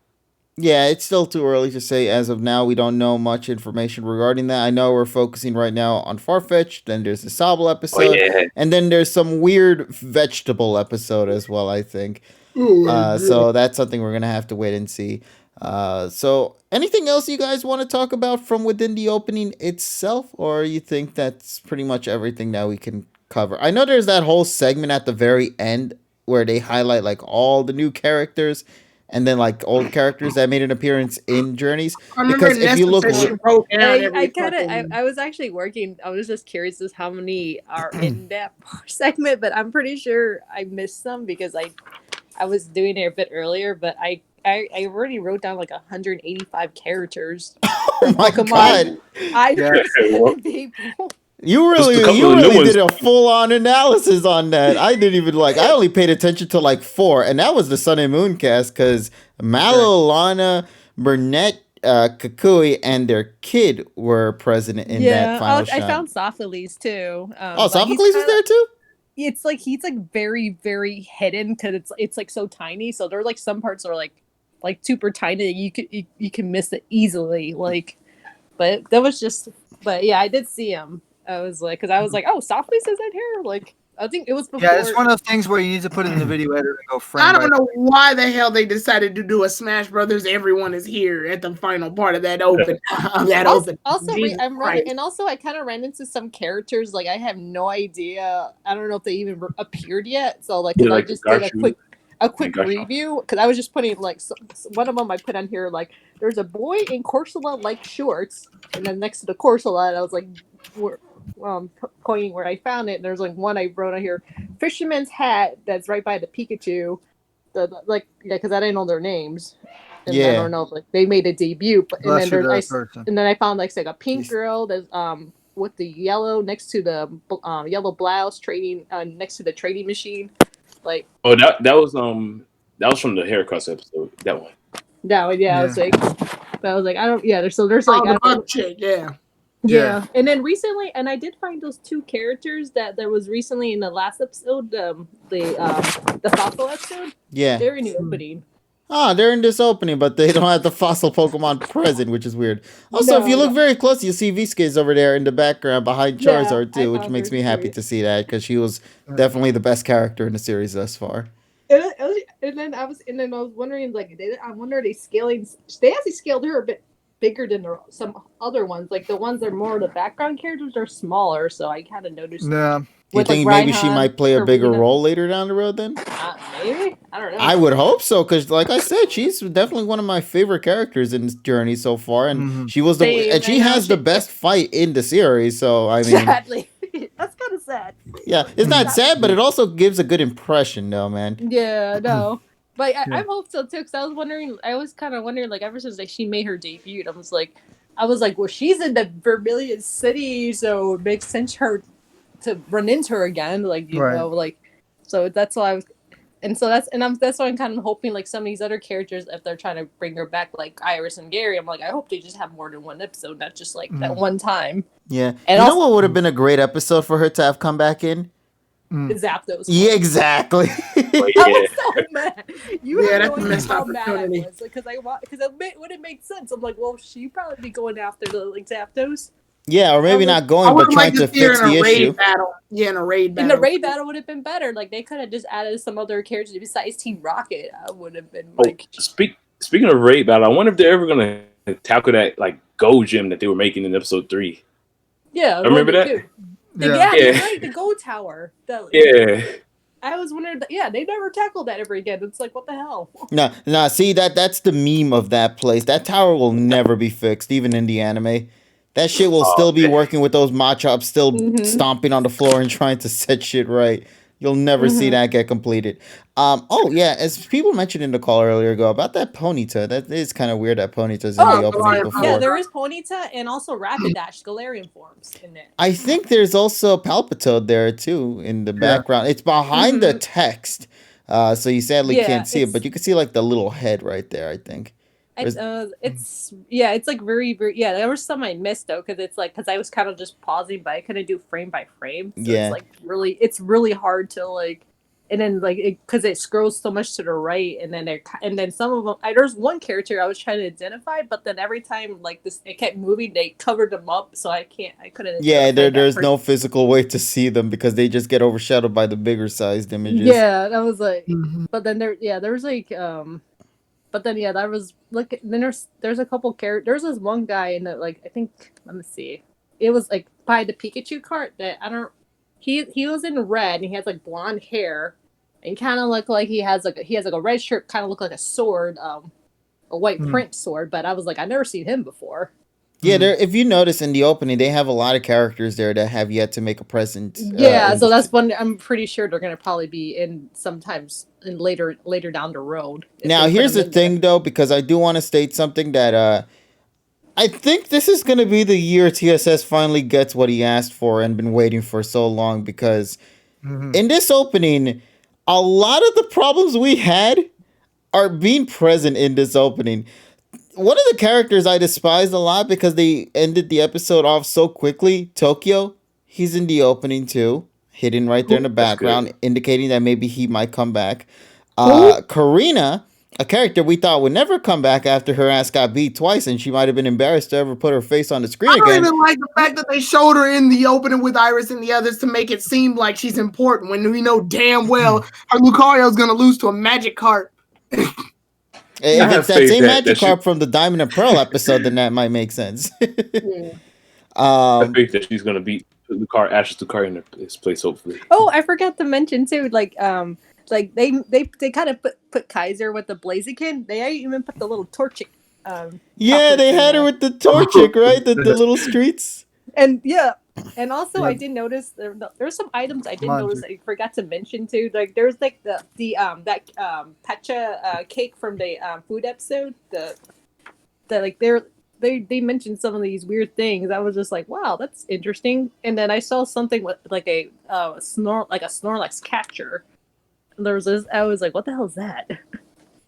Yeah, it's still too early to say. As of now, we don't know much information regarding that. I know we're focusing right now on Farfetch. Then there's the Sobble Oh episode, yeah, and then there's some weird vegetable episode as well. I think. Oh my God. So that's something we're gonna have to wait and see. So anything else you guys want to talk about from within the opening itself, or you think that's pretty much everything that we can cover? I know there's that whole segment at the very end where they highlight like all the new characters and then like old characters that made an appearance in Journeys. I remember Because if you Nessa look, said she wrote down I every kind of fucking. I was actually working. I was just curious as how many are in that segment, but I'm pretty sure I missed some because I was doing it a bit earlier. But I already wrote down like 185 characters oh for my Pokemon. god, I Yeah. understand people. you Just a really, couple you of new really ones. did a full on analysis on that. I didn't even like. I only paid attention to like four, and that was the Sun and Moon cast because Mallow, Lana, Burnett, Kukui, and their kid were present in that final shot. I found Sophocles too. Oh, but he's Sophocles is kinda- there too. It's like he's like very very hidden because it's like so tiny. So there are like some parts are like super tiny that you can miss it easily. Like, but that was just. But yeah, I did see him. I was like, because I was like, oh, Sophocles is in here. Like, I think it was before. Yeah, it's one of those things where you need to put it in the video editor and go frame I by don't know why the hell they decided to do a Smash Brothers. Everyone is here at the final part of that open. Also, Jesus I'm running, Christ. and also I kind of ran into some characters like I have no idea. I don't know if they even appeared yet. So like, 'cause Yeah, like I just the did a quick Garshu. review because I was just putting like one of them I put on here like there's a boy in Corsola like shorts, and then next to the Corsola I was like pointing where I found it. And there's like one I wrote on here, fisherman's hat that's right by the Pikachu. Like yeah, because I didn't know their names. And I Yeah. don't know if like they made a debut, but and Bless then you, there's that person. and then I found like a pink girl that's with the yellow next to the yellow blouse trading next to the trading machine. Like Oh, that was from the haircuts episode. That one. no, yeah, I was like, but I was like, I don't, yeah. There's like, Oh, the I don't, bug chick, yeah. yeah. And then recently, and I did find those two characters that there was recently in the last episode, the fossil episode. Yeah. They're in the opening. Ah, they're in this opening, but they don't have the fossil Pokemon present, which is weird. Also, if you look very close, you'll see V-Skis over there in the background behind Yeah, Charizard I too, which found makes her me happy too. to see that because she was definitely the best character in the series thus far. And then I was wondering, like, I wonder they scaling. They actually scaled her a bit bigger than some other ones. Like the ones that are more the background characters are smaller, so I kind of noticed. Yeah. Do you think maybe she might play a bigger Korrina. role later down the road then? Maybe I don't know. I would hope so, because like I said, she's definitely one of my favorite characters in this journey so far, and she was and she has the best fight in the series. So I mean, sadly, that's kind of sad. yeah, it's not sad, but it also gives a good impression, though, man. Yeah, no. But I hope so too, because I was kind of wondering, like, ever since like she made her debut, I was like, well, she's in the Vermilion City, so it makes sense her to run into her again, like you know, like, so that's why I was, and so that's why I'm kind of hoping like some of these other characters, if they're trying to bring her back, like Iris and Gary, I'm like, I hope they just have more than one episode, not just like that one time. Yeah, and you know what would have been a great episode for her to have come back in? Zapdos. Yeah, exactly. I was so mad. You Yeah, have that's no a idea missed how mad I opportunity. was because it would have made sense. I'm like, well, she'd probably be going after the like Zapdos. Yeah, or maybe not I going, but would trying like to see her fix in the a raid issue. battle. Yeah, in a raid battle. And the raid battle would have been better. Like they could have just added some other characters besides Team Rocket. I would have been like. Speaking of raid battle, I wonder if they're ever gonna tackle that like Go Gym that they were making in episode 3. Yeah, remember that? Yeah, right, the Go Tower. Yeah. I was wondering. Yeah, they never tackled that ever again. It's like, what the hell? Nah. See that's the meme of that place. That tower will never be fixed, even in the anime. That shit will still be working with those Machops still stomping on the floor and trying to set shit right. You'll never see that get completed. Oh yeah, as people mentioned in the call earlier ago about that Ponyta, that is kind of weird that Ponyta's in the opening before. Yeah, there is Ponyta and also Rapidash, Galarian forms in it. I think there's also Palpitoad there too in the background. It's behind the text, so you sadly can't see it, but you can see like the little head right there, I think. It's like very, very, there was some I missed though, because I was kind of just pausing, but I couldn't do frame by frame. So it's like it's really hard to like and then like because it scrolls so much to the right, and then some of them. There's one character I was trying to identify, but then every time like this, it kept moving. They covered them up, so I couldn't Yeah, identify that there's person. no physical way to see them because they just get overshadowed by the bigger sized images. Yeah, that was like. Mhm. But then there was like But then yeah, that was look. Then there's a couple characters. There's this one guy in the like I think let me see. It was like by the Pikachu cart that I don't. He was in red and he has like blonde hair, and kind of looked like he has like a red shirt, kind of looked like a sword, a white print sword. But I was like, I've never seen him before. Yeah, if you notice in the opening, they have a lot of characters there that have yet to make a presence. Yeah, so that's one. I'm pretty sure they're gonna probably be in sometimes in later down the road. Now, here's the thing, though, because I do want to state something that I think this is going to be the year TSS finally gets what he asked for and been waiting for so long. Because in this opening, a lot of the problems we had are being present in this opening. One of the characters I despised a lot because they ended the episode off so quickly, Tokyo, he's in the opening too, hidden right there in the background, indicating that maybe he might come back. Korrina, a character we thought would never come back after her ass got beat twice and she might have been embarrassed to ever put her face on the screen I don't again. even like the fact that they showed her in the opening with Iris and the others to make it seem like she's important when we know damn well her Lucario's going to lose to a magic cart. If it's that same Magikarp from the Diamond and Pearl episode, then that might make sense. I think that she's gonna beat Ash's Lucario in his place, hopefully. Oh, I forgot to mention too, like they kind of put Kaiser with the Blaziken. They even put the little Torchic. Yeah, they had her with the Torchic, right? The little streets. And yeah, and also I did notice there's some items I did notice I forgot to mention too. Like there's like that Pacha cake from the food episode. The like they mentioned some of these weird things. I was just like, wow, that's interesting. And then I saw something with like a Snorlax catcher. And there was this. I was like, what the hell is that?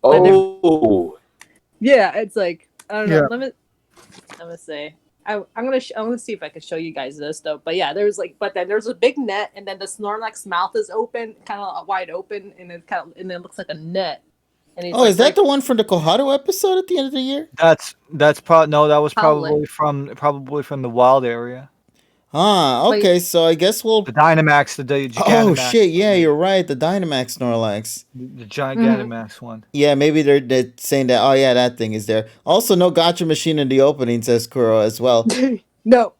Oh, yeah, it's like I don't know. Yeah. Let me see. I'm gonna see if I can show you guys this though. But yeah, but then there's a big net, and then the Snorlax mouth is open, kind of wide open, and and it looks like a net. And is that the one from the Koharu episode at the end of the year? That's no, that was Probably. probably from the wild area. Okay, so I guess we'll... The Dynamax, the Gigantamax. Oh, shit, yeah, you're right, the Dynamax Snorlax. The Gigantamax one. Yeah, maybe they're saying that, oh yeah, that thing is there. Also, no gotcha machine in the opening, says Kuro as well. No.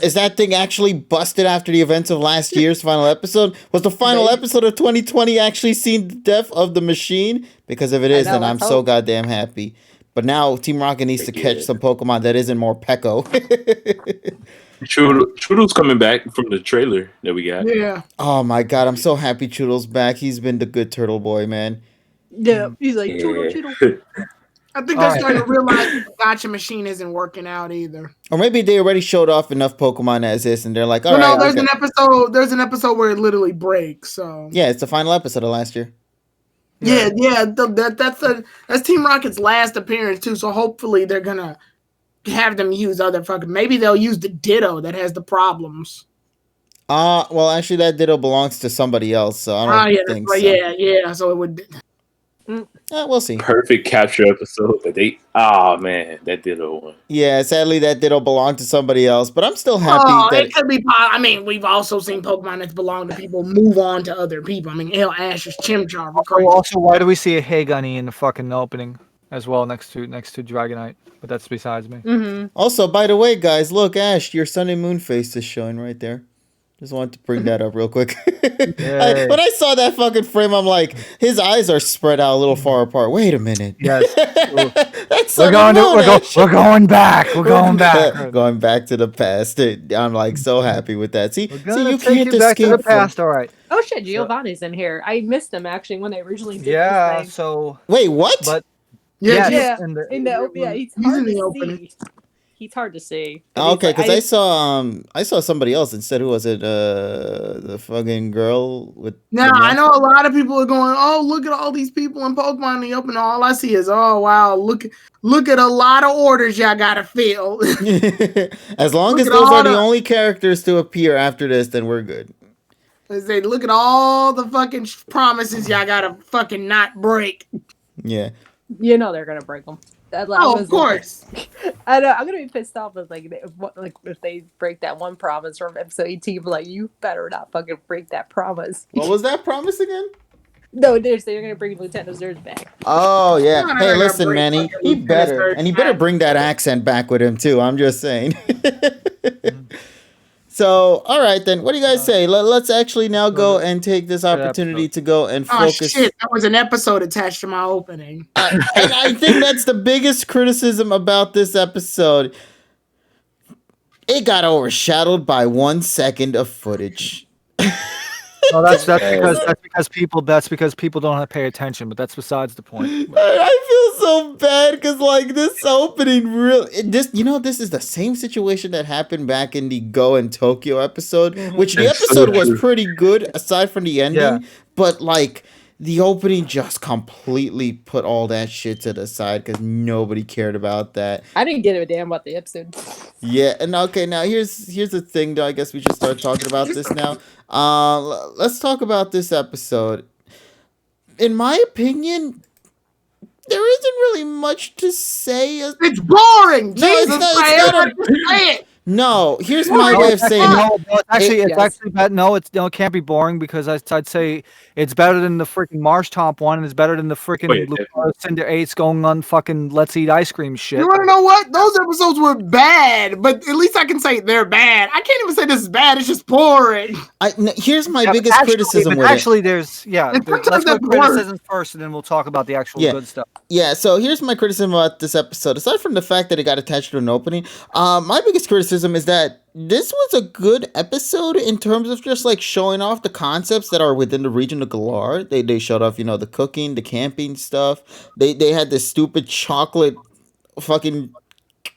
Is that thing actually busted after the events of last year's final episode? Was the final episode of 2020 actually seen the death of the machine? Because if it is, then I'm so goddamn happy. But now Team Rocket needs to catch some Pokemon that isn't more Peko. Chudo's coming back from the trailer that we got. Yeah. Oh my god, I'm so happy Chudo's back. He's been the good turtle boy, man. Yeah, he's like Chudo. I think they're starting to realize that the gotcha machine isn't working out either. Or maybe they already showed off enough Pokemon as is, and they're like, all right. No, there's an episode. There's an episode where it literally breaks. So yeah, it's the final episode of last year. Yeah. That's Team Rocket's last appearance too. So hopefully they're gonna have them use other fucking. Maybe they'll use the Ditto that has the problems. Well, actually, that Ditto belongs to somebody else, so I don't think so. Yeah. So it would. We'll see. Perfect capture episode that they. Oh man, that Ditto one. Yeah, sadly, that Ditto belonged to somebody else, but I'm still happy that it could be. I mean, we've also seen Pokemon that belong to people move on to other people. I mean, Ash's Chimchar. Also, why do we see a Haygunny in the fucking opening as well next to Dragonite? But that's besides me. Mm-hmm. Also, by the way, guys, look, Ash, your Sun and Moon face is showing right there. Just wanted to bring that up real quick. When I saw that fucking frame, I'm like, his eyes are spread out a little far apart. Wait a minute. Yes. That's we're going back. We're going back. Going back to the past. I'm like so happy with that. See, you can't back to the past. All right. Oh shit, Giovanni's in here. I missed him actually when they originally did this thing. So wait, what? But he's hard to see. He's hard to see. Okay, because I saw somebody else instead. Who was it? The fucking girl with. Now I know a lot of people are going, oh, look at all these people in Pokemon in the open. All I see is, oh wow, look at a lot of orders y'all gotta fill. As long as those are the only characters to appear after this, then we're good. They say, look at all the fucking promises y'all gotta fucking not break. Yeah. You know they're gonna break them. Oh, of course. I know. I'm gonna be pissed off if if they break that one promise from episode 18. But like, you better not fucking break that promise. What was that promise again? No, they're gonna bring Lieutenant Surge back. Oh yeah. No, Hey, no, no, listen, break man. He fucking better, Lieutenant and he Surge better back. bring that accent back with him too. I'm just saying. So, all right then. What do you guys say? Let's actually now go and take this opportunity to go and Oh focus. shit! That was an episode attached to my opening. And I think that's the biggest criticism about this episode. It got overshadowed by 1 second of footage. Well, that's because people don't pay attention, but that's besides the point. I feel so bad because like this opening this is the same situation that happened back in the Go and Tokyo episode, which the episode was pretty good aside from the ending, but like the opening just completely put all that shit to the side because nobody cared about that. I didn't give a damn about the episode. Yeah, and okay, now here's the thing though. I guess we should start talking about this now. Let's talk about this episode. In my opinion, there isn't really much to say. It's boring. No, Jesus, No, here's my way of saying it. It's actually bad. No, it can't be boring because I'd say it's better than the freaking Marsh Top one, and it's better than the freaking Cinder 8's going on fucking Let's Eat Ice Cream shit. You want to know what? Those episodes were bad, but at least I can say they're bad. I can't even say this is bad. It's just boring. Here's my biggest criticism with actually, it. let's go criticism first, and then we'll talk about the actual good stuff. Yeah, so here's my criticism about this episode. Aside from the fact that it got attached to an opening, my biggest criticism is that this was a good episode in terms of just like showing off the concepts that are within the region of Galar. They showed off, the cooking, the camping stuff. They had this stupid chocolate fucking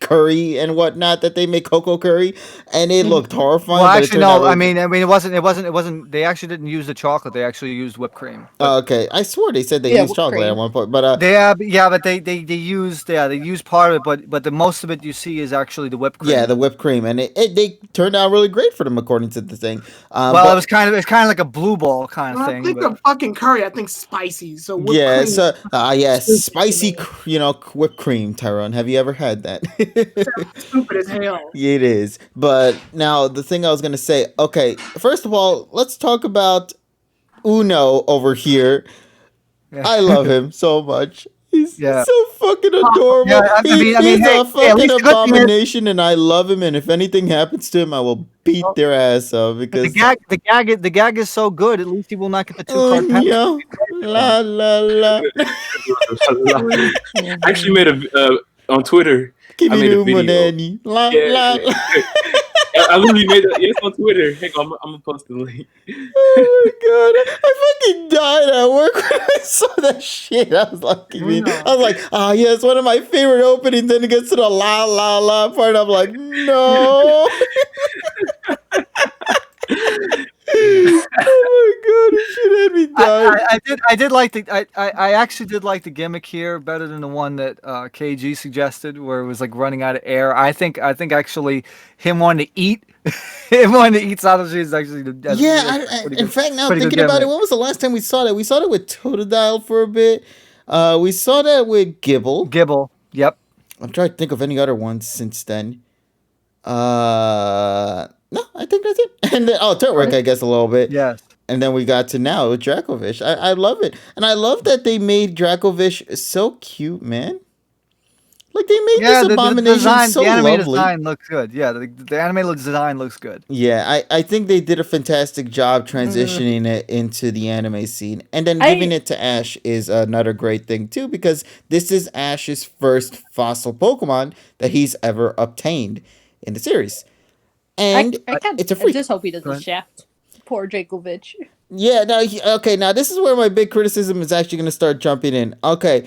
curry and whatnot that they make, cocoa curry, and it looked horrifying. Well, actually, no. I mean, it wasn't. They actually didn't use the chocolate. They actually used whipped cream. Okay, I swore they said they used chocolate at one point, but but they used part of it, but the most of it you see is actually the whipped cream. Yeah, the whipped cream, and they turned out really great for them according to the thing. Well, it's kind of like a blue ball kind of thing. I think the fucking curry, I think spicy. So whipped cream. Spicy, whipped cream. Tyrone, have you ever had that? Stupid as hell. It is. But now the thing I was gonna say, okay, first of all, let's talk about Uno over here. Yeah. I love him so much. He's so fucking adorable. Yeah, he's a fucking abomination, and I love him. And if anything happens to him, I will beat their ass up because the gag is so good. At least he will not get the 2-card penalty. La la la. I actually made a on Twitter. I made a video. I literally made it on Twitter. Hang on, I'm gonna post the link. Oh my god, I fucking died at work when I saw that shit. I was like, it's one of my favorite openings. Then it gets to the la la la part. I'm like, no. Oh my god, it should have me die. I actually did like the gimmick here better than the one that KG suggested, where it was like running out of air. I think actually him wanting to eat Satoshi is actually in fact, now thinking about it, when was the last time we saw that? We saw that with Totodile for a bit. We saw that with Gibble. Yep. I'm trying to think of any other ones since then. No, I think that's it. And then, Turtwork, I guess, a little bit. Yes. And then we got to now with Dracovish. I love it. And I love that they made Dracovish so cute, man. Like, they made this abomination so lovely. The anime design looks good. Yeah, the anime design looks good. Yeah, I think they did a fantastic job transitioning it into the anime scene. And then giving it to Ash is another great thing, too, because this is Ash's first fossil Pokemon that he's ever obtained in the series. And it's a freak. I just hope he doesn't shaft poor Dracovish. Yeah, now this is where my big criticism is actually going to start jumping in. Okay,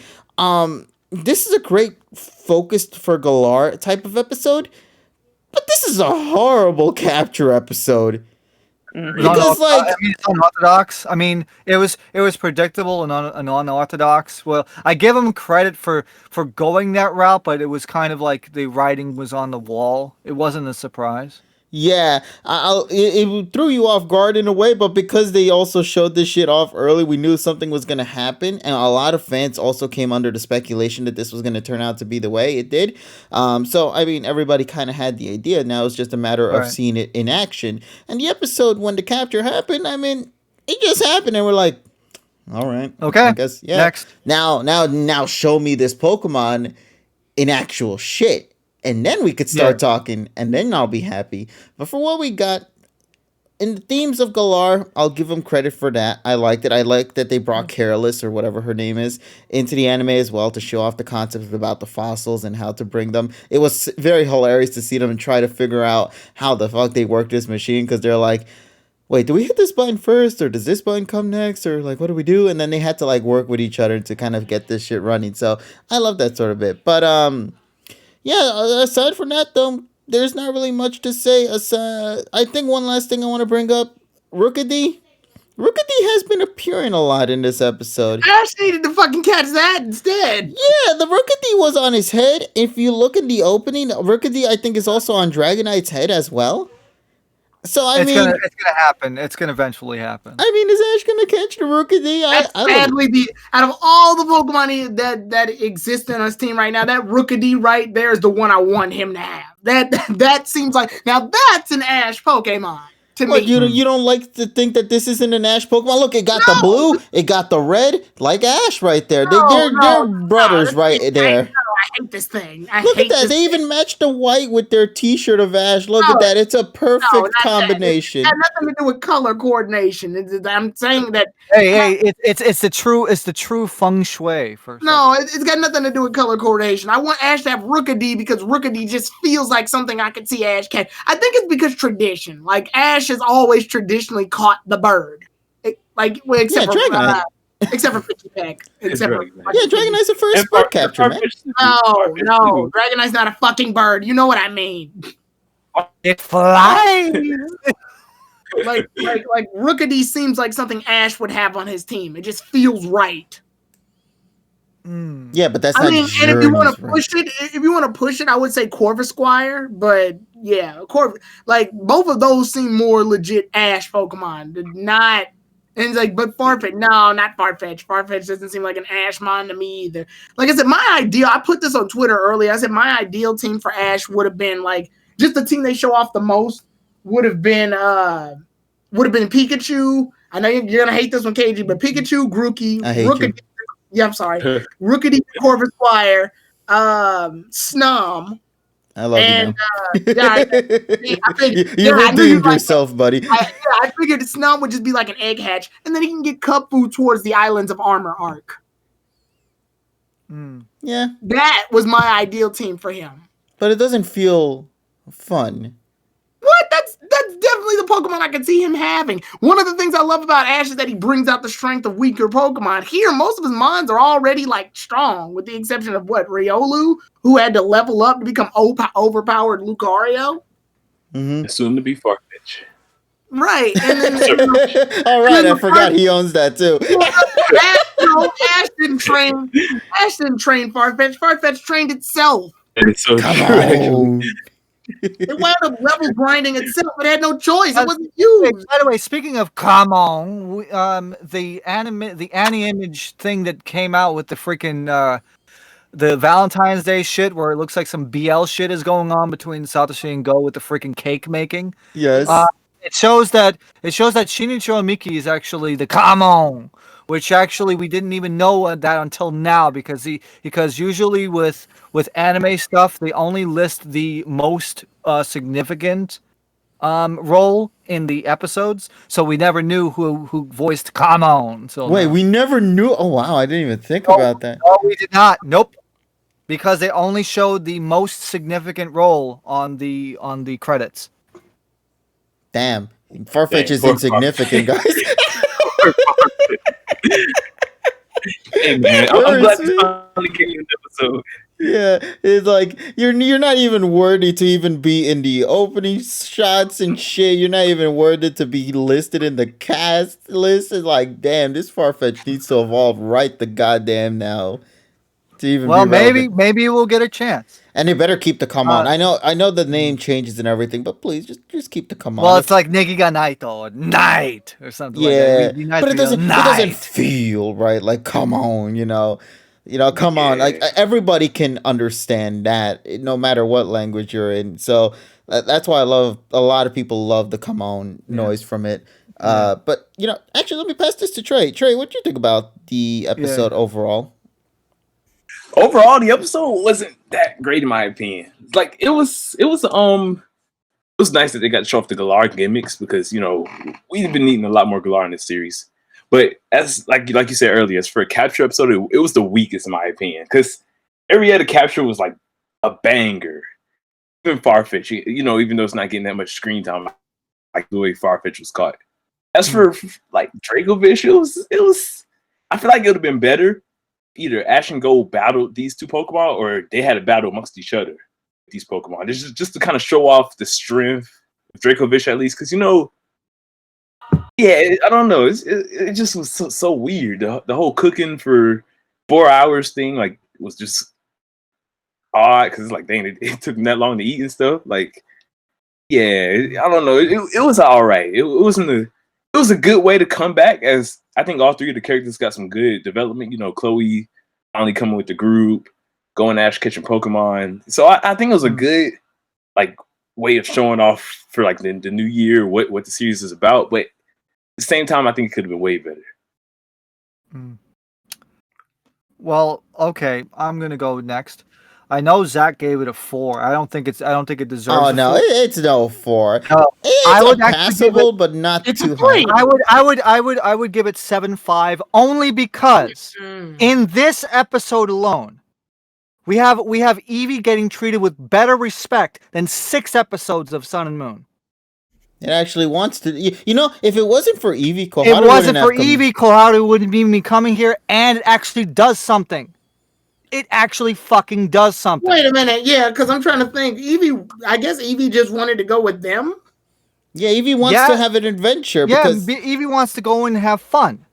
this is a great focused for Galar type of episode, but this is a horrible capture episode. Because it's unorthodox. I mean, it was predictable and unorthodox. Well, I give him credit for going that route, but it was kind of like the writing was on the wall. It wasn't a surprise. Yeah, it threw you off guard in a way, but because they also showed this shit off early, we knew something was gonna happen, and a lot of fans also came under the speculation that this was gonna turn out to be the way it did. So I mean, everybody kind of had the idea. Now it's just a matter of Right. seeing it in action. And the episode when the capture happened, I mean, it just happened, and we're like, all right, I Okay. guess yeah. Next. Now, show me this Pokemon in actual shit. And then we could start talking, and then I'll be happy. But for what we got, in the themes of Galar, I'll give them credit for that. I liked it. I like that they brought Careless, or whatever her name is, into the anime as well to show off the concepts about the fossils and how to bring them. It was very hilarious to see them try to figure out how the fuck they work this machine, because they're like, wait, do we hit this button first, or does this button come next, or like what do we do? And then they had to like work with each other to kind of get this shit running. So I love that sort of bit. But yeah, aside from that, though, there's not really much to say. I think one last thing I want to bring up, Rookedy. Rookedy has been appearing a lot in this episode. Ash needed to fucking catch that instead. Yeah, the Rookedy was on his head. If you look in the opening, Rookedy, I think, is also on Dragonite's head as well. So, It's gonna happen. It's gonna eventually happen. I mean, is Ash gonna catch the Rookedy? That's sadly out of all the Pokemon that exist in this team right now, that Rookedy right there is the one I want him to have. That seems like, now that's an Ash Pokemon to me. You don't like to think that this isn't an Ash Pokemon? Look, it got the blue, it got the red, like Ash right there. They're brothers right there. I hate this thing. Look at that. They even matched the white with their t-shirt of Ash. Look at that. It's a perfect combination. It had nothing to do with color coordination. I'm saying that. Hey, it's the true feng shui. First. No, it's got nothing to do with color coordination. I want Ash to have Rookedy because Rookedy just feels like something I could see Ash catch. I think it's because tradition. Like, Ash has always traditionally caught the bird. Except for Dragonite. Except for Pidgey Peck. Dragonite's the first bird capture, man. No. Dragonite's not a fucking bird. You know what I mean. It flies. like Rookedy seems like something Ash would have on his team. It just feels right. Yeah, but that's not. And if you want to push it, I would say Corvisquire. But yeah, like both of those seem more legit Ash Pokemon. Not. And it's like, but Farfetch, no, not Farfetch. Farfetch doesn't seem like an Ashmon to me either. Like I said, I put this on Twitter earlier. I said my ideal team for Ash would have been like, just the team they show off the most would have been Pikachu. I know you're gonna hate this one, KG, but Pikachu, Grookey, Rookedy. Yeah, I'm sorry. Rookedy, Corvisquire, Snom. I love you. I figured, you redeemed yourself, buddy. I figured Snom would just be like an egg hatch, and then he can get Cubfu towards the Islands of Armor arc. Yeah, that was my ideal team for him. But it doesn't feel fun. What? That's definitely the Pokemon I can see him having. One of the things I love about Ash is that he brings out the strength of weaker Pokemon. Here, most of his mons are already like strong, with the exception of Riolu, who had to level up to become overpowered Lucario. Soon to be Farfetch. Right. And then, all right, I forgot he owns that too. Ash didn't train Farfetch. Farfetch trained itself. And it's so true. It wound up level grinding itself. It had no choice. It wasn't used. By the way, speaking of Kamon, the anti-image thing that came out with the freaking the Valentine's Day shit, where it looks like some BL shit is going on between Satoshi and Go with the freaking cake making. Yes. It shows that Shinichiro Miki is actually the Kamon, which actually we didn't even know that until now, because usually with anime stuff they only list the most significant role in the episodes, so we never knew who voiced Kamon. So wait, we never knew. Oh wow, I didn't even think about that. No, we did not. Nope, because they only showed the most significant role on the credits. Damn, Farfetch is insignificant, guys. Hey man, I'm glad you finally gave you an episode. Yeah, it's like you're not even worthy to even be in the opening shots and shit. You're not even worthy to be listed in the cast list. It's like, damn, this Farfetch needs to evolve right the goddamn now. to even Well, be relevant. maybe we'll get a chance. And they better keep the come on. Uh, I know the name changes and everything, but please just keep the come Well, on. it's like Nigga got night or night or something like that. Yeah, We'd be nice but to go it doesn't night. feel right. Like, come on, come on. Like Yeah. everybody can understand that, no matter what language you're in. So that's why I love a lot of people love the come on Yeah. noise from it. Yeah. But actually, let me pass this to Trey. Trey, what do you think about the Yeah. episode overall? Overall, the episode wasn't that great in my opinion. Like it was nice that they got to show off the Galar gimmicks because we've been needing a lot more Galar in this series. But as like you said earlier, as for a capture episode, it was the weakest in my opinion because every other capture was like a banger. Even Farfetch, even though it's not getting that much screen time, like the way Farfetch was caught. As for like Dracovish, it was. I feel like it would have been better either Ash and Gold battled these two Pokemon or they had a battle amongst each other. These Pokemon, it's just to kind of show off the strength of Dracovish at least, because I don't know, it just was so weird. The whole cooking for 4 hours thing, like, was just odd because it's like, dang, it took them that long to eat and stuff. Like, I don't know, it was all right. It was a good way to come back, as I think all three of the characters got some good development. Chloe finally coming with the group, going Ash catching Pokemon. So I think it was a good way of showing off for like the new year what the series is about. But at the same time, I think it could have been way better. Well, okay, I'm gonna go next. I know Zach gave it a 4. I don't think it deserves. Oh a no, 4. it's no 4. No, It's I would actually give passable, it. but not It's too a 3. high. I would give it 7.5 only because in this episode alone, we have Eevee getting treated with better respect than 6 episodes of Sun and Moon. It actually wants to. If it wasn't for Eevee, Koharu It wasn't wouldn't for have come. Eevee, Koharu wouldn't be me coming here, and it actually does something. It actually fucking does something. Wait a minute, yeah, because I'm trying to think. I guess Eevee just wanted to go with them. Yeah, Eevee wants to have an adventure because Eevee wants to go and have fun.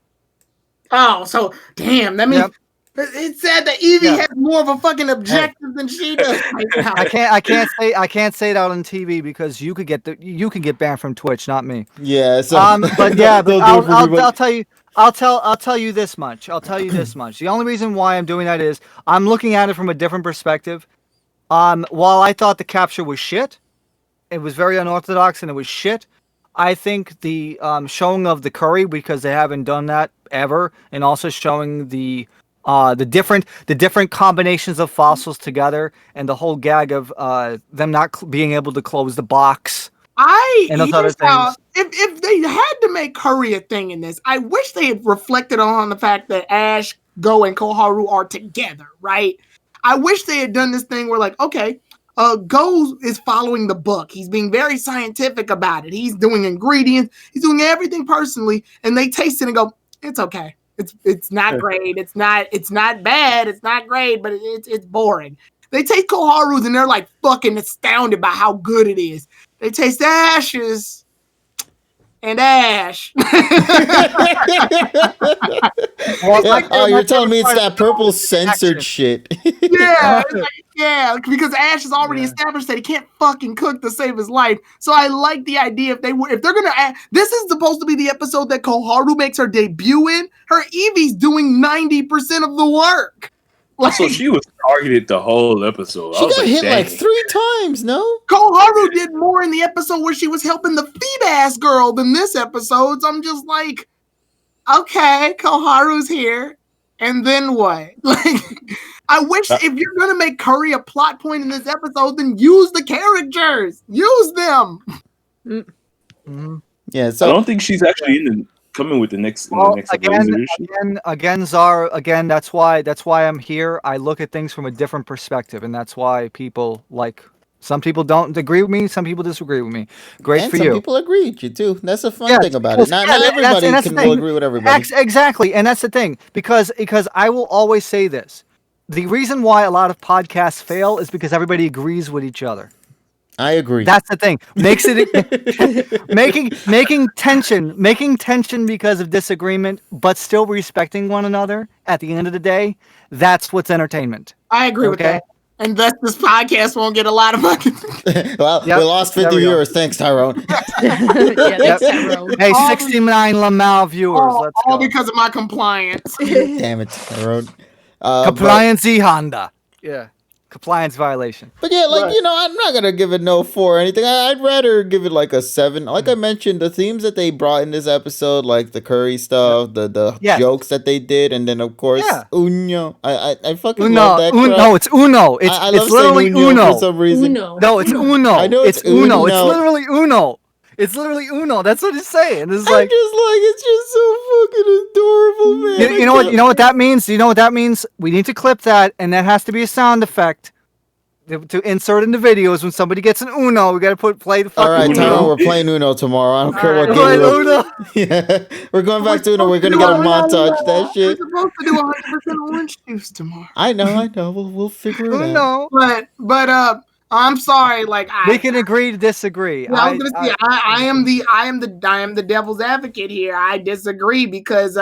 Oh, so damn, that means it's sad that Eevee has more of a fucking objective than she does right now. I can't say that on TV because you could get banned from Twitch, not me. Yeah. So, but I'll tell you this much. The only reason why I'm doing that is I'm looking at it from a different perspective. While I thought the capture was shit, it was very unorthodox and it was shit. I think the showing of the curry, because they haven't done that ever, and also showing the different combinations of fossils together, and the whole gag of them not being able to close the box. And those other things. If they had to make curry a thing in this, I wish they had reflected on the fact that Ash, Go, and Koharu are together, right? I wish they had done this thing where, like, okay, Go is following the book. He's being very scientific about it. He's doing ingredients. He's doing everything personally, and they taste it and go, it's okay. It's not great. It's not bad. It's not great, but it's boring. They taste Koharu's and they're like fucking astounded by how good it is. They taste Ash's and Ash. You're telling me it's that purple censored shit. Yeah, because Ash has already established that he can't fucking cook to save his life. So I like the idea if they're gonna this is supposed to be the episode that Koharu makes her debut in. Her Eevee's doing 90% of the work. So she was targeted the whole episode. She got hit like 3 times, no? Koharu did more in the episode where she was helping the Phoebe-ass girl than this episode. So I'm just like, okay, Koharu's here. And then what? Like, I wish if you're going to make curry a plot point in this episode, then use the characters. Use them. Mm-hmm. Yeah, so I don't think she's actually coming with the next. Again, Zara. Again, that's why I'm here. I look at things from a different perspective, and that's why people like. Some people don't agree with me. Some people disagree with me. Great for you. Some people agree with you too. That's the fun thing about it. Not everybody will agree with everybody. Exactly, and that's the thing. Because I will always say this: the reason why a lot of podcasts fail is because everybody agrees with each other. I agree. That's the thing. Makes it making tension because of disagreement, but still respecting one another at the end of the day. That's what's entertainment. I agree with Okay. that. And thus this podcast won't get a lot of money. Well, Yep. we lost There 50 we go. viewers. Thanks, Tyrone. Yeah, Yep. thanks, Tyrone. Hey, All- 69 Lamau viewers. Let's all go. because of my compliance. Damn it, Tyrone. Compliance Honda. Yeah. Compliance violation. But yeah, like, Right. you know, I'm not going to give it no 4 or anything. I'd rather give it like a 7. Like I mentioned, the themes that they brought in this episode, like the curry stuff, the Yes. jokes that they did, and then, of course, Yeah. Uno. I fucking love that crap. No, it's Uno. It's I love literally saying Uno Uno. for some reason. Uno. No, it's Uno. I know it's Uno. It's Uno. literally Uno. It's literally Uno. That's what it's saying. It's I'm like just like, it's just so fucking adorable, man. you know what? You know what that means? You know what that means? We need to clip that, and that has to be a sound effect to insert in the videos when somebody gets an Uno. We gotta play the All fucking right, Uno. Tyrone, we're playing Uno tomorrow. I don't care what All game Play we look. Uno. Yeah, we're going back to Uno. We're gonna get a montage. That shit. We're supposed to do 100% orange juice tomorrow. I know. We'll figure it out. Uno. But I'm sorry. Like We can agree to disagree. I was gonna say I am the devil's advocate here. I disagree because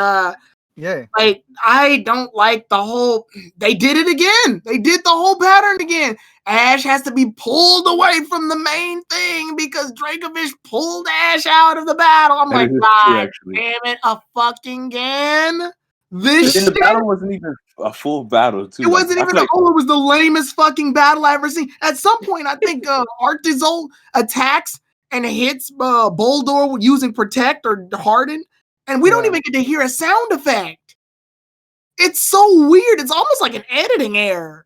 Yeah. like I don't like the whole. They did it again. They did the whole pattern again. Ash has to be pulled away from the main thing because Dracovish pulled Ash out of the battle. I'm That like, is true, God actually. damn it, a fucking again. This And the shit. battle wasn't even a full battle, too. It wasn't I even. feel like- It was the lamest fucking battle I ever seen. At some point, I think Arctizol attacks and hits Boldor using Protect or Harden, and we don't Yeah. even get to hear a sound effect. It's so weird. It's almost like an editing error.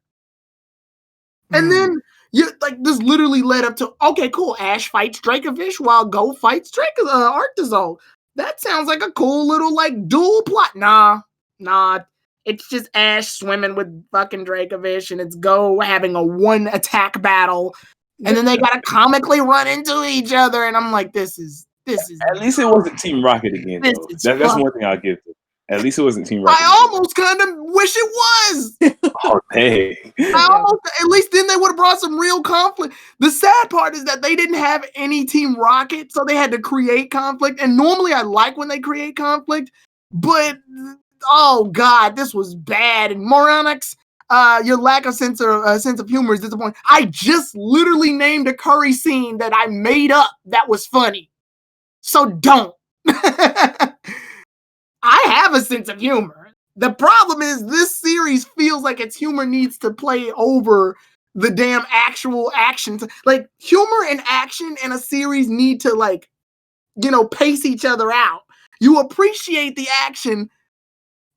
And then you like this literally led up to okay, cool. Ash fights Dracovish while Go fights Arctizol. That sounds like a cool little like dual plot. Nah. It's just Ash swimming with fucking Dracovish, and it's Go having a one attack battle, and then they gotta comically run into each other, and I'm like, this is. At least it wasn't Team Rocket again, This though. is That's fun. one thing I'll give them. At least it wasn't Team Rocket. I almost kind of wish it was. Oh, dang. At least then they would have brought some real conflict. The sad part is that they didn't have any Team Rocket, so they had to create conflict. And normally I like when they create conflict, but oh god, this was bad. And Moronix, your lack of sense of humor is disappointing. I just literally named a curry scene that I made up that was funny. So don't. I have a sense of humor. The problem is this series feels like its humor needs to play over the damn actual actions. Like humor and action in a series need to like, pace each other out. You appreciate the action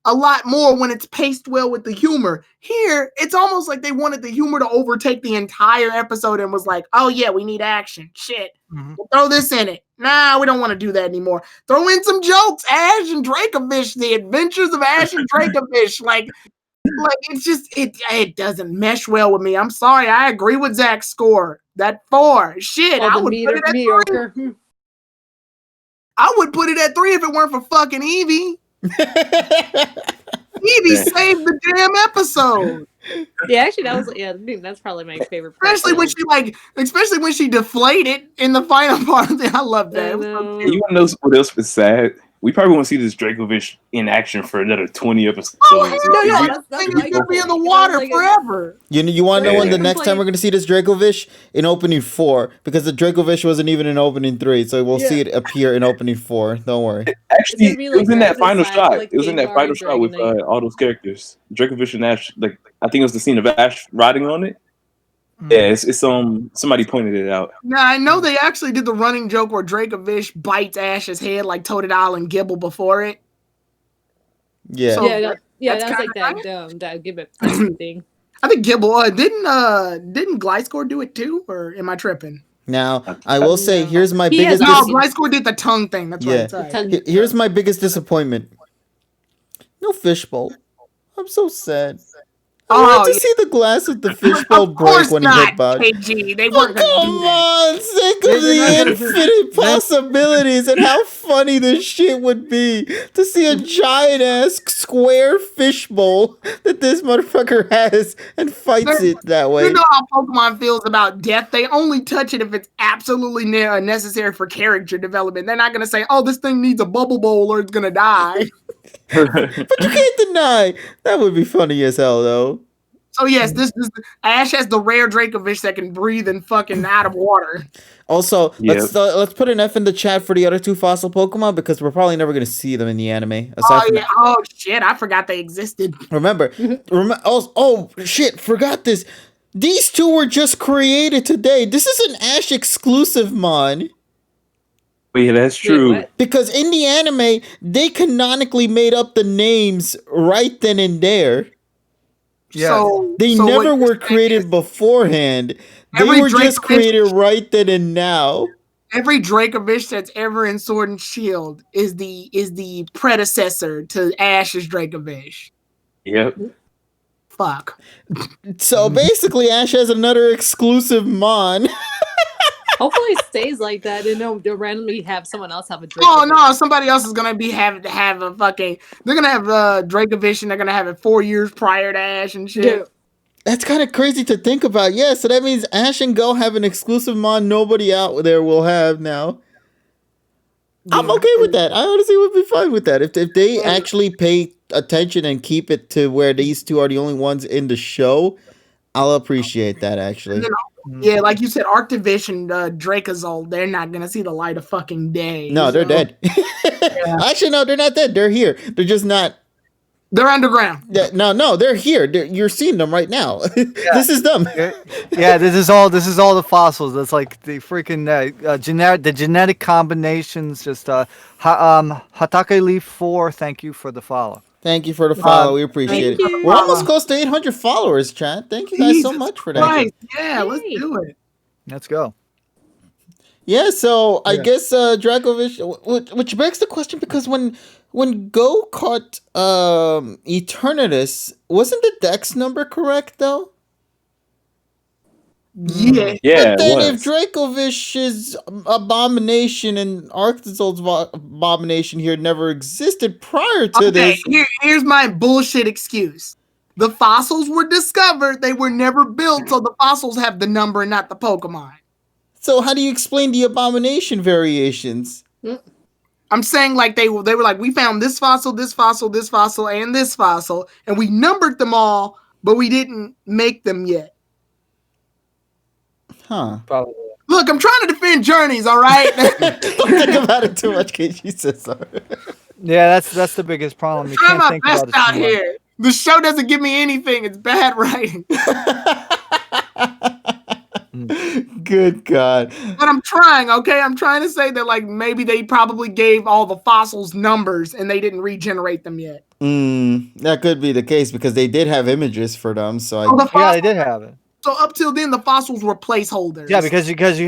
a lot more when it's paced well with the humor. Here, it's almost like they wanted the humor to overtake the entire episode and was like, oh yeah, we need action. Shit. We'll throw this in it. Nah, we don't want to do that anymore. Throw in some jokes. Ash and Dracovish, the adventures of Ash and Dracovish. Like it's just it doesn't mesh well with me. I'm sorry. I agree with Zach's score. That 4. Shit. I would put it at 3. mediocre. I would put it at 3 if it weren't for fucking Evie. Evie saved the damn episode. Yeah, actually, I think that's probably my favorite part. Especially when she deflated in the final part. I love that. I It was so know. cute. You want to know what else was sad? We probably won't see this Dracovish in action for another 20 episodes. Oh, hell No, yeah. that's He's like- gonna be in the you know, water like forever. You want to know when the Yeah. next time we're going to see this Dracovish? In opening 4. Because the Dracovish wasn't even in opening 3. So we'll see it appear in opening 4. Don't worry. Actually, It's gonna be it was like in that Dragon's final Side, shot. like It was in that Gengar final and shot with Dragonite. all those characters. Dracovish and Ash. Like I think it was the scene of Ash riding on it. Yeah, it's somebody pointed it out. Now I know they actually did the running joke where Dracovish bites Ash's head like Totodile and Gibble before it. Yeah. So- That's that's like that give it thing. I think Gibble didn't Gliscor do it too, or am I tripping? Now, I will say, No. here's my He has biggest... not- No, Gliscor did the tongue thing. That's Yeah. right. Sorry. Tongue- Here's my biggest disappointment. No fishbowl. I'm so sad. I wanted to yeah. see the glass with the fishbowl Of break course when he not, hit Bud. KG. They Oh, weren't gonna do come that. on! Think They're of not the gonna do- infinite they- possibilities and how funny this shit would be to see a giant ass square fishbowl that this motherfucker has and fights it that way. You know how Pokemon feels about death. They only touch it if it's absolutely necessary for character development. They're not gonna say, "Oh, this thing needs a bubble bowl or it's gonna die." But you can't deny that would be funny as hell, though. So yes, this Ash has the rare Dracovish that can breathe and fucking out of water. Also, Yep. let's put an F in the chat for the other two fossil Pokemon because we're probably never gonna see them in the anime. Aside Oh from yeah. Oh shit, I forgot they existed. remember, oh shit, forgot this. These two were just created today. This is an Ash exclusive, mon. Yeah, that's true. what? Because in the anime, they canonically made up the names right then and there. Yeah. So They so never what were you're saying created is beforehand. They every were just Dracovish- created right then and now. every Dracovish that's ever in Sword and Shield is the predecessor to Ash's Dracovish. Yep. Fuck. So basically, Ash has another exclusive mon. Hopefully it stays like that and they'll randomly have someone else have a drink. Oh no, somebody else is gonna have a fucking. They're gonna have Dracovish and they're gonna have it 4 years prior to Ash and shit. Yeah. That's kind of crazy to think about. Yeah, so that means Ash and Go have an exclusive mon nobody out there will have now. I'm Yeah. okay with that. I honestly would be fine with that. If they actually pay attention and keep it to where these two are the only ones in the show, I'll appreciate that actually. Yeah, like you said, Arctivish and Dracozold, they're not gonna see the light of fucking day. No, they're so- dead. Actually, no, they're not dead. They're here. They're just not. They're underground. No, they're here. You're seeing them right now. This is them. Yeah, this is all the fossils. That's like the freaking the genetic combinations. Just Hatake Leaf 4. Thank you for the follow. Thank you for the follow. We appreciate thank it. you. We're almost close to 800 followers, chat. Thank you guys so Jesus much for that. Christ. Yeah, let's Yay. do it. Let's go. Yeah, so I Yeah. guess Dracovish, which begs the question because when Go caught Eternatus, wasn't the Dex number correct though? Yeah. Yeah, But then it if was. Dragovish's Abomination and Arctozold's Abomination here never existed prior to Okay, this, here's my bullshit excuse. The fossils were discovered, they were never built, so the fossils have the number and not the Pokemon. so how do you explain the Abomination variations? I'm saying like they were like, we found this fossil, this fossil, this fossil, and this fossil, and we numbered them all, but we didn't make them yet. Huh. Probably. Look, I'm trying to defend Journeys, all right? Don't think about it too much, KG says sorry. Yeah, that's the biggest problem. You Trying can't my think best about it out too much. here. The show doesn't give me anything. It's bad writing. Good God. But I'm trying, okay? I'm trying to say that like maybe they probably gave all the fossils numbers and they didn't regenerate them yet. That could be the case because they did have images for them. So Oh, the Yeah, fossils, they did have it. so up till then the fossils were placeholders. Yeah, because you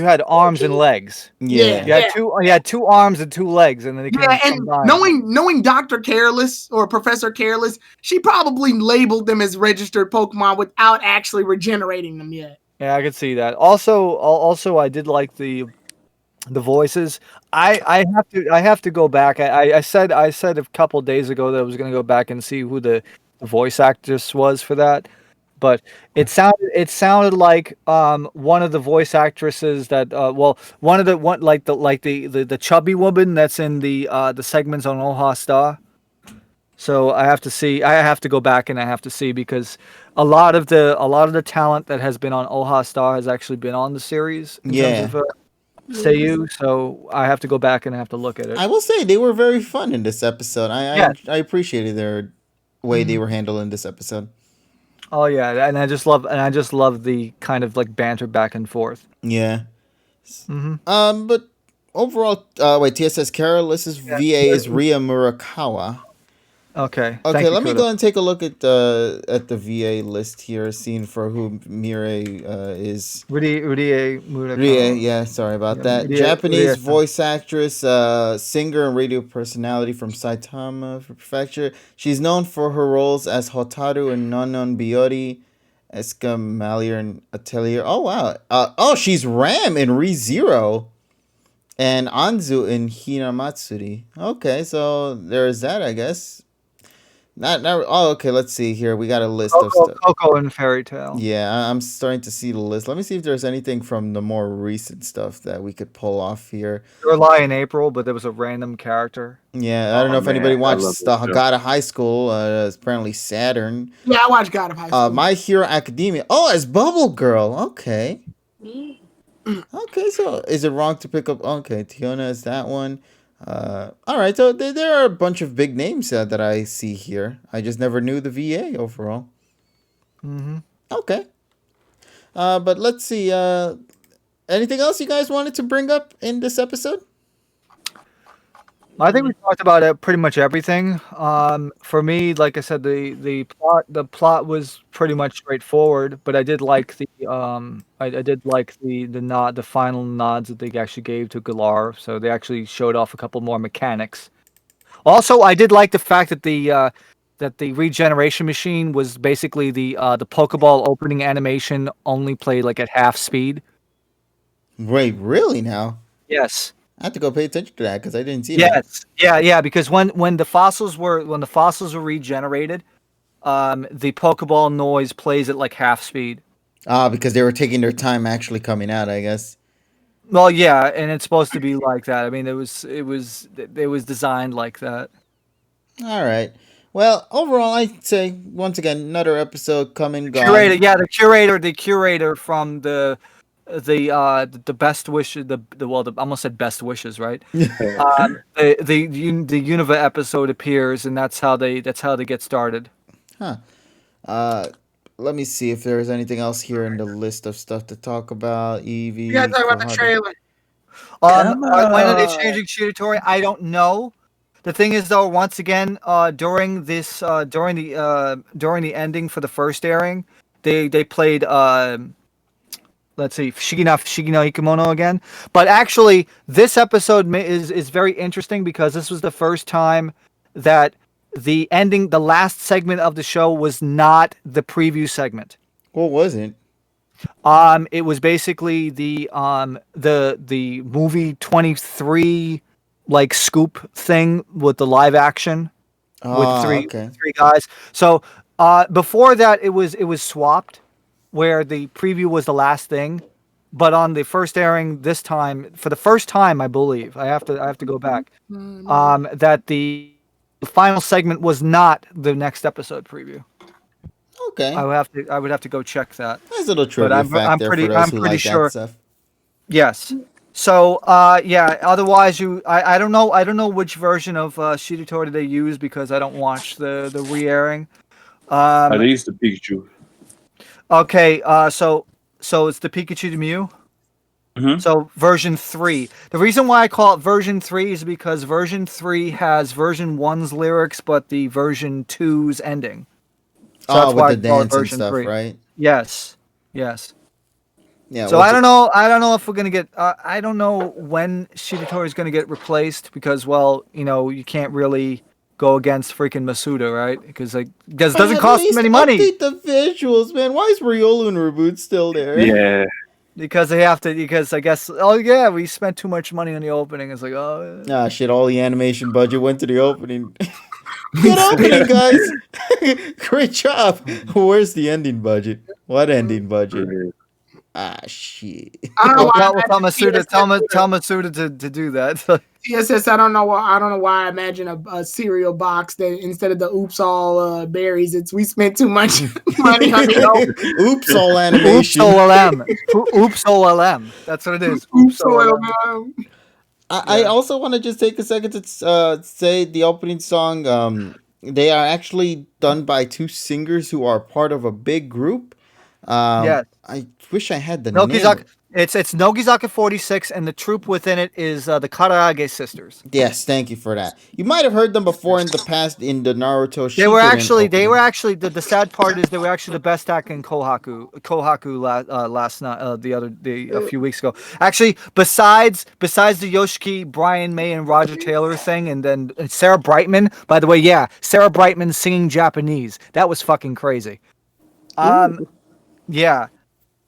had arms and legs. yeah. You had two arms and two legs, and then they Yeah, and combined. knowing Dr. Careless or Professor Careless, she probably labeled them as registered Pokemon without actually regenerating them yet. Yeah, I could see that. Also, I did like the voices. I have to go back. I said a couple days ago that I was going to go back and see who the voice actress was for that, but it sounded like one of the voice actresses that one like the chubby woman that's in the segments on Oha Star. So I have to go back and I have to see because a lot of the talent that has been on Oha Star has actually been on the series in terms of Seiyu, so I have to go back and I have to look at it. I will say they were very fun in this episode. Yeah. I appreciated their way they were handling this episode. Oh yeah, and I just love the kind of like banter back and forth. Yeah. Mm-hmm. But overall, TSS Careless's VA is Ria Murakawa. Okay. Okay, Thank you, let me Kudo. go and take a look at the VA list here, seeing for who Mirai is. Rie Rie, Murakami. yeah, sorry about Yeah, that. Rie. Japanese voice actress, singer, and radio personality from Saitama Prefecture. She's known for her roles as Hotaru in Nonon Biori, Escamalier in Atelier. Oh, wow. She's Ram in ReZero and Anzu in Hinamatsuri. Okay, so there's that, I guess. Not. Oh, okay. Let's see here. We got a list of stuff. Coco and Fairy Tale. Yeah, I'm starting to see the list. Let me see if there's anything from the more recent stuff that we could pull off here. There were in April, but there was a random character. Yeah, I don't know Oh if anybody man, I love watched this show. God of High School. It's apparently Saturn. Yeah, I watched God of High School. My Hero Academia. Oh, it's Bubble Girl. Okay. Me? Okay, so is it wrong to pick up? Okay, Tiona is that one. All right, so there are a bunch of big names that I see here. I just never knew the VA overall. Mm-hmm. Okay. But let's see. Anything else you guys wanted to bring up in this episode? I think we talked about pretty much everything. For me, like I said, the plot was pretty much straightforward, but I did like I did like the final nods that they actually gave to Galar. So they actually showed off a couple more mechanics. Also, I did like the fact that the regeneration machine was basically the Pokeball opening animation only played like at half speed. Wait, really now? Yes. I have to go pay attention to that because I didn't see that. Yes. Yeah. Because when the fossils were regenerated, the Pokeball noise plays at like half speed. Because they were taking their time actually coming out, I guess. Well, yeah, and it's supposed to be like that. I mean, it was designed like that. All right. Well, overall, I'd say once again another episode coming gone. Curator, yeah, the curator from the best wishes, I almost said best wishes, right? The Univa episode appears, and that's how they get started. Huh. Let me see if there's anything else here in the list of stuff to talk about. Eevee. You gotta talk about the Kohada. trailer. When are they changing Shiratori? I don't know. The thing is, though, once again, during the ending for the first airing, they played let's see, Shigi no Hikimono again. But actually, this episode is very interesting because this was the first time that the last segment of the show was not the preview segment. What was it? It was basically the movie 23 like scoop thing with the live action with three guys. So before that, it was swapped, where the preview was the last thing. But on the first airing this time, for the first time, I believe I have to go back. That the final segment was not the next episode preview. Okay. I would have to go check that. Nice little trivia fact there for those who like that stuff. Yes. So yeah. Otherwise, I don't know which version of Shiratori they use because I don't watch the re-airing. They used the Pikachu. Okay. So it's the Pikachu to Mew. Mm-hmm. So version 3. The reason why I call it version 3 is because version 3 has version 1's lyrics, but the version 2's ending. So that's with why the I call it dance and version stuff, 3. right? Yes. Yeah. So I don't know if we're gonna get. I don't know when Shiratori is gonna get replaced because, well, you can't really go against freaking Masuda, right? Because doesn't cost them any money. Update the visuals, man. Why is Riolu and Reboot still there? Yeah. Because they have to. Because I guess. Oh yeah, we spent too much money on the opening. It's like, oh. Ah, shit! All the animation budget went to the opening. Good opening, guys. Great job. Where's the ending budget? What ending budget? Ah, shit. I don't know why. Tell Masuda to do that. TSS, I don't know why I imagine a cereal box that instead of the oops all berries, we spent too much money on the Oops all animation. Oops OLM. That's what it is. Oops OLM. I also want to just take a second to say the opening song. They are actually done by two singers who are part of a big group. Yes. I wish I had the Milky name. It's Nogizaka 46, and the troop within it is the Karage sisters. Yes, thank you for that. You might have heard them before in the past in the Naruto They were Shippuden actually opening. the sad part is they were actually the best act in Kohaku last night a few weeks ago. Actually, besides the Yoshiki, Brian May, and Roger Taylor thing, and then Sarah Brightman. By the way, yeah, Sarah Brightman singing Japanese. That was fucking crazy. Yeah.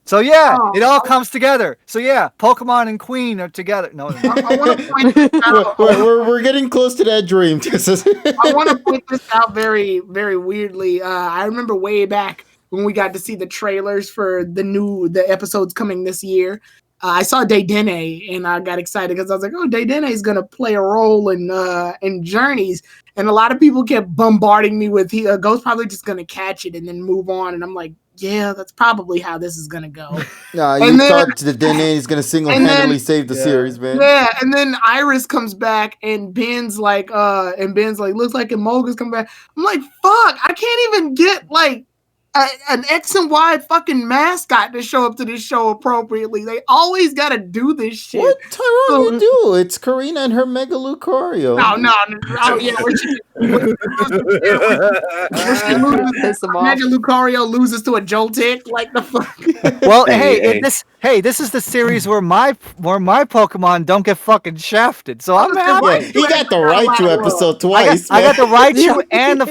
So yeah, it all comes together. So yeah, Pokemon and Queen are together. No. I want to point this out. We're getting close to that dream. I want to point this out very, very weirdly. I remember way back when we got to see the trailers for the episodes coming this year. I saw Daydene and I got excited because I was like, "Oh, Daydene is gonna play a role in Journeys." And a lot of people kept bombarding me with, "Ghost probably just gonna catch it and then move on." And I'm like, "Yeah, that's probably how this is gonna go." Nah, And you then- thought the Dene is gonna single-handedly save the series, man. Yeah, and then Iris comes back and Ben's like, looks like Emolga's come back. I'm like, fuck, I can't even get like an X and Y fucking mascot to show up to this show appropriately. They always gotta do this shit. What Tyrone you do? It's Korrina and her Mega Lucario. No. Oh yeah, Piss them off. Mega Lucario loses to a Joltik. Like the fuck. Well, Hey. this is the series where my Pokemon don't get fucking shafted. So I'm happy. Yeah, he got the Raichu episode I twice. got the man. Raichu and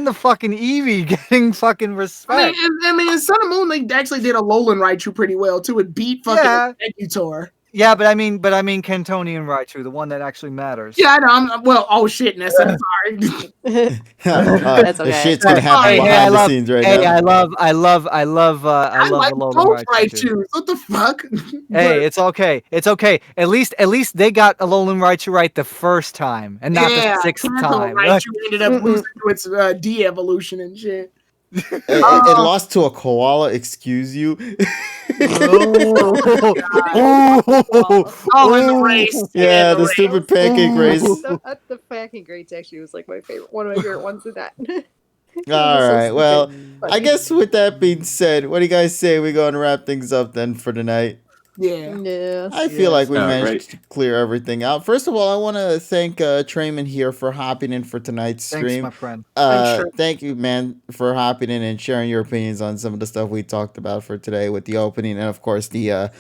the fucking Eevee getting fucking respect. I mean, in Sun and Moon, they actually did a Alolan Raichu pretty well too. It beat fucking Exeggutor. Yeah, but I mean Cantonian Raichu, the one that actually matters. Yeah, I know. Oh shit, Nessa. I'm sorry. That's The okay. shit's gonna happen Hey, behind the scenes right now. I love I like Alolan both Raichu. Raichus. What the fuck? Hey, it's okay. It's okay. At least they got Alolan Raichu right the first time, and not the sixth Kanto time. Raichu ended up losing to its de-evolution and shit. It lost to a koala. Excuse you. Oh, in the race. Yeah, in the stupid pancake race. The pancake race actually was like one of my favorite ones of that. All right. Well, I Funny. guess with that being said, what do you guys say we go and wrap things up then for tonight? Yeah. Yeah. I feel like we All managed to clear everything out. First of all, I want to thank Treman here for hopping in for tonight's Thanks, stream. my friend. Sure. Thank you, man, for hopping in and sharing your opinions on some of the stuff we talked about for today with the opening and, of course, the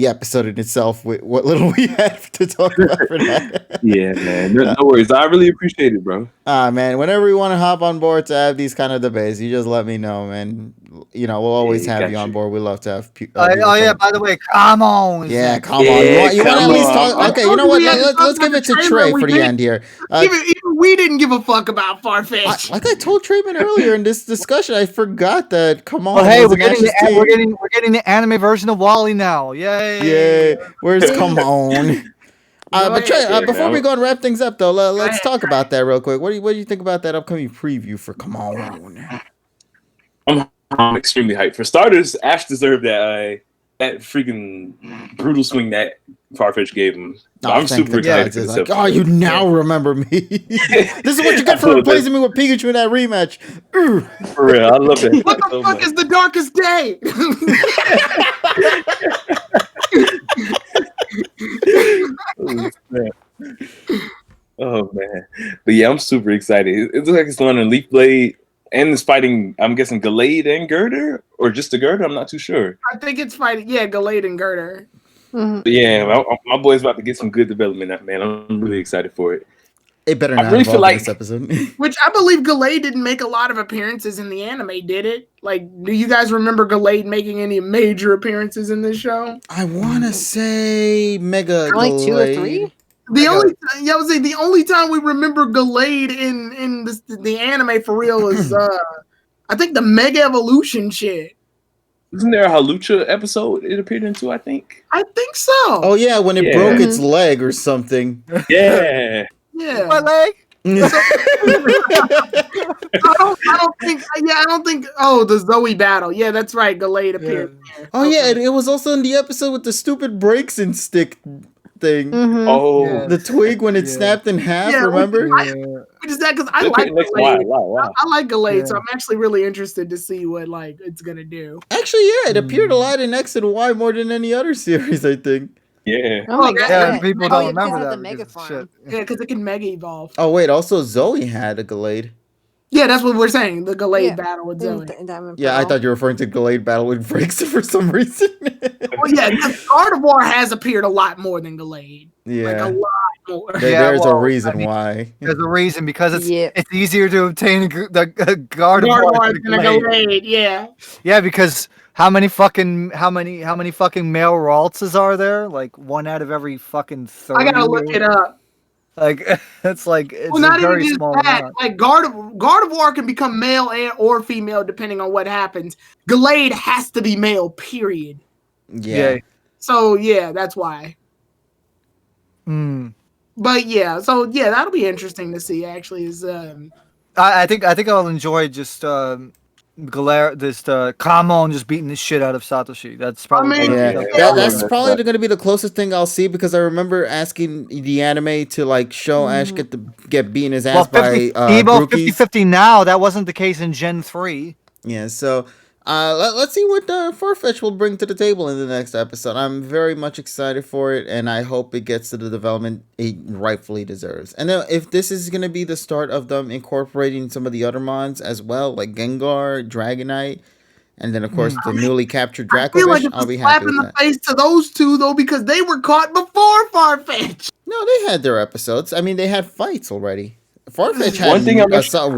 episode in itself with what little we had to talk about for that. Yeah, man. No worries. I really appreciate it, bro. Man, whenever you want to hop on board to have these kind of debates, you just let me know, man. You know, we'll always Yeah, have got you on you. board. We love to have people. Oh yeah, by the way, come on. Yeah, come Yeah, on. You want to at come least on. talk? Okay, you know what? Let's give it to Trey, Trey we for the did. end here. Even we didn't give a fuck about Farfetch. Like I told Treman earlier in this discussion, I forgot that. Come on, Well, hey, was we're an getting Ash's team. we're getting the anime version of Wally now. Yay! Yeah, where's come on? But Trey, ahead, before we man. go and wrap things up, though, let's ahead, talk about that real quick. What do you think about that upcoming preview for Come On? I'm extremely hyped. For starters, Ash deserved that freaking brutal swing that Farfetch gave him. So I'm thank super the excited gods. for It's this like, oh, you now remember me. This is what you get for replacing me with Pikachu in that rematch. Ugh. For real, I love that. What the so fuck much. is the darkest day? Oh, snap. Oh man, but yeah, I'm super excited. It looks like it's learning Leaf Blade and it's fighting. I'm guessing Gallade and Girder, or just the Girder. I'm not too sure. I think it's fighting. Yeah, Gallade and Girder. Mhm. But yeah, my boy's about to get some good development. Man, I'm really excited for it. It better I not really feel involve like- this episode. Which I believe Gallade didn't make a lot of appearances in the anime, did it? Like, do you guys remember Gallade making any major appearances in this show? I want to say Mega Only 2 or Gallade. 3? I would say the only time we remember Gallade in the anime for real is I think the Mega Evolution shit. Isn't there a Halucha episode it appeared in too? I think. I think so. Oh yeah, when it Yeah. broke its leg or something. Yeah. yeah. My leg. I don't think. Oh, the Zoe battle. Yeah, that's right. Gallade appeared there. Oh yeah, it was also in the episode with the stupid breaks and stick thing. Mhm. Oh, The twig when it Yeah. snapped in half, Yeah, remember? Which is that because I that like makes why Gallade. wow. I like Gallade, so Yeah. I'm actually really interested to see what like it's gonna do. Actually, yeah, it appeared a lot in X and Y more than any other series, I think. Yeah. Oh my god. Yeah, Yeah. people Oh, don't yeah, remember because of that the because mega of farm. shit. Yeah, because it can mega evolve. Oh wait, also Zoe had a Gallade. Yeah, that's what we're saying. The Gallade Yeah. battle with Zoe. In Diamond Yeah, I Pearl. thought you were referring to Gallade battle with Frakes for some reason. Well, yeah, Gardevoir has appeared a lot more than Gallade. Like a Yeah, lot more. Yeah, there's a well, reason I mean, why. There's a reason because it's Yep. it's easier to obtain the Gardevoir Gardevoir than than a Gallade. Gallade, yeah. Yeah, because how many fucking male Raltzes are there? Like 1 out of every fucking 30. I gotta look it up. Like it's like it's Well, a not even very just small that. amount. Like Gardevoir can become male or female depending on what happens. Gallade has to be male, period. Yeah. So yeah, that's why. Mm. But yeah, so yeah, that'll be interesting to see. Actually, is I think I'll enjoy just Kamon just beating the shit out of Satoshi. That's probably mean, Yeah, Yeah, that, I that's remember probably that. going to be the closest thing I'll see because I remember asking the anime to like show Ash get beaten his ass well, by 50, Evo Brookies. 50-50 now. That wasn't the case in Gen 3. Yeah, so let's see what Farfetch will bring to the table in the next episode. I'm very much excited for it, and I hope it gets to the development it rightfully deserves. And then if this is going to be the start of them incorporating some of the other mons as well, like Gengar, Dragonite, and then of course the newly captured I feel like Dracovish, it's I'll a be slap happy in with the that. face to those two though, because they were caught before Farfetch. No, they had their episodes. I mean, they had fights already. Farfetch had One thing I'm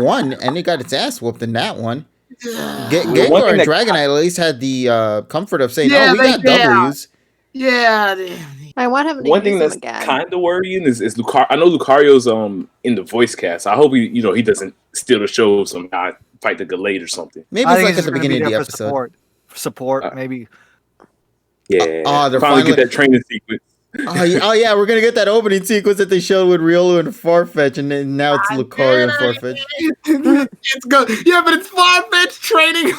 one, and it got its ass whooped in that one. one Gengar thing and that Dragonite at least had the comfort of saying, Yeah, "Oh, we they- got W's." Yeah, I want him to one use thing them that's again. kind of worrying is Lucar. I know Lucario's in the voice cast. I hope he doesn't steal the show somehow, fight the Gallade or something. Maybe I it's think like it's at the just gonna be beginning of there the for episode. support. For support, Uh, maybe. Yeah, they're finally get finally- that training sequence. Oh yeah, we're gonna get that opening sequence that they showed with Riolu and Farfetch, and then now it's Lucario and Farfetch. it's good. Yeah, but it's Farfetch training.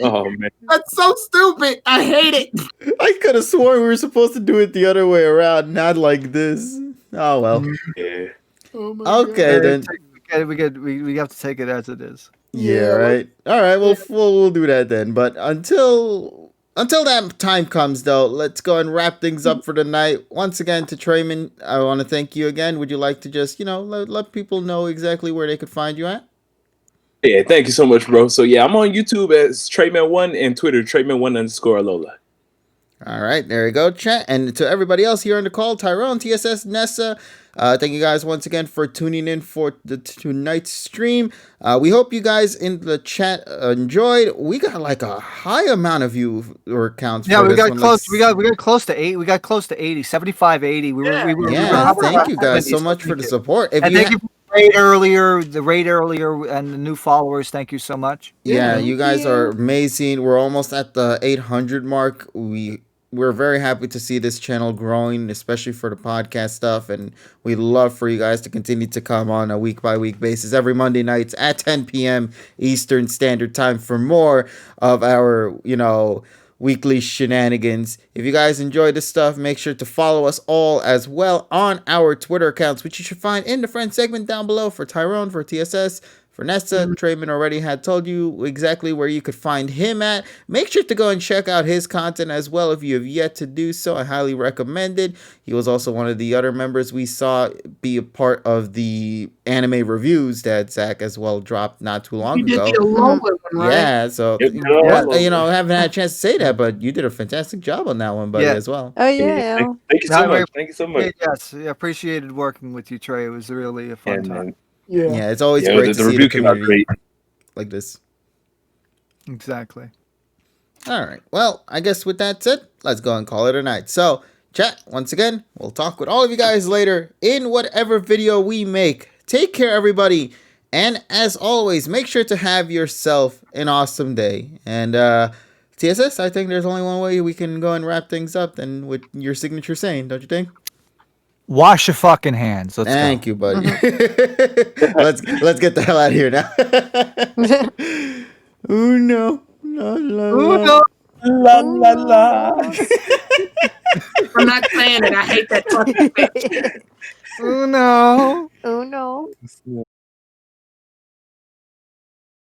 Oh man, That's so stupid. I hate it. I could have sworn we were supposed to do it the other way around, not like this. Oh well. yeah. Oh my Okay then. We have to take it as it is. Yeah, Yeah, right. All right, we'll do that then. But until that time comes, though, let's go and wrap things up for the night. Once again, to Treman, I want to thank you again. Would you like to just let people know exactly where they could find you at? Yeah, thank you so much, bro. So yeah, I'm on YouTube as Treman1 and Twitter Treman1_Lola. All right, there you go, chat. And to everybody else here on the call, Tyrone, TSS, Nessa, thank you guys once again for tuning in for tonight's stream. We hope you guys in the chat enjoyed. We got like a high amount of viewer counts. Yeah, for we this got one. close. We got close to 8. We got close to 80, 75, 80. We were. Yeah, hovering thank around you guys 70, so much for thank the you. support. And thank you for the raid earlier, and the new followers. Thank you so much. Yeah, you guys are amazing. We're almost at the 800 mark. We're very happy to see this channel growing, especially for the podcast stuff. And we love for you guys to continue to come on a week-by-week basis every Monday nights at 10 p.m. Eastern Standard Time for more of our, weekly shenanigans. If you guys enjoy this stuff, make sure to follow us all as well on our Twitter accounts, which you should find in the friend segment down below for Tyrone, for TSS, for Nessa. Treman already had told you exactly where you could find him at. Make sure to go and check out his content as well if you have yet to do so. I highly recommend it. He was also one of the other members we saw be a part of the anime reviews that Zach as well dropped not too long You did ago. the Alola one, right? Yeah, so Yep. I haven't had a chance to say that, but you did a fantastic job on that one, buddy, Yeah. as well. Oh yeah. Thank you so much. Thank you so much. Yes, appreciated working with you, Trey. It was really a fun time. Man. Yeah, it's always Yeah, great the to see review the came out community great. like this. Exactly. All right. Well, I guess with that said, let's go and call it a night. So, chat, once again, we'll talk with all of you guys later in whatever video we make. Take care, everybody. And as always, make sure to have yourself an awesome day. And TSS, I think there's only one way we can go and wrap things up than with your signature saying, don't you think? Wash your fucking hands. Let's Thank go. you, buddy. let's get the hell out of here now. Uno. La, la, la. Uno. La la la. I'm not saying it. I hate that fucking bitch. Oh no. Oh no.